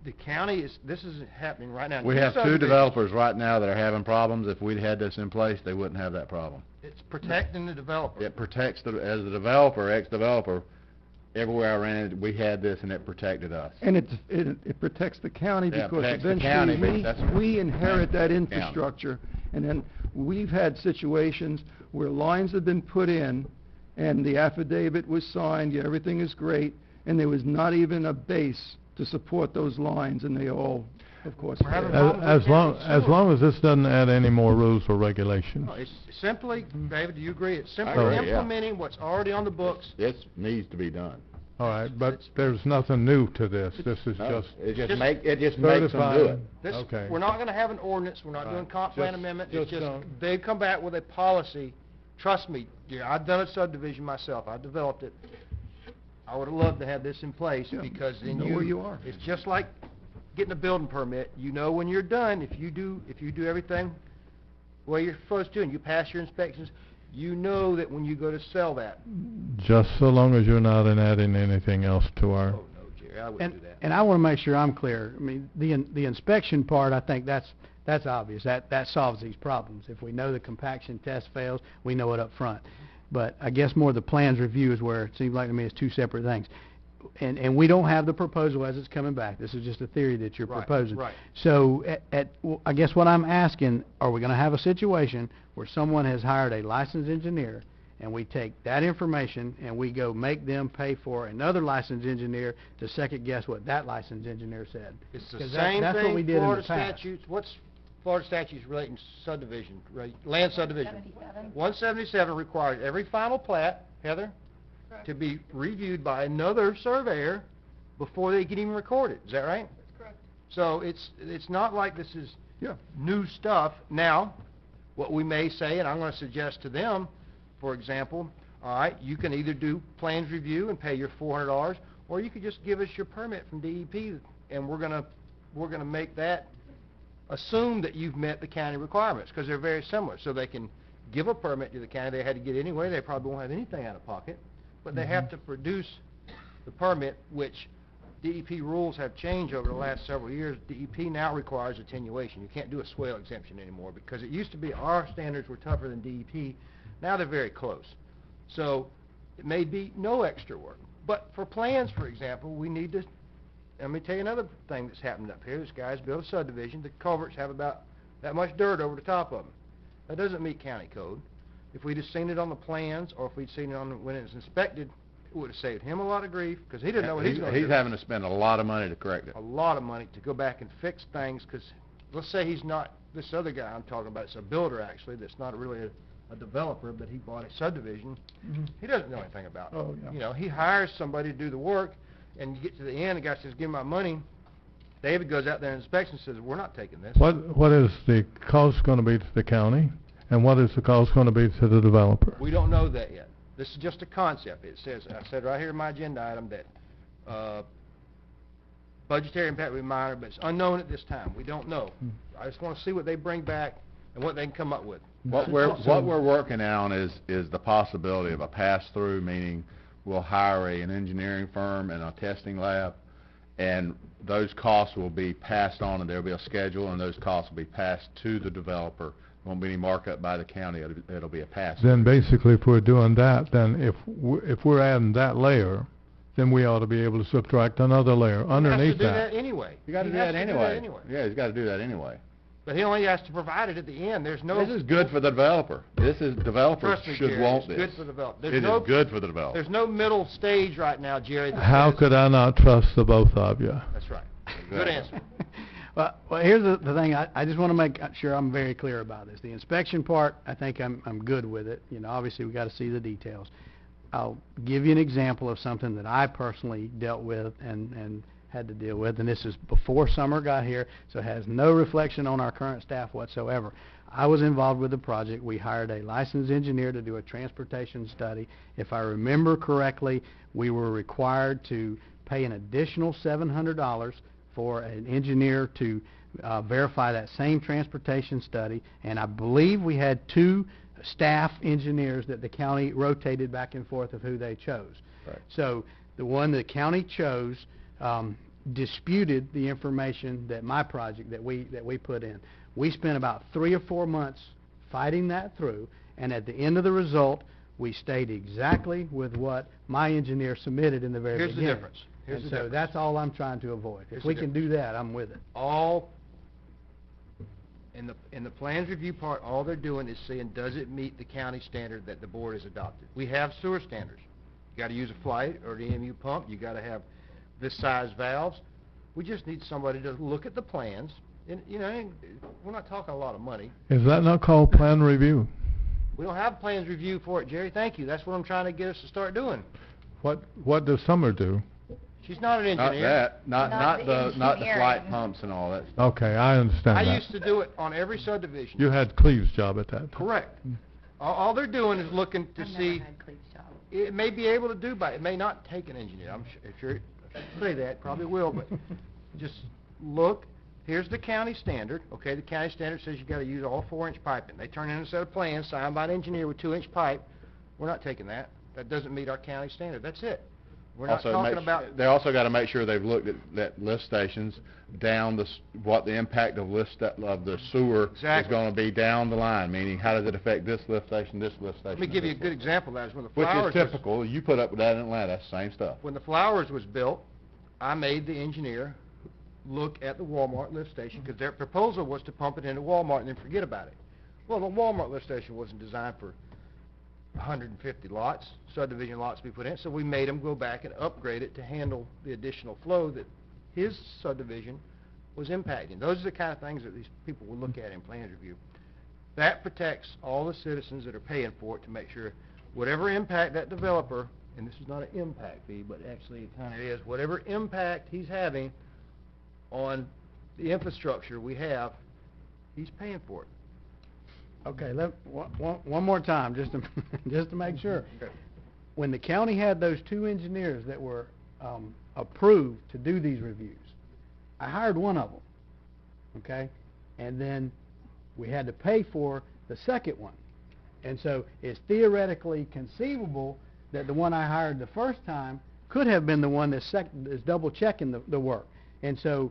The county this is happening right now. We have two developers right now that are having problems. If we'd had this in place, they wouldn't have that problem. It's protecting the developer. It protects as a developer, ex-developer, everywhere I ran it, we had this and it protected us. And it protects the county Yeah, it because protects the county, but eventually that's- we inherit that County. infrastructure. And then we've had situations where lines have been put in and the affidavit was signed, yeah, everything is great, and there was not even a base to support those lines, and they all, of course, We're having failed. problems with As long as this doesn't add any more rules or regulations. No, it's simply, David, do you agree? It's simply agree, yeah. implementing what's already on the books. This needs to be done. All right, but there's nothing new to this. This is No, just it just just makes them do it. certifying. This, Okay. We're not going to have an ordinance. We're not Right. doing comp plan Just- amendment. just It's just don't- they've come back with a policy. Trust me, dear, I've done a subdivision myself. I developed it. I would have loved to have this in place Yeah, because then know where you are. It's just like getting a building permit. You know when you're done, if you do everything the way you're supposed to and you pass your inspections, you know that when you go to sell that. Just so long as you're not adding anything else to our... Oh, no, Jerry, I wouldn't do that. And I want to make sure I'm clear. I mean, the inspection part, I think that's obvious. That solves these problems. If we know the compaction test fails, we know it up front. But I guess more the plans review is where it seems like to me it's two separate things. And we don't have the proposal as it's coming back. This is just a theory that you're Right, proposing. right. So I guess what I'm asking, are we going to have a situation where someone has hired a licensed engineer and we take that information and we go make them pay for another licensed engineer to second guess what that licensed engineer said? It's the 'Cause same that's thing. what we did in the Florida past. statutes. What's Florida statutes relating to subdivision, land subdivision? 177 requires every final plat, Heather, to be reviewed by another surveyor before they get even recorded. Is that right? That's correct. So it's not like this is Yeah. new stuff. Now, what we may say, and I'm going to suggest to them, for example, all right, you can either do plans review and pay your $400, or you could just give us your permit from DEP, and we're going to make that assume that you've met the county requirements because they're very similar. So they can give a permit to the county they had to get anyway. They probably won't have anything out of pocket, but they have to produce the permit, which DEP rules have changed over the last several years. DEP now requires attenuation. You can't do a swale exemption anymore because it used to be our standards were tougher than DEP. Now they're very close. So it may be no extra work. But for plans, for example, we need to, let me tell you another thing that's happened up here. This guy's built a subdivision. The culverts have about that much dirt over the top of them. That doesn't meet county code. If we'd have seen it on the plans or if we'd seen it on when it was inspected, it would have saved him a lot of grief because he didn't know what he's going to do. He's having to spend a lot of money to correct it. A lot of money to go back and fix things because let's say he's not, this other guy I'm talking about, it's a builder actually that's not really a developer, but he bought a subdivision. He doesn't know anything about it. Oh, yeah. You know, he hires somebody to do the work, and you get to the end, the guy says, give me my money. David goes out there and inspects and says, we're not taking this. What is the cost going to be to the county, and what is the cost going to be to the developer? We don't know that yet. This is just a concept. It says, I said right here in my agenda item that Budgetary impact will be minor, but it's unknown at this time. We don't know. I just want to see what they bring back and what they can come up with. What we're working on is the possibility of a pass-through, meaning we'll hire an engineering firm and a testing lab, and those costs will be passed on, and there'll be a schedule, and those costs will be passed to the developer. Won't be any markup by the county. It'll be a pass. Then basically, if we're doing that, then if we're adding that layer, then we ought to be able to subtract another layer underneath He has to do that anyway. You got to do that anyway. Yeah, he's got to do that anyway. But he only has to provide it at the end. There's no. This is good for the developer. Developers Trust me, should Jerry, want it's this. good for the developer. It is good for the developer. There's no middle stage right now, Jerry. that How says- could I not trust the both of you? That's right. Good answer. Well, here's the thing. I just want to make sure I'm very clear about this. The inspection part, I think I'm good with it. You know, obviously we got to see the details. I'll give you an example of something that I personally dealt with and had to deal with, and this is before Summer got here, so it has no reflection on our current staff whatsoever. I was involved with the project. We hired a licensed engineer to do a transportation study. If I remember correctly, we were required to pay an additional $700 for an engineer to verify that same transportation study, and I believe we had 2 staff engineers that the county rotated back and forth of who they chose. Right. So the one the county chose disputed the information that my project that we put in. We spent about 3 or 4 months fighting that through, and at the end of the result, we stayed exactly with what my engineer submitted in the very Here's beginning. the difference. Here's And the so difference. that's all I'm trying to avoid. Here's If we the can do that, I'm with it. All in the plans review part, all they're doing is saying, does it meet the county standard that the board has adopted? We have sewer standards. You got to use a flight or an EMU pump. You got to have this size valves. We just need somebody to look at the plans. And, you know, we're not talking a lot of money. Is that not called plan review? We don't have plans review for it, Jerry. Thank you. That's what I'm trying to get us to start doing. What does Summer do? She's not an Not engineer. that. Not the flight pumps and all that stuff. Okay, I understand I that. used to do it on every subdivision. You had Cleve's job at that time. Correct. All they're doing is looking to see. It may be able to do by. It may not take an engineer. I'm sure. If you're say that, probably will, but just look. Here's the county standard. Okay, the county standard says you got to use all 4-inch piping. They turn in a set of plans signed by an engineer with 2-inch pipe. We're not taking that. That doesn't meet our county standard. That's it. We're not talking about. They also got to make sure they've looked at lift stations down what the impact of the sewer is going to be down the line. Meaning, how does it affect this lift station, this lift station? Let me give you a good example of that. Is when the Which Flowers is typical. You put up with that in Atlanta. That's the same stuff. When the Flowers was built, I made the engineer look at the Walmart lift station because their proposal was to pump it into Walmart and then forget about it. Well, the Walmart lift station wasn't designed for 150 lots, subdivision lots to be put in, so we made him go back and upgrade it to handle the additional flow that his subdivision was impacting. Those are the kind of things that these people will look at in plans review. That protects all the citizens that are paying for it to make sure whatever impact that developer, and this is not an impact fee, but actually it kind of is, whatever impact he's having on the infrastructure we have, he's paying for it. Okay, one more time, just to make sure. Okay. When the county had those 2 engineers that were approved to do these reviews, I hired one of them, okay? And then we had to pay for the second one. And so it's theoretically conceivable that the one I hired the first time could have been the one that's double checking the work. And so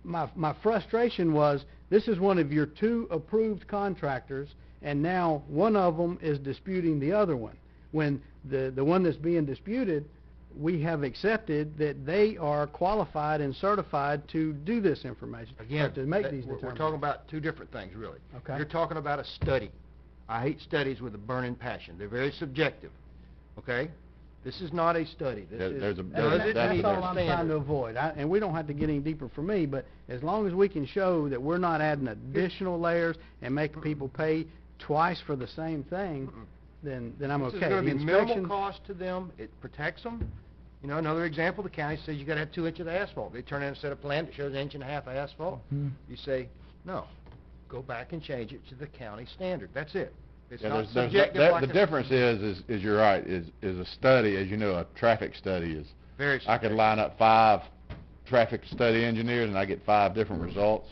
my frustration was, this is one of your 2 approved contractors, and now one of them is disputing the other one. When the one that's being disputed, we have accepted that they are qualified and certified to do this information, Again, to make these we're determinations. talking about 2 different things, really. Okay. You're talking about a study. I hate studies with a burning passion. They're very subjective, okay? This is not a study. This is, does it That's meet all our I'm trying standard? to avoid. And we don't have to get any deeper for me, but as long as we can show that we're not adding additional layers and making people pay twice for the same thing, then I'm okay. This is going to The be minimal inspection- cost to them. It protects them. You know, another example, the county says you got to have 2 inches of asphalt. They turn in a set of plan that shows 1.5 inches of asphalt. You say, no, go back and change it to the county standard. That's it. It's not subjective like the difference is you're right, is a study, as you know, a traffic study is, very I could line up 5 traffic study engineers, and I get 5 different results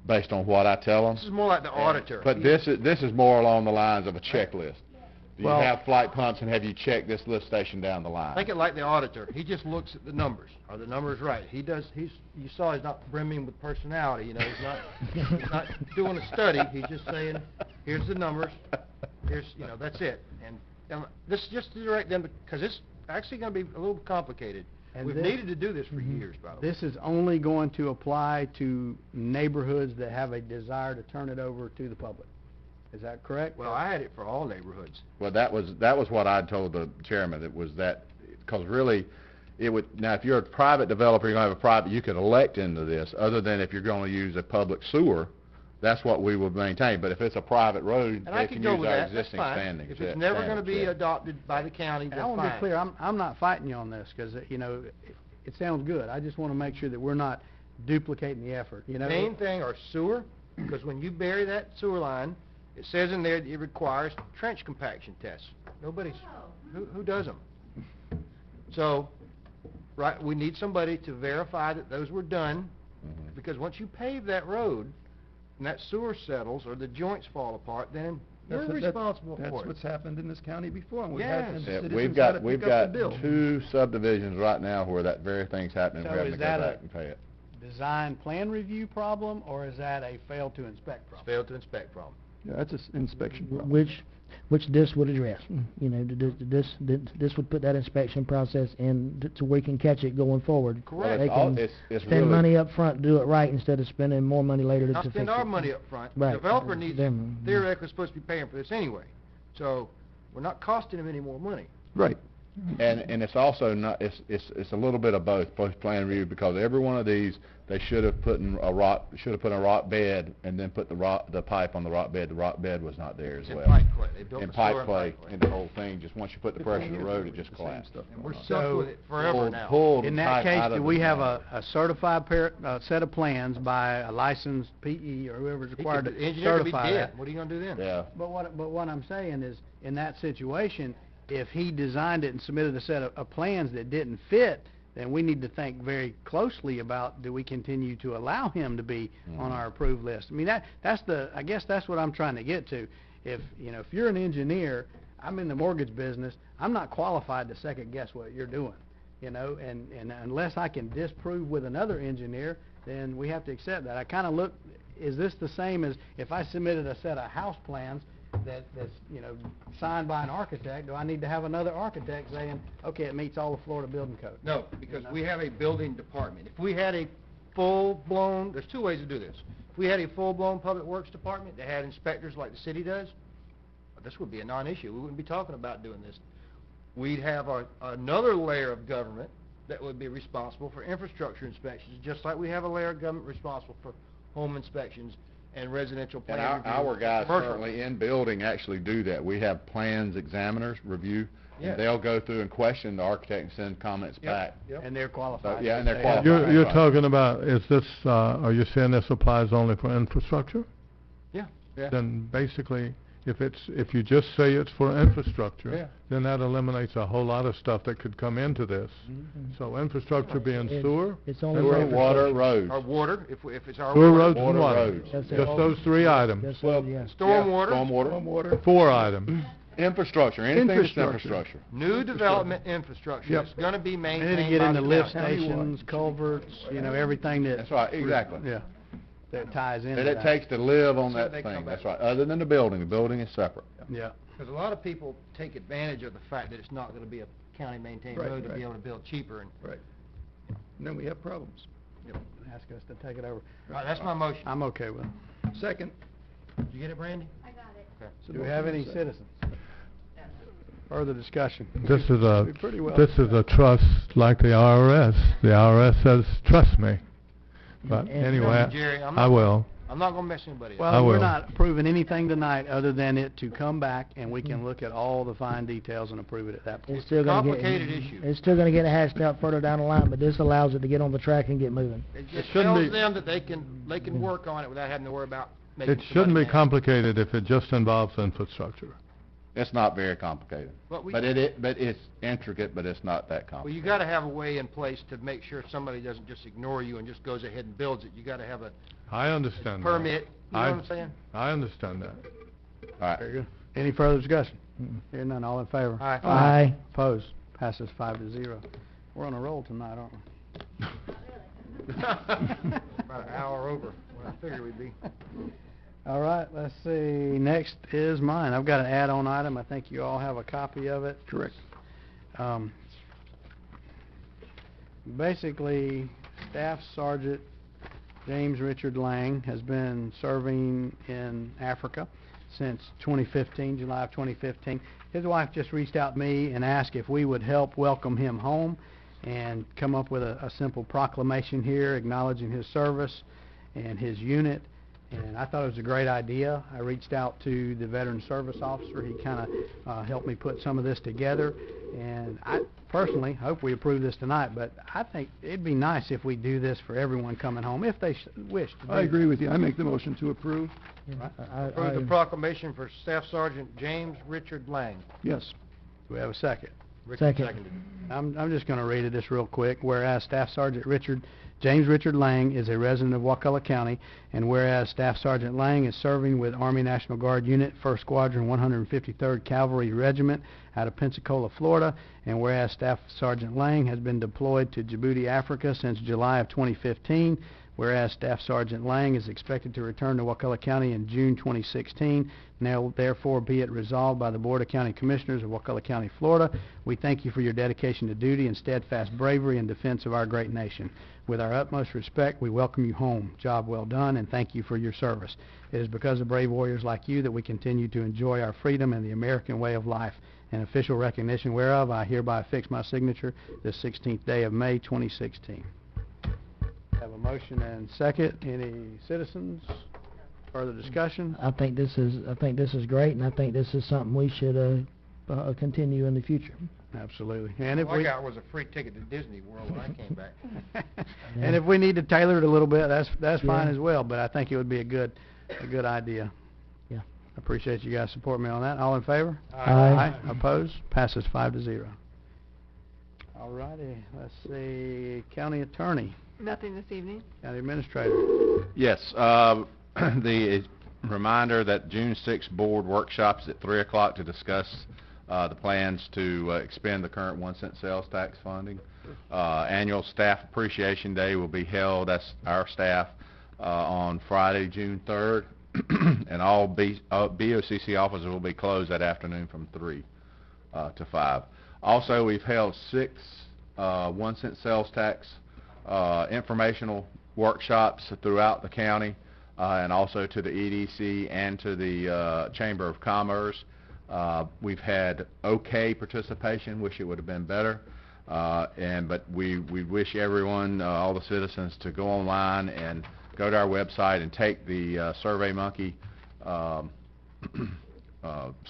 based on what I tell them. This is more like the auditor. But this is more along the lines of a checklist. Do you Well- have flight pumps, and have you checked this lift station down the line? Think it like the auditor. He just looks at the numbers. Are the numbers right? You saw he's not brimming with personality, you know. He's not doing a study. He's just saying, here's the numbers. Here's, you know, that's it. And this is just to direct them, because it's actually going to be a little complicated. And We've this- needed to do this for years, by the way. This is only going to apply to neighborhoods that have a desire to turn it over to the public. Is that correct? Well, I had it for all neighborhoods. Well, that was what I told the chairman. It was that, because really, it would, now if you're a private developer, you're going to have a private, you could elect into this, other than if you're going to use a public sewer, that's what we would maintain. But if it's a private road, And I they can can go use with our that. That's existing fine. standings. If it's never going to be yeah. adopted by the county, And then I want to be fine. clear, I'm not fighting you on this, because, you know, it sounds good. I just want to make sure that we're not duplicating the effort, you know? Main thing are sewer, because when you bury that sewer line, it says in there that it requires trench compaction tests. Who does them? So, right, we need somebody to verify that those were done, because once you pave that road, and that sewer settles, or the joints fall apart, then you're responsible for it. That's what's happened in this county before, and we've Yes. had Yeah, citizens we've had to got pick up the bill. 2 subdivisions right now where that very thing's happening. So We're having is to go that back a- and pay it. Design plan review problem, or is that a fail to inspect problem? Failed to inspect problem. Yeah, that's an inspection problem. Which this would address. You know, this would put that inspection process in to where we can catch it going forward. Correct. They Well, can it's spend really- money up front, do it right, instead of spending more money later to Not fix spend it. our money up front. Right. The developer needs, Them. theoretically supposed to be paying for this anyway. So, we're not costing him any more money. Right. And it's also not, it's a little bit of both, post-plan review, because every one of these, they should have put in a rock bed, and then put the pipe on the rock bed. The rock bed was not there as And well. pipe clay. They built And the sewer pipe and clay, pipe clay. and the whole thing, just once you put the pressure of the road, it just collapsed. And we're So, stuck with it forever now. Pulled In the that pipe case, out of do the we have ground. a certified set of plans by a licensed PE or whoever's required The to engineer could be certify dead. that? What are you going to do then? Yeah. But what I'm saying is, in that situation, if he designed it and submitted a set of plans that didn't fit, then we need to think very closely about, do we continue to allow him to be on our approved list? I mean, I guess that's what I'm trying to get to. If you're an engineer, I'm in the mortgage business, I'm not qualified to second guess what you're doing, and unless I can disprove with another engineer, then we have to accept that. I kind of look, is this the same as if I submitted a set of house plans that's signed by an architect? Do I need to have another architect saying, okay, it meets all the Florida building code? No, because we have a building department. If we had a full-blown, there's 2 ways to do this. If we had a full-blown public works department that had inspectors like the city does, this would be a non-issue. We wouldn't be talking about doing this. We'd have another layer of government that would be responsible for infrastructure inspections, just like we have a layer of government responsible for home inspections and residential plan And review. our guys commercial. currently in building actually do that. We have plans examiners review, Yeah. and they'll go through and question the architect and send comments Yep, back. yep. And they're So, qualified. yeah, and they're They qualified. have- You're Right. talking about, is this, are you saying this applies only for infrastructure? Yeah. Yeah. Then basically, if you just say it's for infrastructure, Yeah. then that eliminates a whole lot of stuff that could come into this. So infrastructure being sewer, It's only Sewer, for water, infrastructure. roads. Our water, if it's our sewer, water. roads, and Water, water. roads. That's it. Just those 3 items, That's Well, it, yeah. Stormwater. Stormwater. 4 items. Infrastructure, anything that's Infrastructure. infrastructure. New development infrastructure Yep. is going to be And maintained then to get by into the lift county. stations, culverts, everything that... That's right, exactly. Yeah, that ties into That it that. takes to live on So that they come thing, back. that's right, other than the building is separate. Yeah. Because a lot of people take advantage of the fact that it's not going to be a county-maintained Right, road to right. be able to build cheaper. And Right. And then we have problems. Ask us to take it over. All right, that's my motion. I'm okay with it. Second. Did you get it, Brandy? Do we have any citizens? Further discussion? This is a, Pretty well. this is a trust like the IRS. The IRS says, trust me. But And- anyway, Jerry, I'm I not- will. I'm not going to mess anybody up. I Well, we're will. not approving anything tonight other than it to come back and we can look at all the fine details and approve it at that point. It's still gonna Complicated issue. It's still gonna get hashed out further down the line, but this allows it to get on the track and get moving. It just shouldn't tells be- them that they can work on it without having to worry about making It shouldn't be somebody mad. complicated if it just involves infrastructure. It's not very complicated. But But it's intricate, but it's not that Well, complicated. you gotta have a way in place to make sure somebody doesn't just ignore you and just goes ahead and builds it. You gotta have a I understand that. permit, you know what I'm saying? I understand that. All right. Very good. Any further discussion? Hearing none, all in favor? Aye. Aye. Opposed? Passes 5-0. We're on a roll tonight, aren't we? About an hour over what I figured we'd be. All right, let's see. Next is mine. I've got an add-on item. I think you all have a copy of it. Correct. Basically, Staff Sergeant James Richard Lang has been serving in Africa since 2015, July of 2015. His wife just reached out to me and asked if we would help welcome him home and come up with a simple proclamation here acknowledging his service and his unit. And I thought it was a great idea. I reached out to the veteran service officer. He kind of helped me put some of this together. And I personally hope we approve this tonight, but I think it'd be nice if we do this for everyone coming home, if they wish to do I agree with you. I make the motion to approve. Approve the proclamation for Staff Sergeant James Richard Lang. Yes. Do we have a second? Richard Second. seconded. I'm just going to read it this real quick. Whereas Staff Sergeant James Richard Lang is a resident of Wakulla County, and whereas Staff Sergeant Lang is serving with Army National Guard Unit 1st Squadron 153rd Cavalry Regiment out of Pensacola, Florida, and whereas Staff Sergeant Lang has been deployed to Djibouti, Africa since July of 2015, whereas Staff Sergeant Lang is expected to return to Wakulla County in June 2016, now therefore be it resolved by the Board of County Commissioners of Wakulla County, Florida. We thank you for your dedication to duty and steadfast bravery in defense of our great nation. With our utmost respect, we welcome you home. Job well done, and thank you for your service. It is because of brave warriors like you that we continue to enjoy our freedom and the American way of life. In official recognition whereof, I hereby affix my signature this 16th day of May 2016. Have a motion and second. Any citizens? Further discussion? I think this is great, and I think this is something we should continue in the future. Absolutely. And if All I we got was a free ticket to Disney World when I came back. and if we need to tailor it a little bit, that's fine Yeah. as well. But I think it would be a good idea. Yeah. I appreciate you guys supporting me on that. All in favor? Aye. Opposed? Passes 5-0. All righty. Let's see. County Attorney, Nothing this evening. County Administrator. Yes, the reminder that June 6th board workshops at 3 o'clock to discuss the plans to expend the current 1-cent sales tax funding. Annual Staff Appreciation Day will be held, that's our staff, on Friday, June 3rd, and all BoCC offices will be closed that afternoon from 3 to 5. Also, we've held 6 1-cent sales tax informational workshops throughout the county, and also to the EDC and to the Chamber of Commerce. We've had okay participation, wish it would have been better, but we wish everyone, all the citizens, to go online and go to our website and take the SurveyMonkey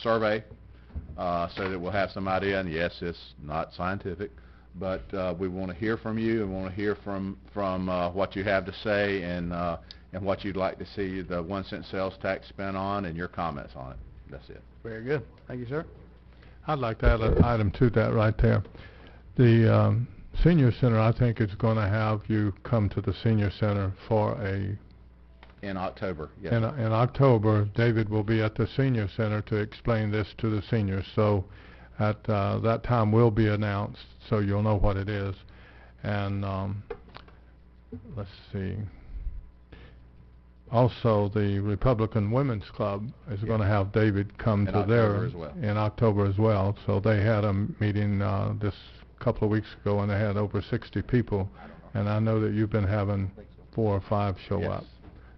survey, so that we'll have some idea. And yes, it's not scientific, but we want to hear from you and want to hear from what you have to say and what you'd like to see the 1-cent sales tax spent on and your comments on it. That's it. Very good. Thank you, sir. I'd like to add an item to that right there. The senior center, I think, is going to have you come to the senior center for In October, yes. in October. David will be at the senior center to explain this to the seniors. So at that time will be announced, so you'll know what it is. And let's see. Also, the Republican Women's Club is going to have David come In to October their as well. in October as well. So they had a meeting this couple of weeks ago, and they had over 60 people. And I know that you've been having 4 or 5 show Yes. up.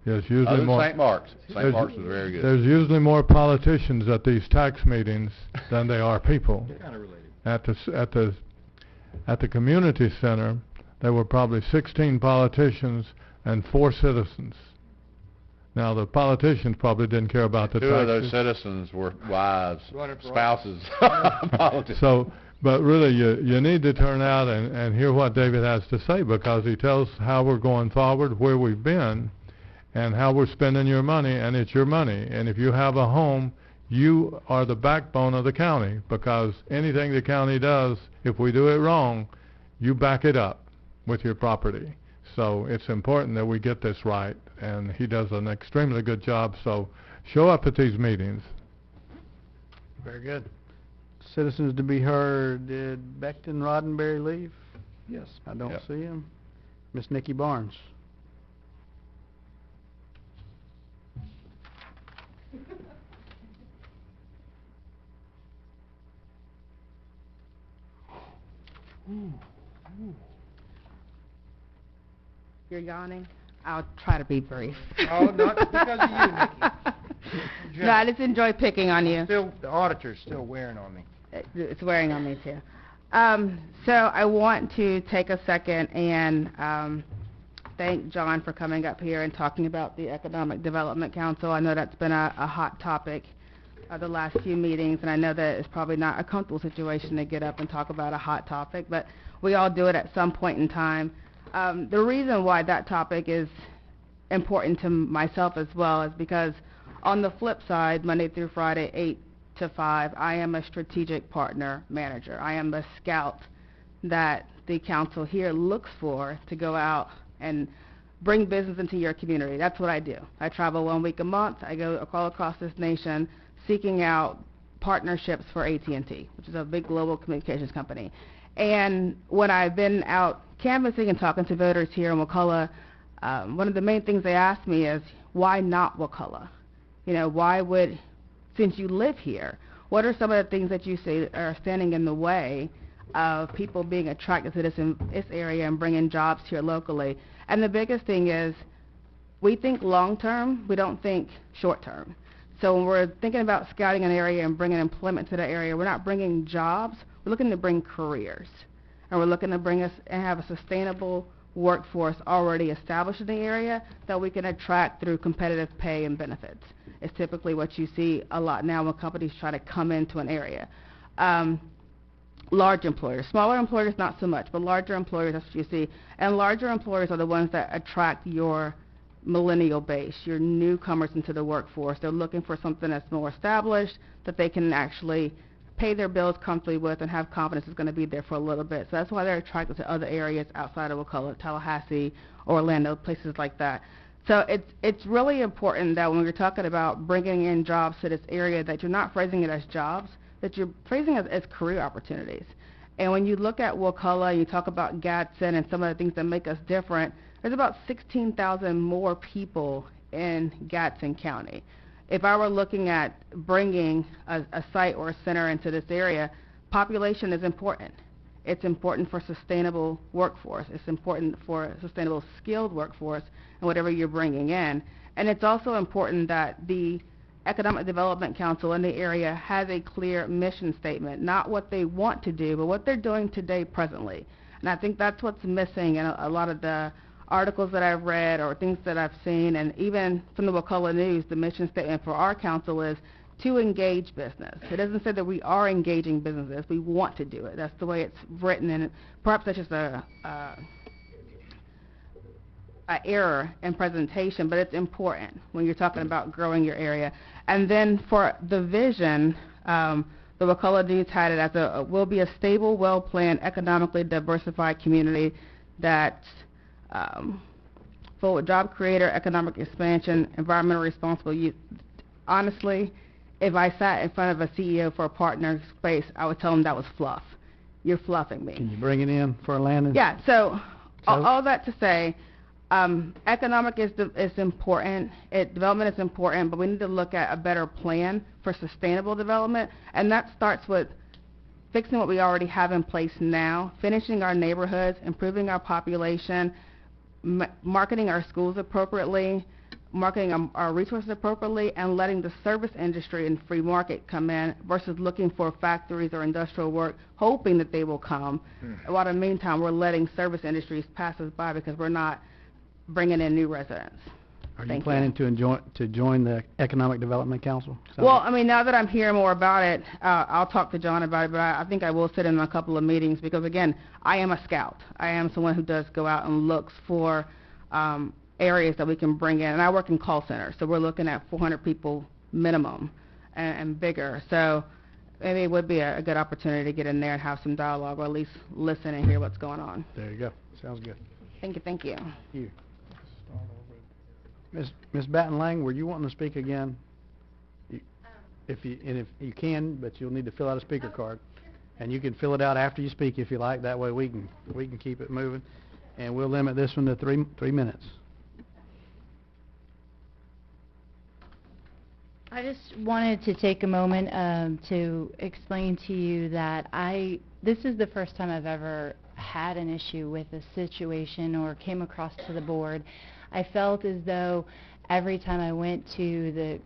There's usually Other than more. St. Mark's. St. there's- Mark's was very good. There's usually more politicians at these tax meetings than there are people. Kind of related. At the community center, there were probably 16 politicians and 4 citizens. Now, the politicians probably didn't care about the 2 of those taxes. citizens were wives, Running for spouses, politicians. So, but really, you need to turn out and hear what David has to say, because he tells how we're going forward, where we've been, and how we're spending your money, and it's your money. And if you have a home, you are the backbone of the county, because anything the county does, if we do it wrong, you back it up with your property. So it's important that we get this right, and he does an extremely good job, so show up at these meetings. Very good. Citizens to be heard. Did Beckton Roddenberry leave? Yes. I don't Yep. see him. Miss Nikki Barnes. You're yawning? I'll try to be brief. Oh, not because of you, Nikki. No, I just enjoy picking on you. Still, the auditor's still wearing on me. It's wearing on me too. So I want to take a second and thank John for coming up here and talking about the Economic Development Council. I know that's been a hot topic the last few meetings, and I know that it's probably not a comfortable situation to get up and talk about a hot topic, but we all do it at some point in time. The reason why that topic is important to myself as well is because on the flip side, Monday through Friday, 8 to 5, I am a strategic partner manager. I am the scout that the council here looks for to go out and bring business into your community. That's what I do. I travel 1 week a month. I go all across this nation seeking out partnerships for AT&T, which is a big global communications company. And when I've been out canvassing and talking to voters here in Wakulla, one of the main things they ask me is, why not Wakulla? You know, why would, since you live here, what are some of the things that you see are standing in the way of people being attracted to this area and bringing jobs here locally? And the biggest thing is, we think long term, we don't think short term. So when we're thinking about scouting an area and bringing employment to that area, we're not bringing jobs, we're looking to bring careers. And we're looking to bring us and have a sustainable workforce already established in the area that we can attract through competitive pay and benefits. It's typically what you see a lot now when companies try to come into an area. Large employers, smaller employers not so much, but larger employers, that's what you see. And larger employers are the ones that attract your millennial base, your newcomers into the workforce. They're looking for something that's more established, that they can actually pay their bills comfortably with and have confidence is going to be there for a little bit. So that's why they're attracted to other areas outside of Wakulla, Tallahassee, Orlando, places like that. So it's really important that when we're talking about bringing in jobs to this area, that you're not phrasing it as jobs, that you're phrasing it as career opportunities. And when you look at Wakulla and you talk about Gadsden and some of the things that make us different, there's about 16,000 more people in Gadsden County. If I were looking at bringing a site or a center into this area, population is important. It's important for sustainable workforce. It's important for a sustainable skilled workforce and whatever you're bringing in. And it's also important that the Economic Development Council in the area has a clear mission statement, not what they want to do, but what they're doing today presently. And I think that's what's missing in a lot of the articles that I've read or things that I've seen, and even from the Wakulla News, the mission statement for our council is to engage business. It doesn't say that we are engaging businesses. We want to do it. That's the way it's written, and perhaps that's just a error in presentation, but it's important when you're talking about growing your area. And then for the vision, the Wakulla News had it as will be a stable, well-planned, economically diversified community that's full of job creator, economic expansion, environmental responsible use. Honestly, if I sat in front of a CEO for a partner space, I would tell him that was fluff. You're fluffing me. Can you bring it in for a landing? Yeah, so all that to say, economic is important, development is important, but we need to look at a better plan for sustainable development, and that starts with fixing what we already have in place now, finishing our neighborhoods, improving our population, marketing our schools appropriately, marketing our resources appropriately, and letting the service industry and free market come in versus looking for factories or industrial work, hoping that they will come. While in the meantime, we're letting service industries pass us by because we're not bringing in new residents. Are you planning to join the Economic Development Council? Well, I mean, now that I'm hearing more about it, I'll talk to John about it, but I think I will sit in a couple of meetings because, again, I am a scout. I am someone who does go out and looks for areas that we can bring in. And I work in call centers, so we're looking at 400 people minimum. and bigger. So maybe it would be a good opportunity to get in there and have some dialogue, or at least listen and hear what's going on. There you go. Sounds good. Thank you, thank you. Thank you. Ms. Batten Lang, were you wanting to speak again? If you can, but you'll need to fill out a speaker card, and you can fill it out after you speak if you like. That way we can keep it moving, and we'll limit this one to three minutes. I just wanted to take a moment to explain to you that this is the first time I've ever had an issue with a situation or came across to the board. I felt as though every time I went to the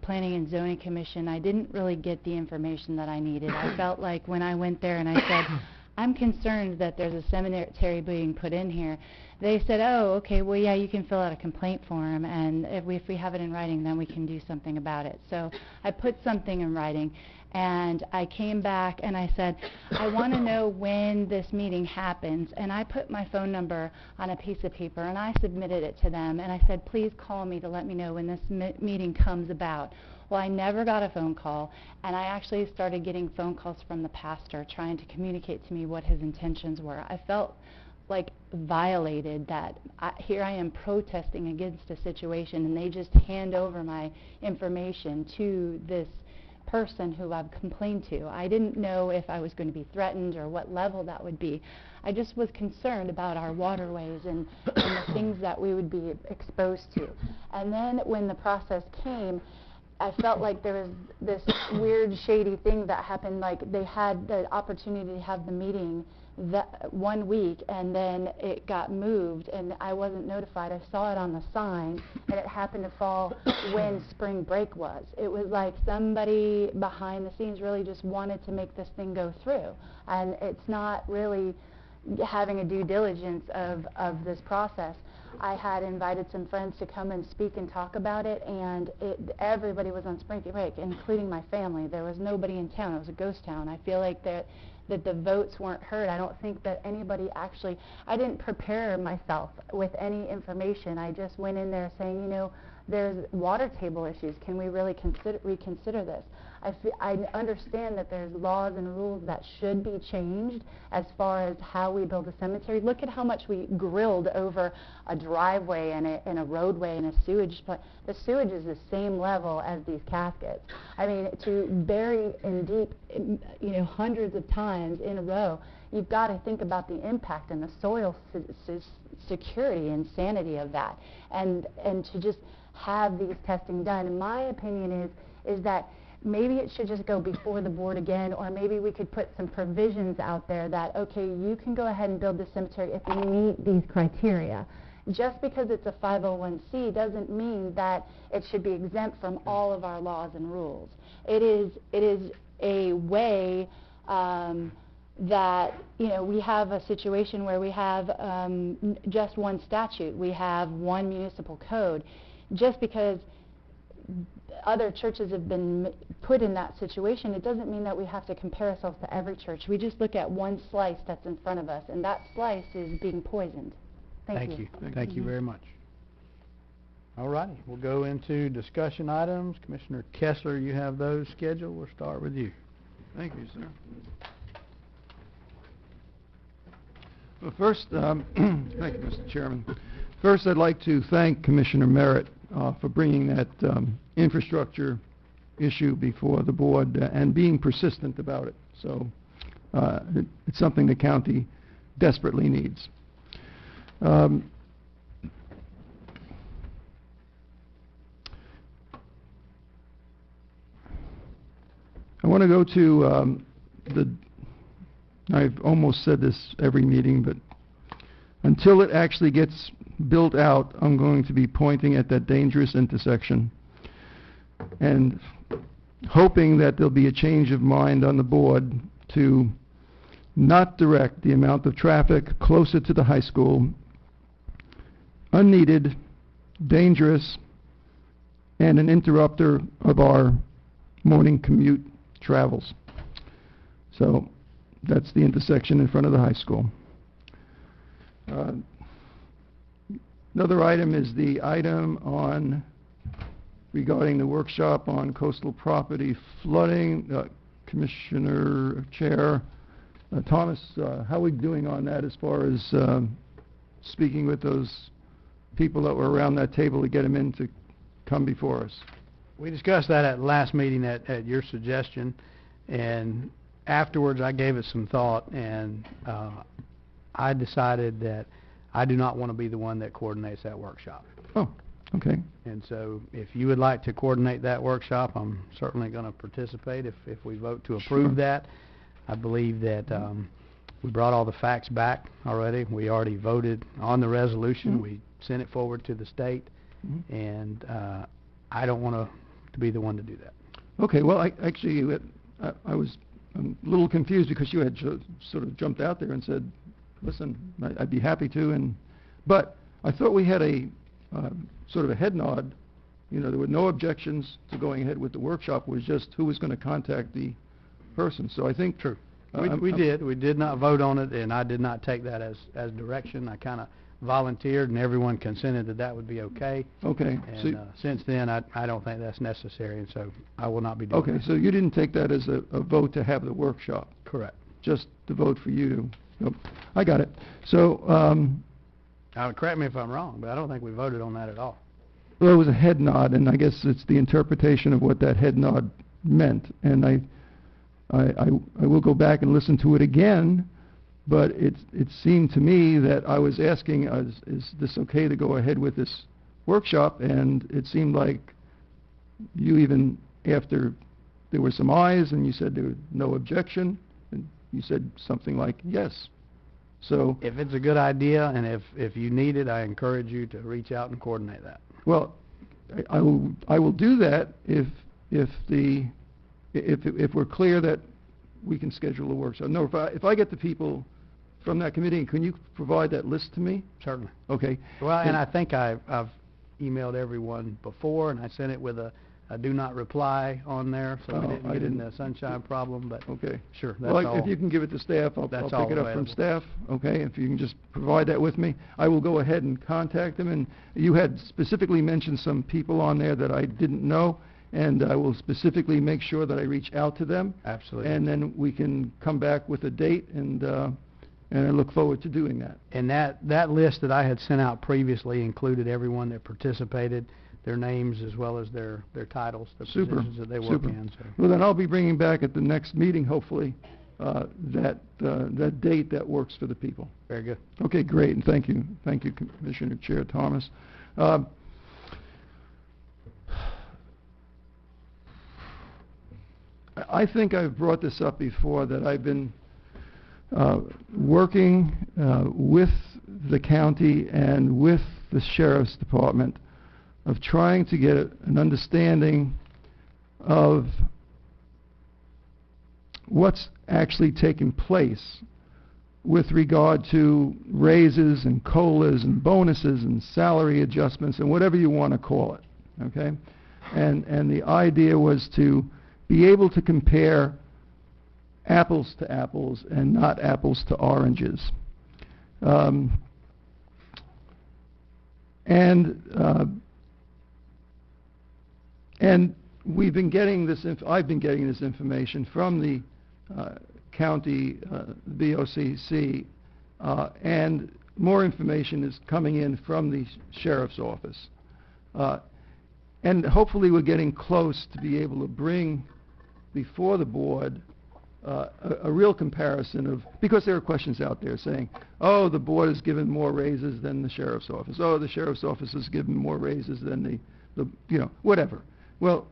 Planning and Zoning Commission, I didn't really get the information that I needed. I felt like when I went there and I said, I'm concerned that there's a cemetery being put in here, they said, oh, okay, well, yeah, you can fill out a complaint form, and if we have it in writing, then we can do something about it. So I put something in writing, and I came back and I said, I want to know when this meeting happens, and I put my phone number on a piece of paper and I submitted it to them, and I said, please call me to let me know when this meeting comes about. Well, I never got a phone call, and I actually started getting phone calls from the pastor trying to communicate to me what his intentions were. I felt like violated that here I am protesting against a situation, and they just hand over my information to this person who I've complained to. I didn't know if I was going to be threatened or what level that would be. I just was concerned about our waterways and the things that we would be exposed to. And then when the process came, I felt like there was this weird, shady thing that happened. Like they had the opportunity to have the meeting that 1 week, and then it got moved, and I wasn't notified. I saw it on the sign, and it happened to fall when spring break was. It was like somebody behind the scenes really just wanted to make this thing go through, and it's not really having a due diligence of this process. I had invited some friends to come and speak and talk about it, and everybody was on spring break, including my family. There was nobody in town. It was a ghost town. I feel like that the votes weren't heard. I don't think that anybody actually, I didn't prepare myself with any information. I just went in there saying, you know, there's water table issues. Can we really reconsider this? I understand that there's laws and rules that should be changed as far as how we build a cemetery. Look at how much we grilled over a driveway and a roadway and a sewage plant. The sewage is the same level as these caskets. I mean, to bury in deep, you know, hundreds of times in a row, you've got to think about the impact and the soil security and sanity of that, and to just have these testing done. And my opinion is that maybe it should just go before the board again, or maybe we could put some provisions out there that, okay, you can go ahead and build the cemetery if you meet these criteria. Just because it's a 501c doesn't mean that it should be exempt from all of our laws and rules. It is a way that, you know, we have a situation where we have just one statute. We have one municipal code. Just because other churches have been put in that situation, it doesn't mean that we have to compare ourselves to every church. We just look at one slice that's in front of us, and that slice is being poisoned. Thank you. Thank you very much. All righty, we'll go into discussion items. Commissioner Kessler, you have those scheduled. We'll start with you. Thank you, sir. Well, first, thank you, Mr. Chairman. First, I'd like to thank Commissioner Merritt for bringing that infrastructure issue before the board and being persistent about it. So it's something the county desperately needs. I want to go to I've almost said this every meeting, but until it actually gets built out, I'm going to be pointing at that dangerous intersection and hoping that there'll be a change of mind on the board to not direct the amount of traffic closer to the high school, unneeded, dangerous, and an interrupter of our morning commute travels. So that's the intersection in front of the high school. Another item is the item on regarding the workshop on coastal property flooding. Commissioner Chair Thomas, how are we doing on that as far as speaking with those people that were around that table to get them in to come before us? We discussed that at the last meeting at your suggestion, and afterwards I gave it some thought, and I decided that I do not want to be the one that coordinates that workshop. Oh, okay. And so if you would like to coordinate that workshop, I'm certainly going to participate if we vote to approve that. I believe that we brought all the facts back already. We already voted on the resolution. We sent it forward to the state, and I don't want to be the one to do that. Okay, well, I was a little confused because you had sort of jumped out there and said, listen, I'd be happy to, but I thought we had a sort of a head nod. You know, there were no objections to going ahead with the workshop. It was just who was going to contact the person. So I think... True. We did not vote on it, and I did not take that as direction. I kind of volunteered, and everyone consented that would be okay. Okay. And since then, I don't think that's necessary, and so I will not be doing Okay, so you didn't take that as a vote to have the workshop? Correct. Just the vote for you to... Nope. I got it. So... correct me if I'm wrong, but I don't think we voted on that at all. Well, it was a head nod, and I guess it's the interpretation of what that head nod meant. And I will go back and listen to it again, but it seemed to me that I was asking, is this okay to go ahead with this workshop? And it seemed like you, even after there were some ayes and you said there was no objection, and you said something like yes. So if it's a good idea and if you need it, I encourage you to reach out and coordinate that. Well, I will do that if we're clear that we can schedule a workshop. No, if I get the people from that committee, can you provide that list to me? Certainly. Okay. Well, and I think I've emailed everyone before, and I sent it with a do not reply on there, so we didn't get in the sunshine problem, but okay. Sure, that's well, all. If you can give it to staff, I'll pick it up from available. staff, okay? If you can just provide that with me, I will go ahead and contact them. And you had specifically mentioned some people on there that I didn't know, and I will specifically make sure that I reach out to them. Absolutely. And then we can come back with a date, and I look forward to doing that. And that list that I had sent out previously included everyone that participated, their names as well as their titles, the positions that they work in. So. Well, then I'll be bringing back at the next meeting, hopefully, that date that works for the people. Very good. Okay, great, and thank you, Commissioner Chair Thomas. I think I've brought this up before, that I've been working with the county and with the Sheriff's Department of trying to get an understanding of what's actually taking place with regard to raises and COLAs and bonuses and salary adjustments and whatever you want to call it, okay? And the idea was to be able to compare apples to apples and not apples to oranges. And we've been getting this. I've been getting this information from the county BoCC, and more information is coming in from the sheriff's office. And hopefully, we're getting close to be able to bring before the board a real comparison of, because there are questions out there saying, oh, the board has given more raises than the sheriff's office. Oh, the sheriff's office has given more raises than the whatever. Well,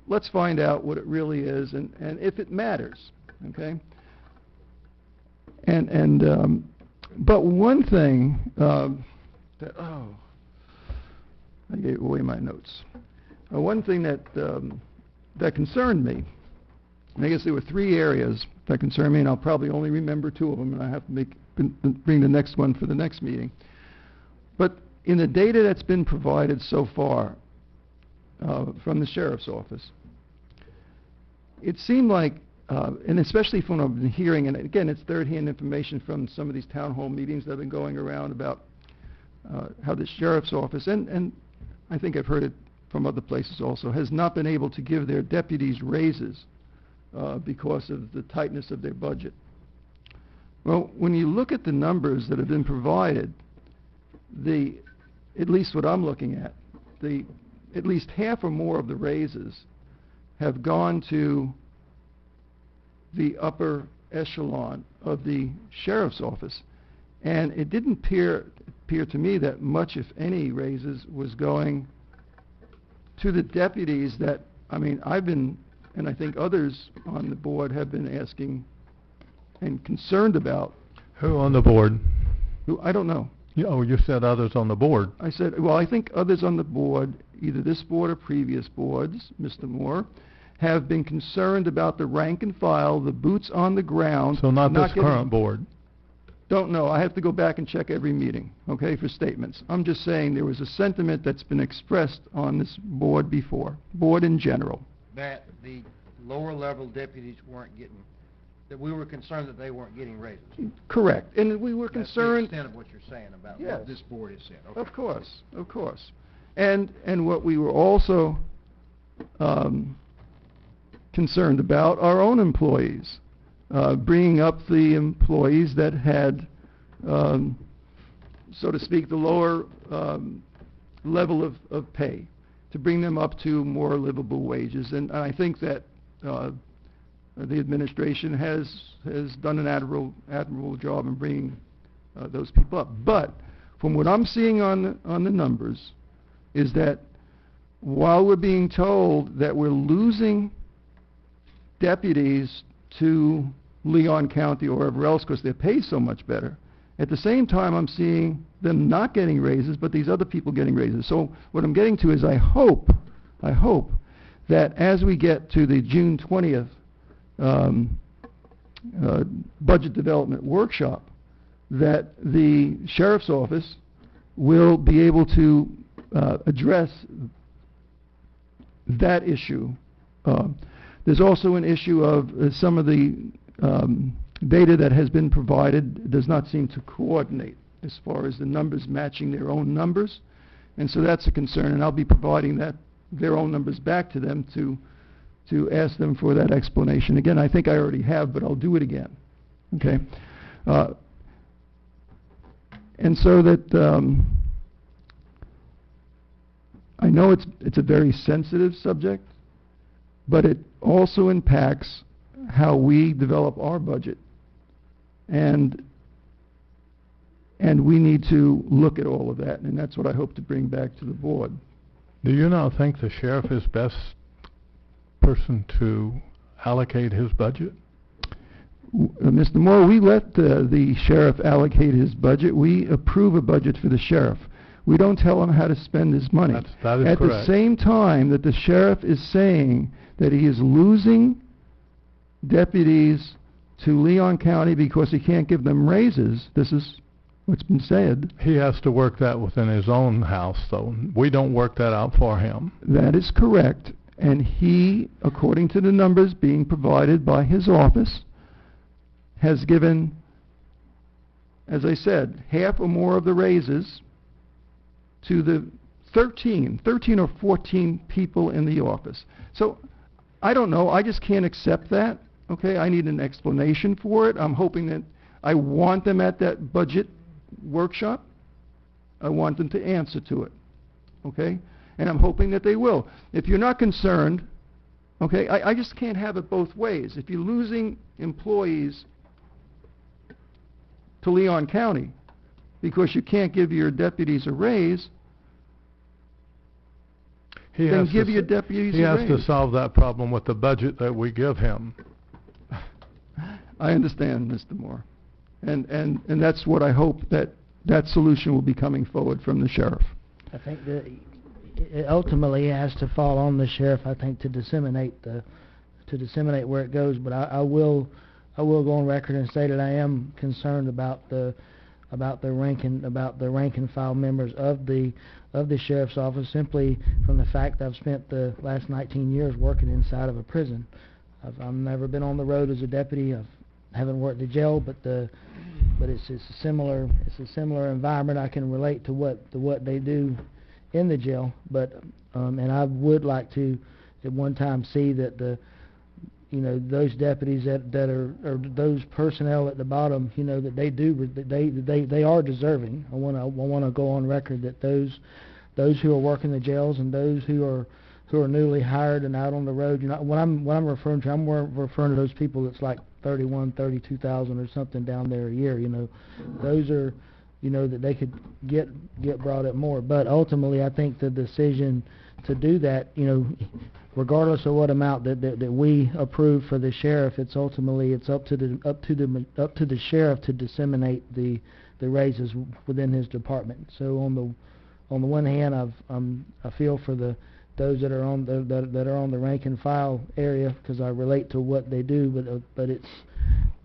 let's find out what it really is and if it matters, okay? But one thing I gave away my notes. One thing that concerned me, and I guess there were 3 areas that concerned me, and I'll probably only remember 2 of them, and I have to bring the next one for the next meeting. But in the data that's been provided so far from the sheriff's office, it seemed like, and especially from what I've been hearing, and again, it's third-hand information from some of these town hall meetings that have been going around about how the sheriff's office, and I think I've heard it from other places also, has not been able to give their deputies raises because of the tightness of their budget. Well, when you look at the numbers that have been provided, at least what I'm looking at, at least half or more of the raises have gone to the upper echelon of the sheriff's office. And it didn't appear to me that much, if any, raises was going to the deputies that, I mean, I've been, and I think others on the board have been asking and concerned about. Who on the board? Who, I don't know. Oh, you said others on the board. I said, well, I think others on the board, either this board or previous boards, Mr. Moore, have been concerned about the rank and file, the boots on the ground. So not this getting, current board? Don't know. I have to go back and check every meeting, okay, for statements. I'm just saying there was a sentiment that's been expressed on this board before, board in general. That the lower level deputies weren't getting, that we were concerned that they weren't getting raises. Correct. And we were concerned. That's the extent of what you're saying about Yes. what this board has said. Okay. Of course, of course. And what we were also concerned about our own employees, bringing up the employees that had, so to speak, the lower level of pay, to bring them up to more livable wages. And I think that the administration has done an admirable job in bringing those people up. But from what I'm seeing on the numbers is that while we're being told that we're losing deputies to Leon County or wherever else because they're paid so much better, at the same time I'm seeing them not getting raises, but these other people getting raises. So what I'm getting to is I hope that as we get to the June 20th budget development workshop, that the sheriff's office will be able to address that issue. There's also an issue of some of the data that has been provided does not seem to coordinate as far as the numbers matching their own numbers, and so that's a concern, and I'll be providing their own numbers back to them to ask them for that explanation. Again, I think I already have, but I'll do it again. Okay? And so that I know it's a very sensitive subject, but it also impacts how we develop our budget. And we need to look at all of that, and that's what I hope to bring back to the board. Do you not think the sheriff is best person to allocate his budget? Mr. Moore, we let the sheriff allocate his budget. We approve a budget for the sheriff. We don't tell him how to spend his money. That is At correct. the same time that the sheriff is saying that he is losing deputies to Leon County because he can't give them raises, this is what's been said. He has to work that within his own house, though. We don't work that out for him. That is correct. And he, according to the numbers being provided by his office, has given, as I said, half or more of the raises to the 13 or 14 people in the office. So I don't know. I just can't accept that. Okay, I need an explanation for it. I'm hoping that I want them at that budget workshop. I want them to answer to it. Okay? And I'm hoping that they will. If you're not concerned, okay, I just can't have it both ways. If you're losing employees to Leon County because you can't give your deputies a raise, then give your deputies a raise. He has to solve that problem with the budget that we give him. I understand, Mr. Moore. And that's what I hope that solution will be coming forward from the sheriff. I think that it ultimately has to fall on the sheriff, I think, to disseminate where it goes. But I will go on record and say that I am concerned about the rank and file members of the sheriff's office, simply from the fact that I've spent the last 19 years working inside of a prison. I've never been on the road as a deputy. I haven't worked at jail, but it's a similar environment. I can relate to what they do in the jail, but and I would like to at one time see that those deputies that are or those personnel at the bottom, that they are deserving. I want to go on record that those who are working the jails and those who are newly hired and out on the road, when I'm referring to, I'm referring to those people that's like 32,000 or something down there a year. Those are that they could get brought up more. But ultimately, I think the decision to do that, regardless of what amount that we approve for the sheriff, it's up to the sheriff to disseminate the raises within his department. So on the one hand, I feel for those that are on the rank and file area, because I relate to what they do, but it's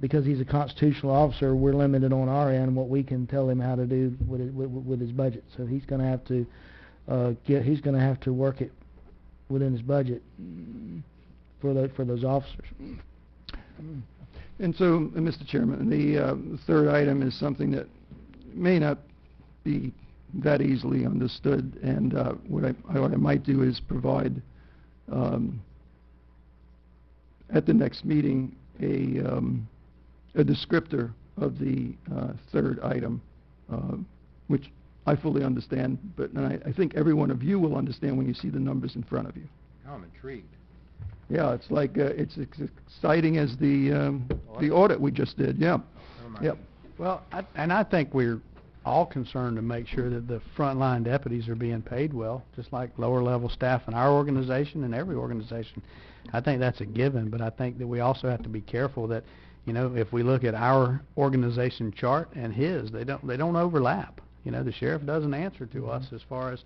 because he's a constitutional officer, we're limited on our end what we can tell him how to do with his budget. So he's going to have to work it within his budget for those officers. And so, Mr. Chairman, the third item is something that may not be that easily understood, and what I might do is provide at the next meeting a descriptor of the third item, which I fully understand, but I think every one of you will understand when you see the numbers in front of you. I'm intrigued. Yeah, it's like it's exciting as the audit we just did. Yeah. Yep. Well, I think we're all concerned to make sure that the frontline deputies are being paid well, just like lower level staff in our organization and every organization. I think that's a given, but I think that we also have to be careful that, if we look at our organization chart and his, they don't overlap. The sheriff doesn't answer to us as far as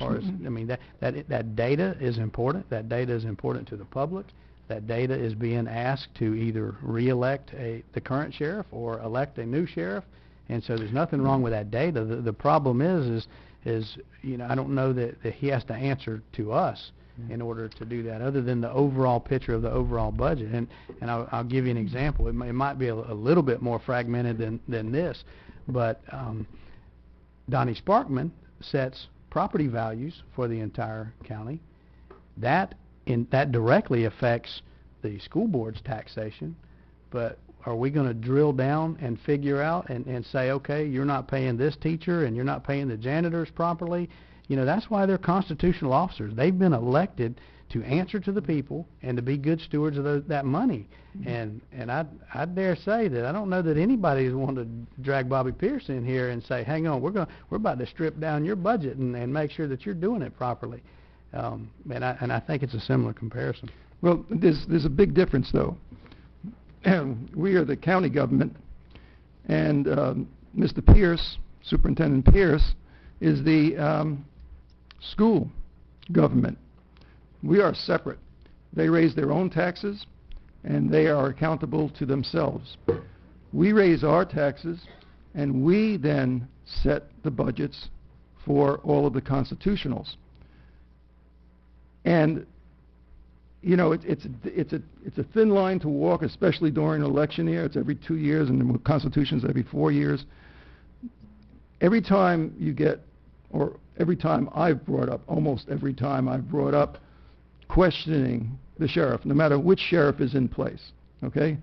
I mean, that data is important. That data is important to the public. That data is being asked to either re-elect the current sheriff or elect a new sheriff. And so there's nothing wrong with that data. The problem is I don't know that he has to answer to us in order to do that, other than the overall picture of the overall budget. And I'll give you an example. It might be a little bit more fragmented than this, but Donnie Sparkman sets property values for the entire county. That directly affects the school board's taxation, but are we going to drill down and figure out and say, okay, you're not paying this teacher and you're not paying the janitors properly? That's why they're constitutional officers. They've been elected to answer to the people and to be good stewards of that money. And I dare say that I don't know that anybody is wanting to drag Bobby Pierce in here and say, hang on, we're about to strip down your budget and make sure that you're doing it properly. And I think it's a similar comparison. Well, there's a big difference, though. We are the county government, and Mr. Pierce, Superintendent Pierce, is the school government. We are separate. They raise their own taxes, and they are accountable to themselves. We raise our taxes, and we then set the budgets for all of the constitutionals. And it's a thin line to walk, especially during an election year. It's every 2 years, and the Constitution's every 4 years. Every time you get, or every time I've brought up, almost every time I've brought up questioning the sheriff, no matter which sheriff is in place, okay?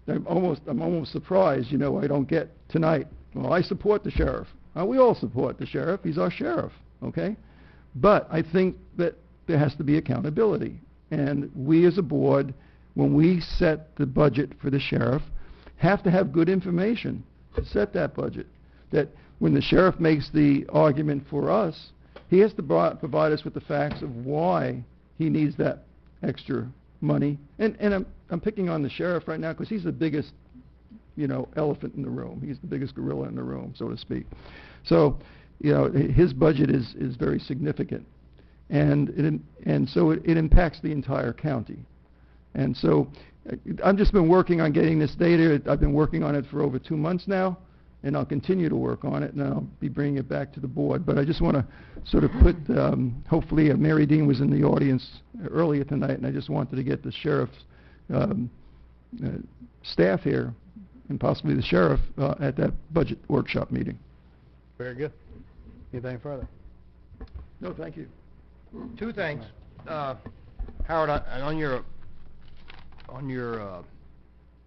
I'm almost surprised, I don't get tonight, well, I support the sheriff. We all support the sheriff. He's our sheriff, okay? But I think that there has to be accountability. And we as a board, when we set the budget for the sheriff, have to have good information to set that budget. That when the sheriff makes the argument for us, he has to provide us with the facts of why he needs that extra money. And I'm picking on the sheriff right now because he's the biggest, elephant in the room. He's the biggest gorilla in the room, so to speak. So, his budget is very significant. And so it impacts the entire county. And so I've just been working on getting this data. I've been working on it for over 2 months now, and I'll continue to work on it, and I'll be bringing it back to the board. But I just want to sort of put, hopefully Mary Dean was in the audience earlier tonight, and I just wanted to get the sheriff's staff here, and possibly the sheriff, at that budget workshop meeting. Very good. Anything further? No, thank you. Two things. Howard, on your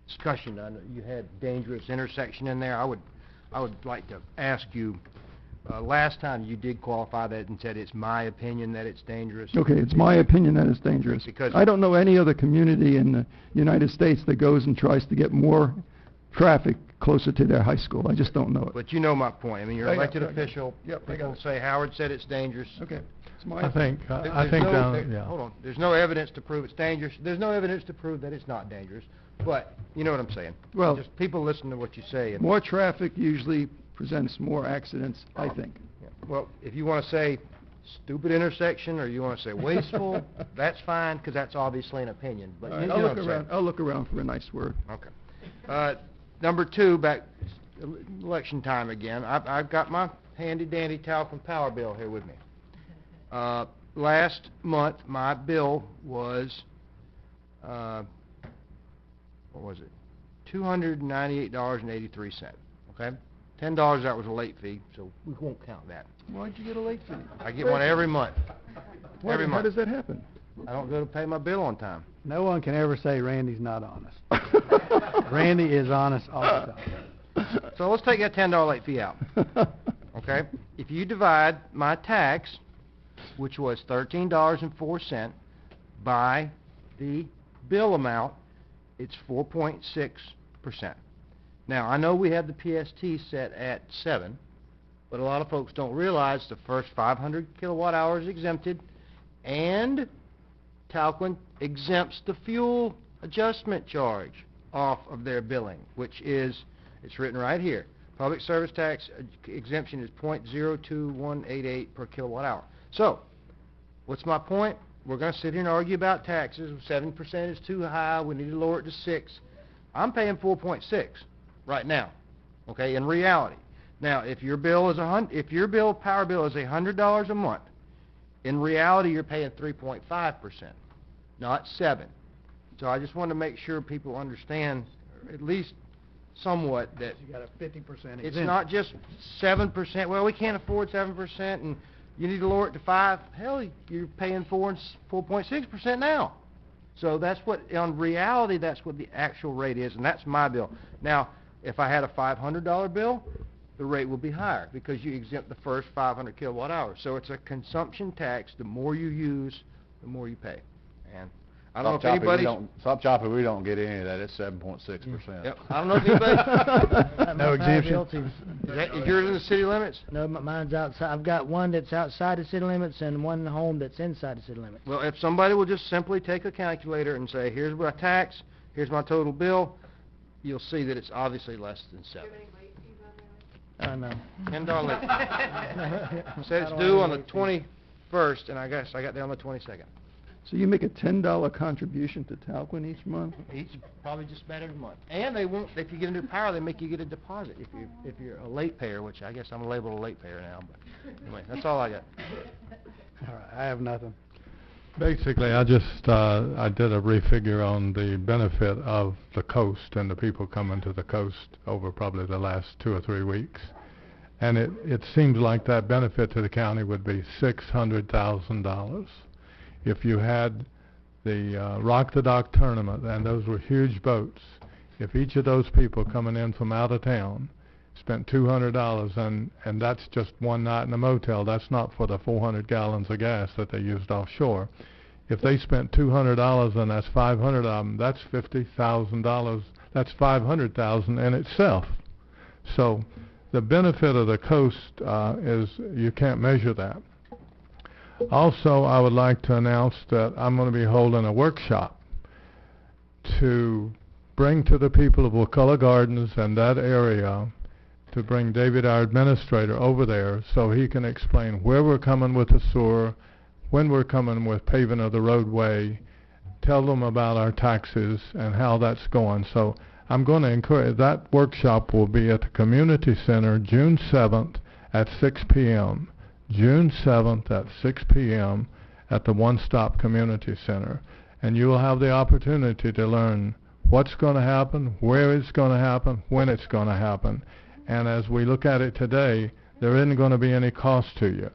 discussion, I know you had dangerous intersection in there. I would like to ask you, last time you did qualify that and said it's my opinion that it's dangerous. Okay, it's my opinion that it's dangerous. Because I don't know any other community in the United States that goes and tries to get more traffic closer to their high school. I just don't know it. But you know my point. I mean, you're an I got elected it, I got it. official. Yep, I People got it. say Howard said it's dangerous. Okay. It's my I think, There- I there's think no- down, there- yeah. Hold on. There's no evidence to prove it's dangerous. There's no evidence to prove that it's not dangerous. But you know what I'm saying. Well- just people listen to what you say. And, More traffic usually presents more accidents, I think. yeah. Well, if you want to say stupid intersection or you want to say wasteful, that's fine because that's obviously an opinion. But All you right, know I'll what look I'm around. saying. I'll look around for a nice word. Okay. Number two, back election time again. I've got my handy-dandy talcum power bill here with me. Last month, my bill was, what was it? $298.83. Okay? $10, that was a late fee, so we won't count that. Why'd you get a late fee? I get one every month. Every How month. does that happen? I don't go to pay my bill on time. No one can ever say Randy's not honest. Randy is honest all the time. So let's take that $10 late fee out. Okay? If you divide my tax, which was $13.04, by the bill amount, it's 4.6%. Now, I know we have the PST set at 7, but a lot of folks don't realize the first 500 kilowatt hours exempted, and Talquin exempts the fuel adjustment charge off of their billing, which is, it's written right here, public service tax exemption is 0.02188 per kilowatt hour. So, what's my point? We're going to sit here and argue about taxes. 7% is too high. We need to lower it to 6. I'm paying 4.6 right now. Okay, in reality. Now, if your bill is power bill is $100 a month, in reality you're paying 3.5%, not 7. So I just want to make sure people understand, or at least somewhat, that You got a 50% exemption. it's not just 7%. Well, we can't afford 7%, and you need to lower it to 5. Hell, you're paying 4.6% now. So that's what, in reality, that's what the actual rate is, and that's my bill. Now, if I had a $500 bill, the rate will be higher because you exempt the first 500 kilowatt hours. So it's a consumption tax. The more you use, the more you pay. And I don't know if anybody's... Stop chopping, we don't get any of that. It's 7.6%. Yep. I don't know if anybody... No exemption. Is yours in the city limits? No, mine's outside. I've got one that's outside the city limits and one home that's inside the city limits. Well, if somebody will just simply take a calculator and say, here's my tax, here's my total bill, you'll see that it's obviously less than 7. No. $10 late. Said it's due on the 21st, and I guess I got there on the 22nd. So you make a $10 contribution to Talquin each month? Each, probably just about every month. And they won't, if you get a new power, they make you get a deposit if you're a late payer, which I guess I'm labeled a late payer now. But anyway, that's all I got. All right, I have nothing. Basically, I just, I did a refigure on the benefit of the coast and the people coming to the coast over probably the last 2 or 3 weeks. And it seems like that benefit to the county would be $600,000. If you had the Rock the Dock tournament, and those were huge boats, if each of those people coming in from out of town spent $200, and that's just one night in a motel, that's not for the 400 gallons of gas that they used offshore. If they spent $200 and that's 500 of them, that's $50,000. That's $500,000 in itself. So the benefit of the coast is you can't measure that. Also, I would like to announce that I'm going to be holding a workshop to bring to the people of Wakulla Gardens and that area, to bring David, our administrator, over there so he can explain where we're coming with the sewer, when we're coming with paving of the roadway, tell them about our taxes and how that's going. So I'm going to encourage, that workshop will be at the Community Center June 7th at 6 p.m. June 7th at 6 p.m. at the One Stop Community Center. And you will have the opportunity to learn what's going to happen, where it's going to happen, when it's going to happen. And as we look at it today, there isn't going to be any cost to you.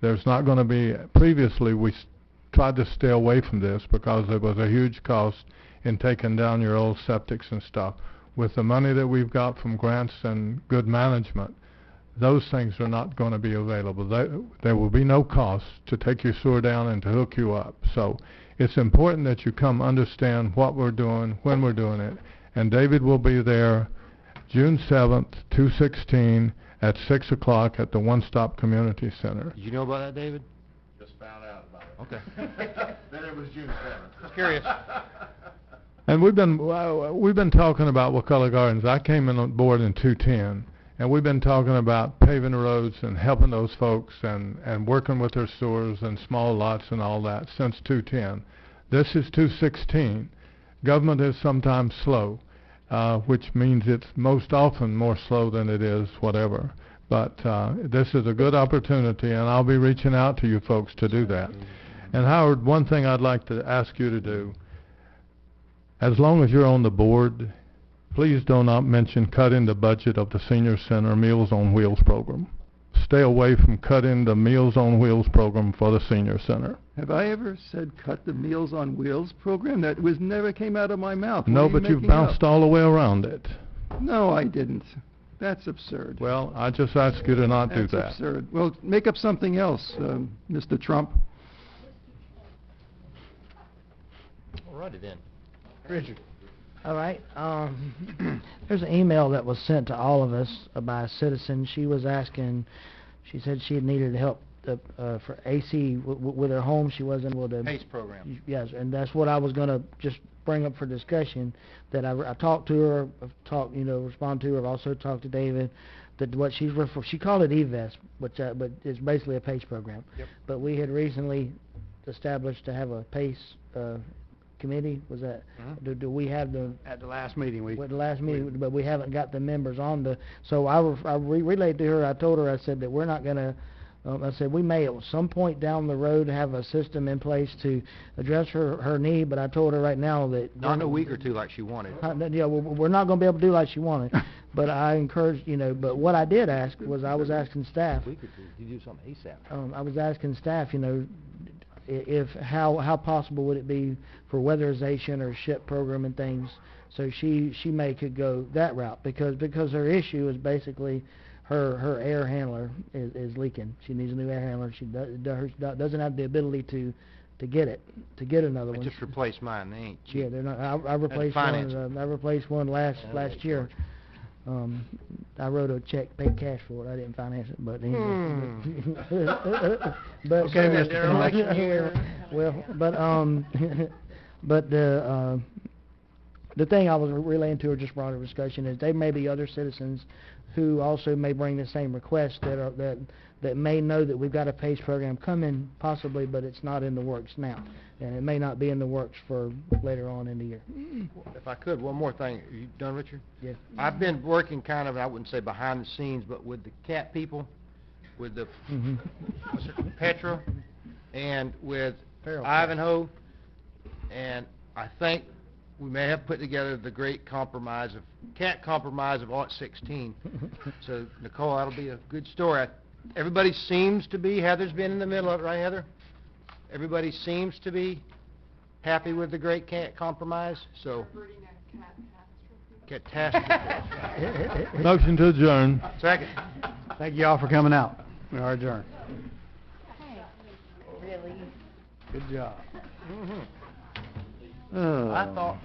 There's not going to be, previously we tried to stay away from this because there was a huge cost in taking down your old septics and stuff. With the money that we've got from grants and good management, those things are not going to be available. There will be no cost to take your sewer down and to hook you up. So it's important that you come understand what we're doing, when we're doing it. And David will be there June 7th, 2016 at 6 o'clock at the One Stop Community Center. Did you know about that, David? Just found out about it. Okay. Then it was June 7th. Just curious. And we've been talking about Wakulla Gardens. I came on board in 2010, and we've been talking about paving the roads and helping those folks and working with their sewers and small lots and all that since 2010. This is 2016. Government is sometimes slow, which means it's most often more slow than it is whatever. But this is a good opportunity, and I'll be reaching out to you folks to do that. And Howard, one thing I'd like to ask you to do, as long as you're on the board, please do not mention cutting the budget of the Senior Center Meals on Wheels program. Stay away from cutting the Meals on Wheels program for the Senior Center. Have I ever said cut the Meals on Wheels program? That was never came out of my mouth. No, but you've bounced all the way around it. No, I didn't. That's absurd. Well, I just ask you to not do that. That's absurd. Well, make up something else, Mr. Trump. All righty then. Richard. All right. There's an email that was sent to all of us by a citizen. She was asking, she said she needed help for AC with her home. She wasn't able to. PACE program. Yes, and that's what I was going to just bring up for discussion. That I talked to her, respond to her. I've also talked to David. That what she called it EVEST, but it's basically a PACE program. Yep. But we had recently established to have a PACE committee. Was that? Mm-hmm. Do we have the At the last meeting, but we haven't got the members on the. So I relayed to her. I told her, I said that we're not going to. I said we may at some point down the road have a system in place to address her need, but I told her right now that Not in a week or two like she wanted. Yeah, we're not going to be able to do like she wanted. But I encouraged, but what I did ask was I was asking staff. A week or two. You do something ASAP. I was asking staff, if how possible would it be for weatherization or SHIP program and things, so she could go that route because her issue is basically her air handler is leaking. She needs a new air handler. She doesn't have the ability to get another one. I just replaced mine. They ain't cheap. Yeah, they're not. I replaced one. I replaced one last year. I wrote a check, paid cash for it. I didn't finance it, but anyway. But Okay, Mr. Election year. Well, but the thing I was relaying to her, just broader discussion, is there may be other citizens who also may bring the same request that may know that we've got a PACE program coming, possibly, but it's not in the works now, and it may not be in the works for later on in the year. If I could, one more thing. Are you done, Richard? Yes. I've been working kind of, I wouldn't say behind the scenes, but with the CAT people, with the what's it, Petra, and with Ivanhoe, and I think we may have put together the great compromise of CAT compromise of Art 16. So Nicole, that'll be a good story. Everybody seems to be, Heather's been in the middle of it, right, Heather? Everybody seems to be happy with the great CAT compromise. So catastrophe. Motion to adjourn. Second. Thank you all for coming out. We are adjourned. Really? Good job. I thought